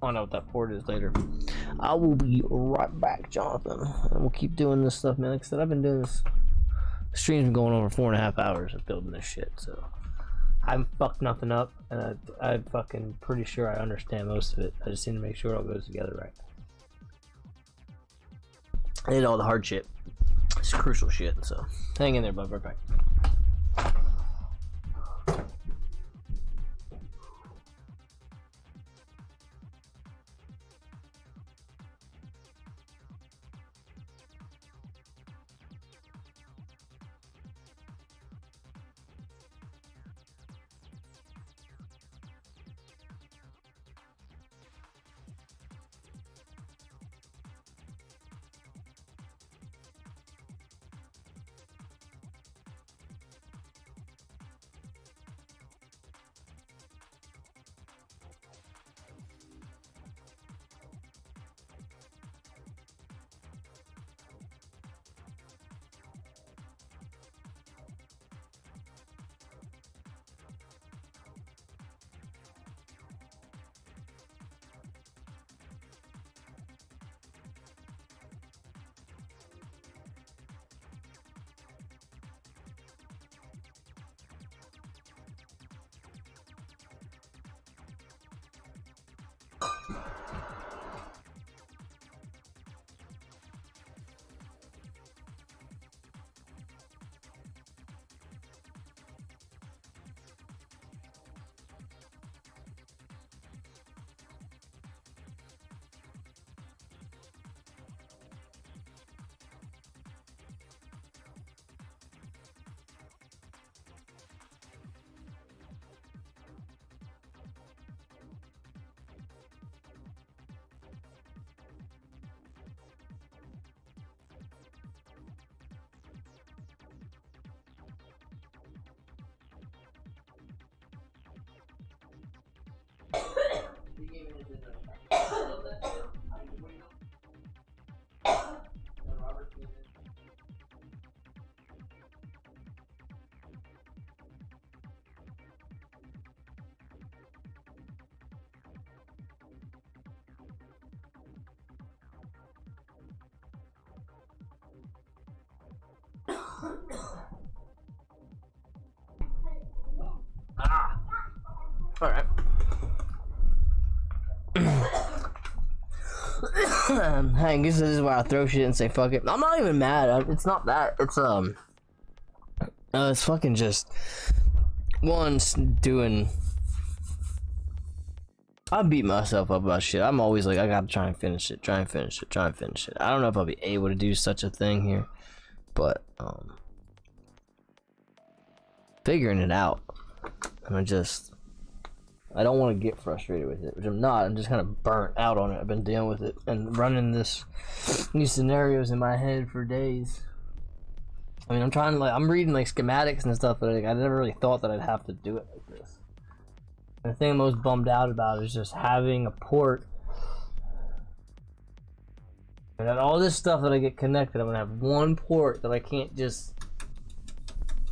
I'll know what that port is later. I will be right back, Jonathan. And we'll keep doing this stuff, man. Like I said, I've been doing this. The stream's been going over 4.5 hours of building this shit, so I haven't fucked nothing up, and I'm fucking pretty sure I understand most of it. I just need to make sure it all goes together right. I did all the hard shit. It's crucial shit, so hang in there, bud. Right back. Alright. I guess this is where I throw shit and say fuck it. I'm not even mad. It's not that. It's fucking just one's doing. I beat myself up about shit. I'm always like, I gotta try and finish it. I don't know if I'll be able to do such a thing here, but figuring it out. I don't want to get frustrated with it, which I'm not. I'm just kind of burnt out on it. I've been dealing with it and running these scenarios in my head for days. I mean, I'm reading like schematics and stuff, but like, I never really thought that I'd have to do it like this. And the thing I'm most bummed out about is just having a port. And then all this stuff that I get connected, I'm gonna have one port that I can't just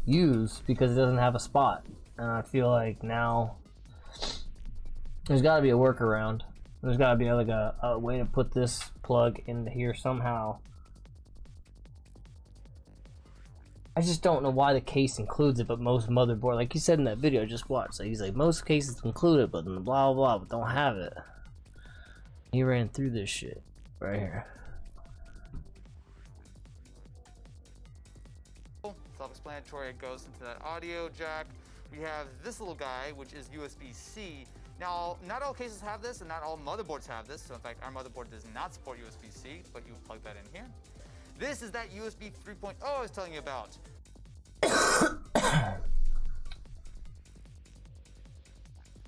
use because it doesn't have a spot. And I feel like now there's got to be a workaround. There's got to be like a way to put this plug into here somehow. I just don't know why the case includes it, but most motherboard, like he said in that video I just watched, like he's like, most cases include it, but then blah blah blah, but don't have it. He ran through this shit right here. Self-explanatory, it goes into that audio jack. We have this little guy, which is USB-C. Now, not all cases have this, and not all motherboards have this. So in fact, our motherboard does not support USB-C, but you plug that in here. This is that USB 3.0 I was telling you about. I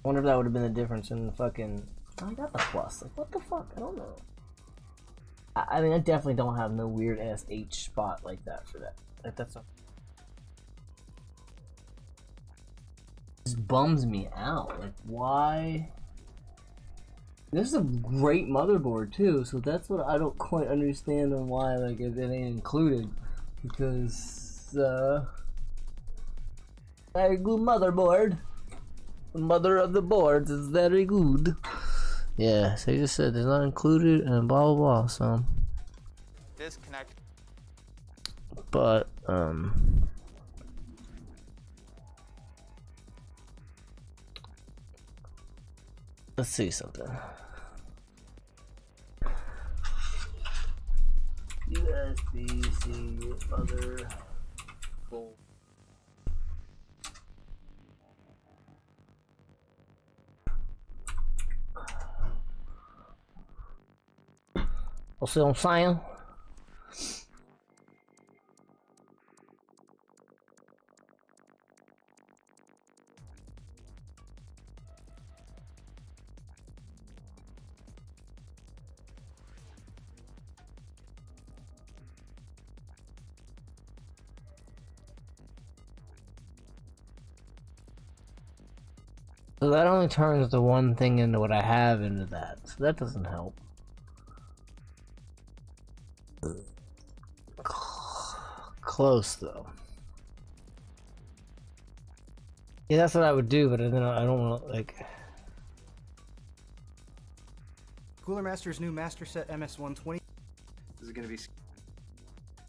wonder if that would have been the difference in the fucking. I got the plus. Like, what the fuck? I don't know. I mean, I definitely don't have no weird ass H spot like that for that. Like, that's a. Just bums me out. Like, why? This is a great motherboard too, so that's what I don't quite understand on why like it ain't included. Because very good motherboard. The mother of the boards is very good. Yeah, so he just said it's not included and blah blah blah. So disconnect. But let's see something. USB-C other full. We'll see what I'm saying. So that only turns the one thing into what I have into that, so that doesn't help. Close though. Yeah, that's what I would do, but then I don't want to like. Cooler Master's new Master Set MS120. This is going to be.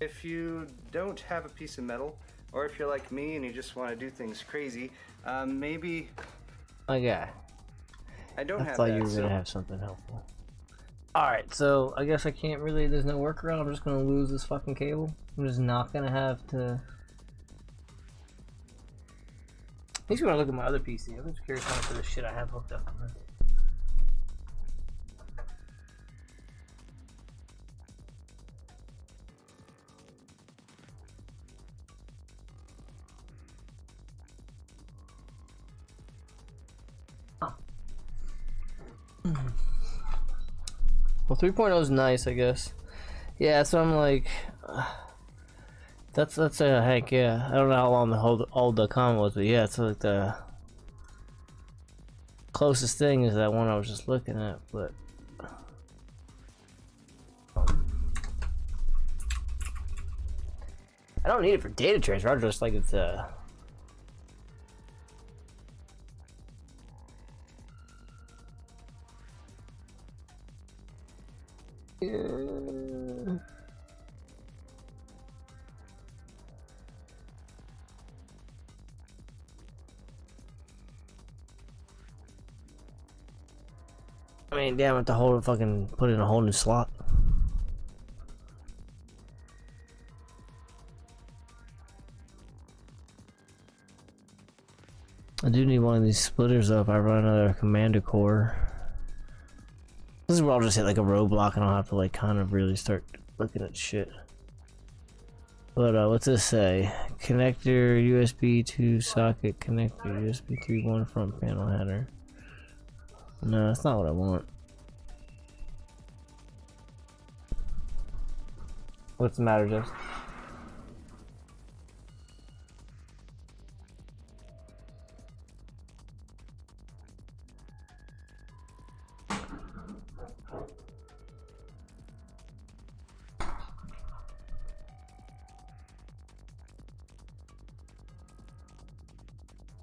If you don't have a piece of metal, or if you're like me and you just want to do things crazy, maybe. Okay. I thought you were gonna have something helpful. Alright, so I guess I can't really, there's no workaround, I'm just gonna lose this fucking cable. I'm just not gonna have to. Makes me wanna look at my other PC. I'm just curious how much of this shit I have hooked up on it. Well, 3.0 is nice, I guess. Yeah, so I'm like, that's a heck yeah. I don't know how long the old .com was, but yeah, it's like the closest thing is that one I was just looking at. But I don't need it for data transfer. I just like it's I mean, damn it, to hold fucking put in a whole new slot. I do need one of these splitters though if I run another commander core. This is where I'll just hit like a roadblock and I'll have to like kind of really start looking at shit. But what's this say? Connector USB 2 socket connector USB 3.1 front panel header. No, that's not what I want. What's the matter, Jess?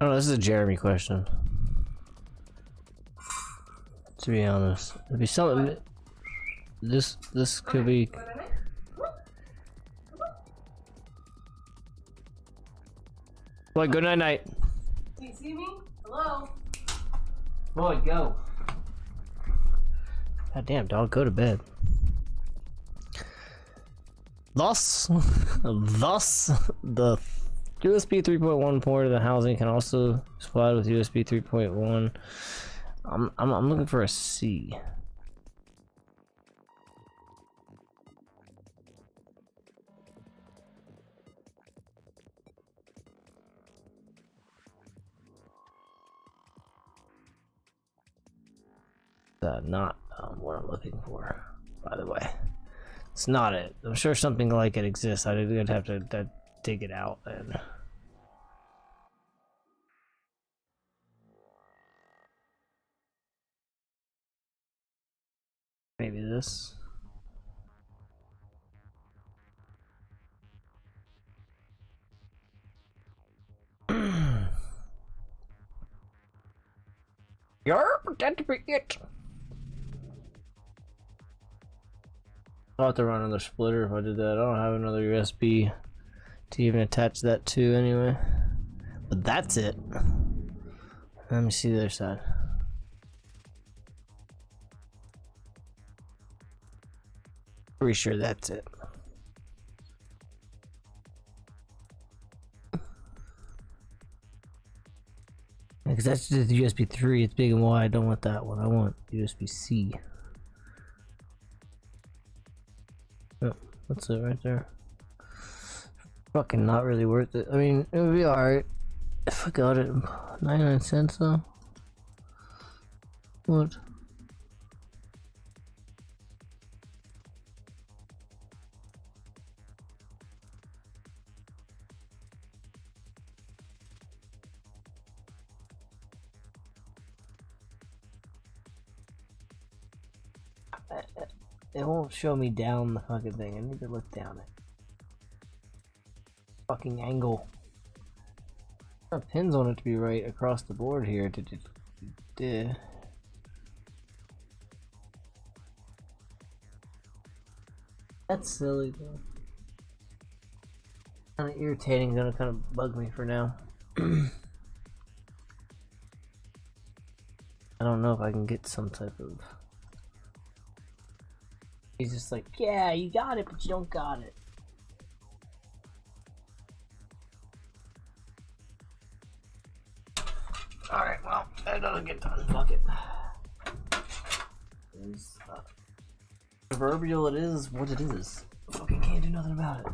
I don't know, this is a Jeremy question. To be honest, it'd be something. This could be. Boy, good night, night. Do you see me? Hello. Boy, go. God damn, dog, go to bed. Thus, the USB 3.1 port of the housing can also be supplied with USB 3.1. I'm looking for a C. Not what I'm looking for, by the way. It's not it. I'm sure something like it exists. I'd have to dig it out and. Maybe this. Yarp, that'd be it. I'll have to run another splitter if I did that. I don't have another USB to even attach that to anyway. But that's it. Let me see the other side. Pretty sure that's it. Because that's just the USB 3, it's big and wide. I don't want that one. I want USB-C. Oh, that's it right there. Fucking not really worth it. I mean, it would be alright if I got it. 99 cents though? What? It won't show me down the fucking thing. I need to look down it. Fucking angle. There are pins on it to be right across the board here. That's silly though. Kind of irritating. Gonna kind of bug me for now. I don't know if I can get some type of. He's just like, yeah, you got it, but you don't got it. Alright, well, that doesn't get done. Fuck it. It's, proverbial it is what it is. Fucking can't do nothing about it.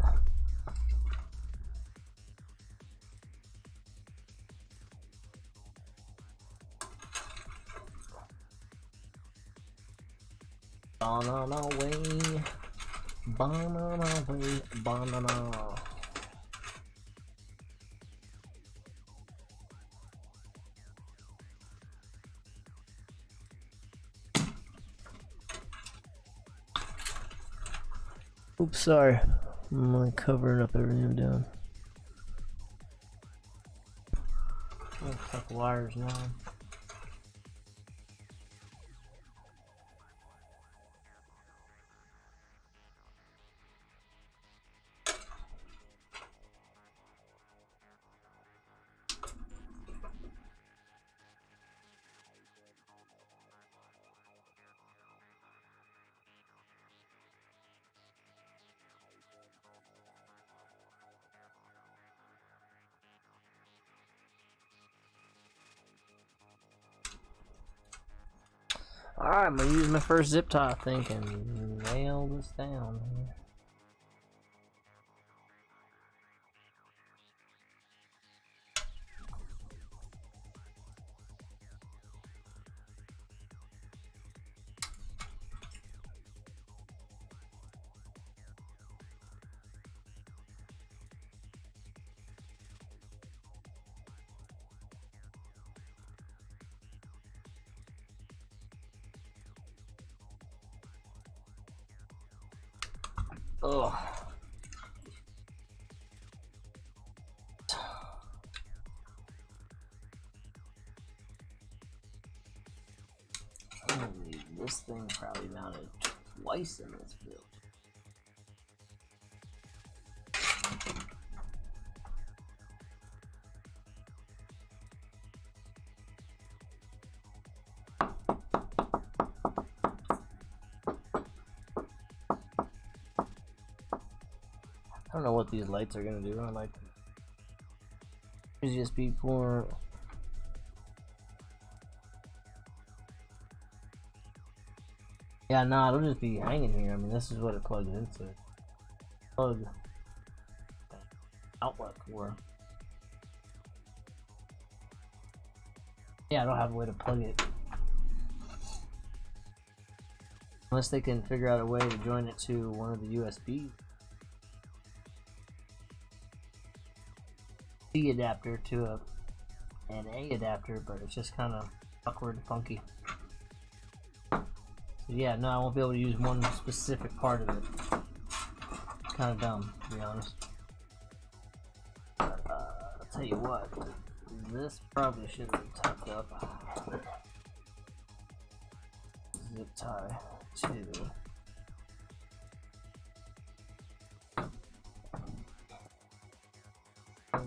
Banana way, banana way, banana. Oops, sorry. I'm like covering up everything I'm doing. Oh, fuck wires now. Alright, I'm gonna use my first zip tie, I think, and nail this down here. Ugh. I'm gonna leave this thing probably mounted twice in this build. I don't know what these lights are gonna do. I like just be for yeah, nah, it'll just be hanging here. I mean, this is what it plugs into. Plug outlet for. Yeah, I don't have a way to plug it. Unless they can figure out a way to join it to one of the USBs. C adapter to an A adapter, but it's just kind of awkward and funky. So yeah, no, I won't be able to use one specific part of it. Kind of dumb, to be honest. But, I'll tell you what, this probably should have been tucked up. Zip tie to.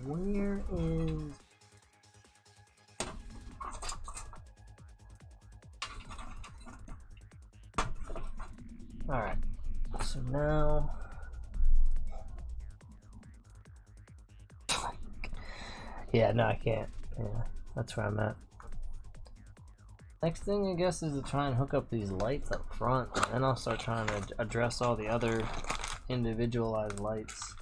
Where is alright, so now yeah, no, I can't. Yeah, that's where I'm at. Next thing I guess is to try and hook up these lights up front, and then I'll start trying to address all the other individualized lights.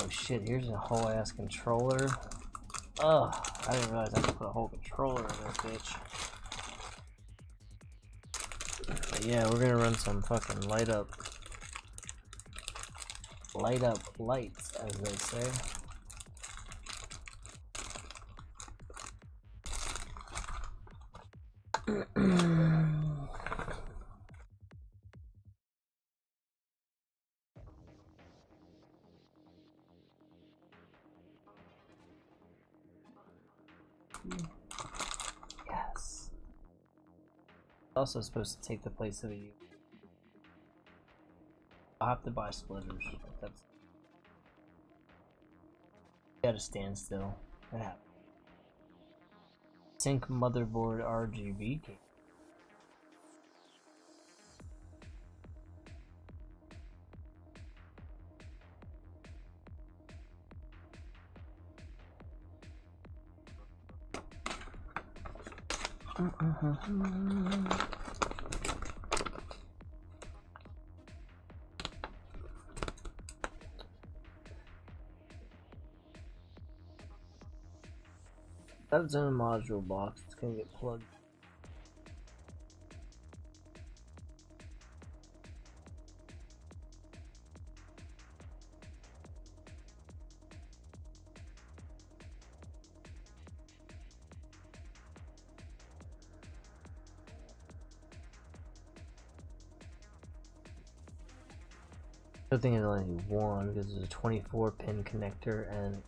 Oh shit, here's a whole ass controller. Ugh, I didn't realize I could put a whole controller in this bitch. But yeah, we're gonna run some fucking light up lights, as they say. Yes. Also supposed to take the place of a U. I'll have to buy splitters. That's gotta stand still. That happens. Sync motherboard RGB cable. That's in a module box. It's gonna get plugged. I think it's only one because there's a 24-pin connector and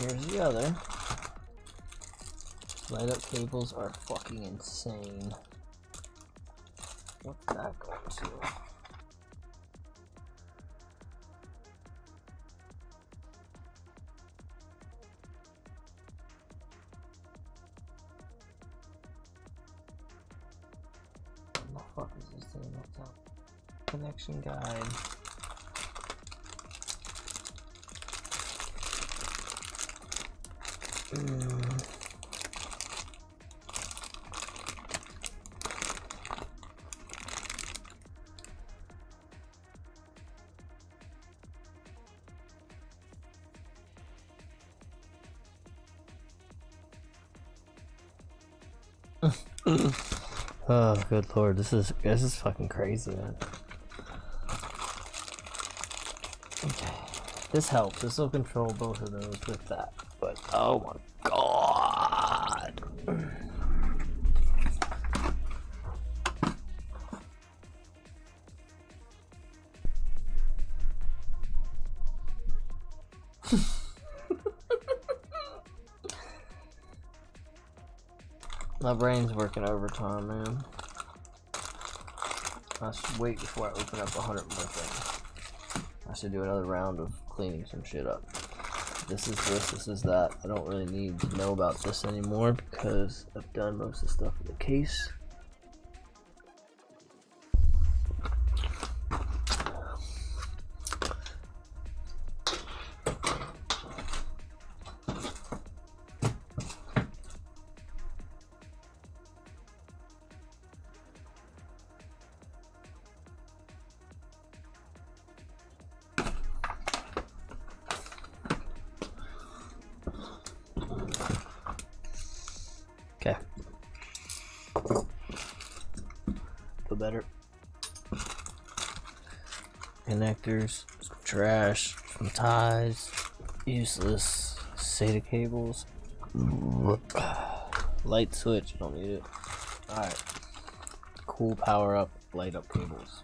here's the other. Light up cables are fucking insane. What's that going to? What the fuck is this thing? What's up? Connection guide. Oh, good lord, this is fucking crazy, man. Okay, this helps. This will control both of those with that. But oh my god. My brain's working overtime, man. I should wait before I open up 100 more things. I should do another round of cleaning some shit up. This is that. I don't really need to know about this anymore because I've done most of the stuff in the case. Okay. Feel better. Connectors, some trash, some ties, useless SATA cables. Light switch, don't need it. Alright. Cool power up, light up cables.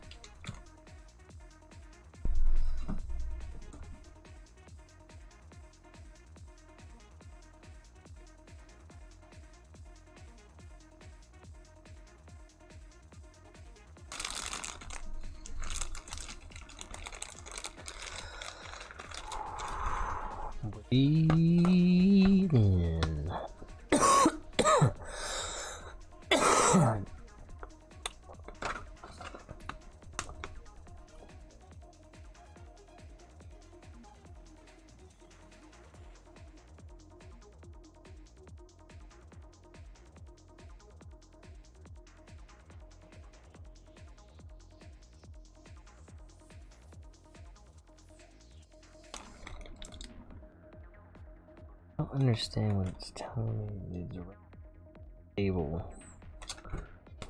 Breathe in. I don't understand what it's telling me. It's a table.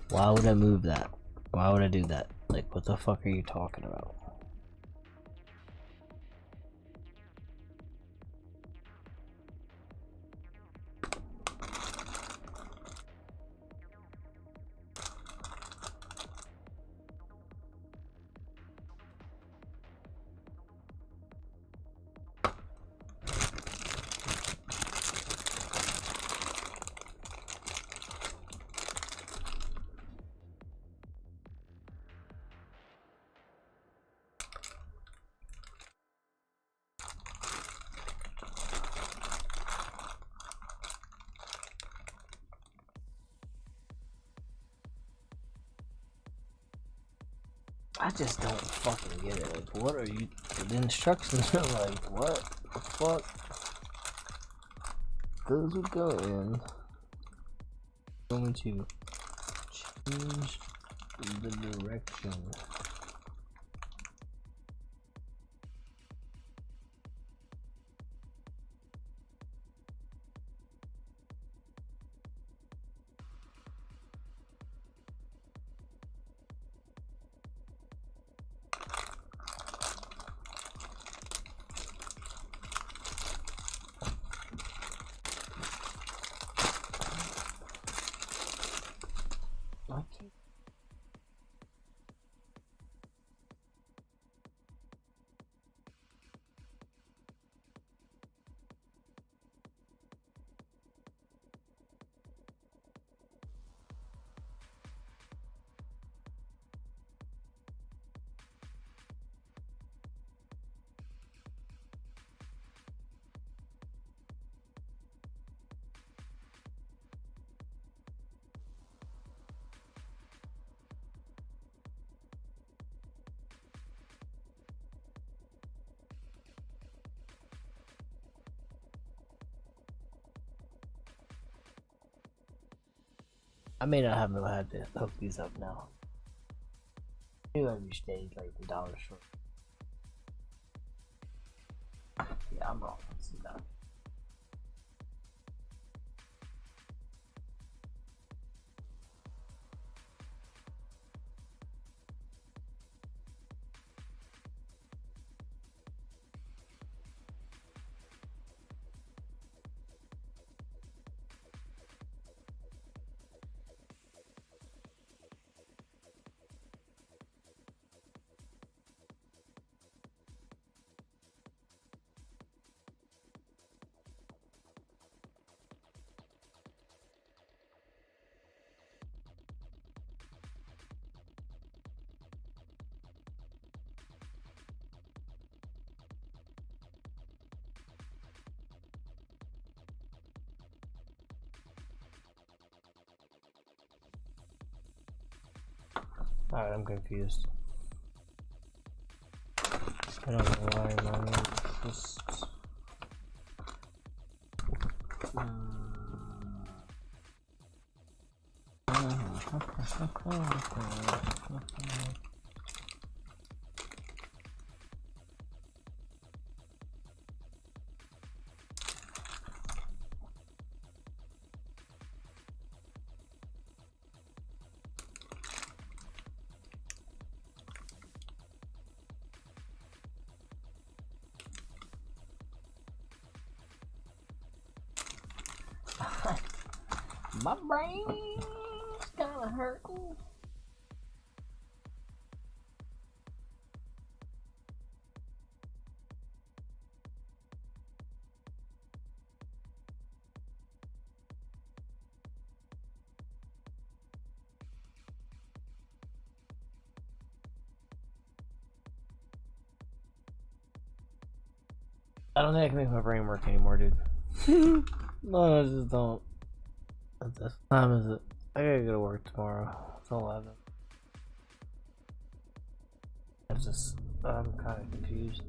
Why would I move that? Why would I do that? Like, what the fuck are you talking about? I just don't fucking get it. Like, what are you? The instructions are like, what the fuck? Those would go in. Going to change the direction. I may not have had to hook these up now. Maybe I stayed like the dollar store. Yeah, I'm wrong. Let's see that. Alright, I'm confused. I don't know why my name is just... My brain's kinda hurting. I don't think I can make my brain work anymore, dude. No, I just don't. What time is it? I gotta go to work tomorrow. It's 11. I'm kind of confused.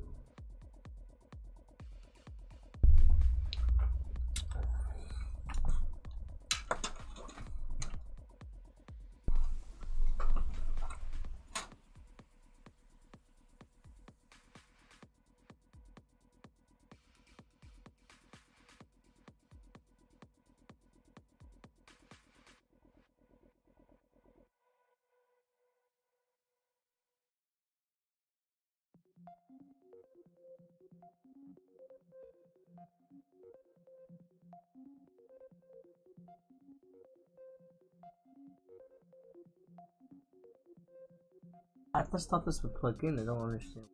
I just thought this would plug in. I don't understand.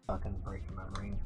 Fucking breaking my brain.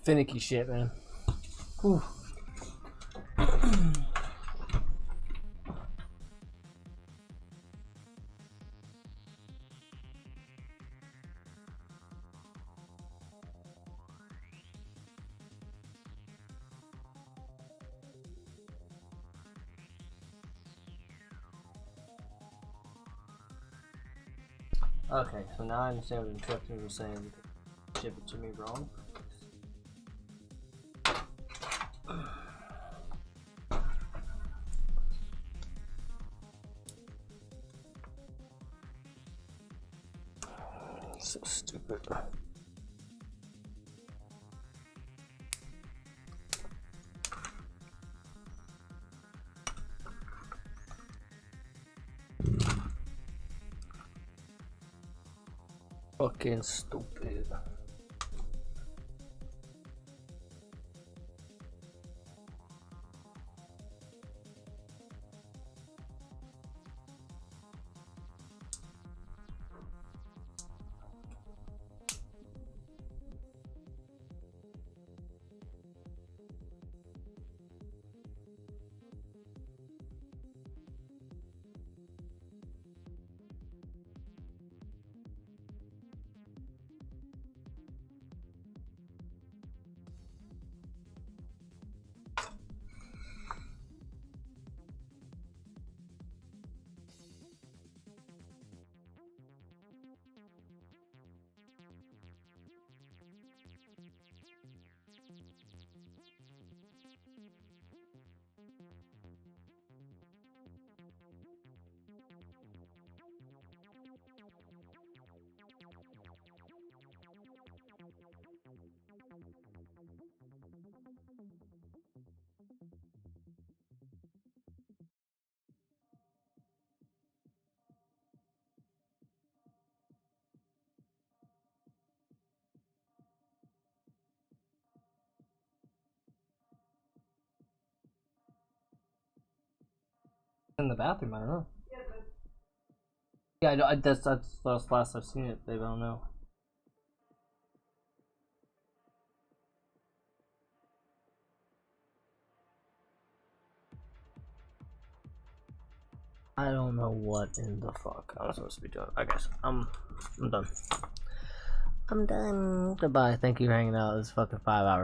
Finicky shit, man. Whew. Okay, so now I understand what the instructions were saying. Ship it to me wrong. So stupid. Fucking stupid. In the bathroom, I don't know. Yeah, I know. That's the last I've seen it. Babe, I don't know. I don't know what in the fuck I'm supposed to be doing. I guess I'm done. I'm done. Goodbye. Thank you for hanging out. This fucking 5 hours.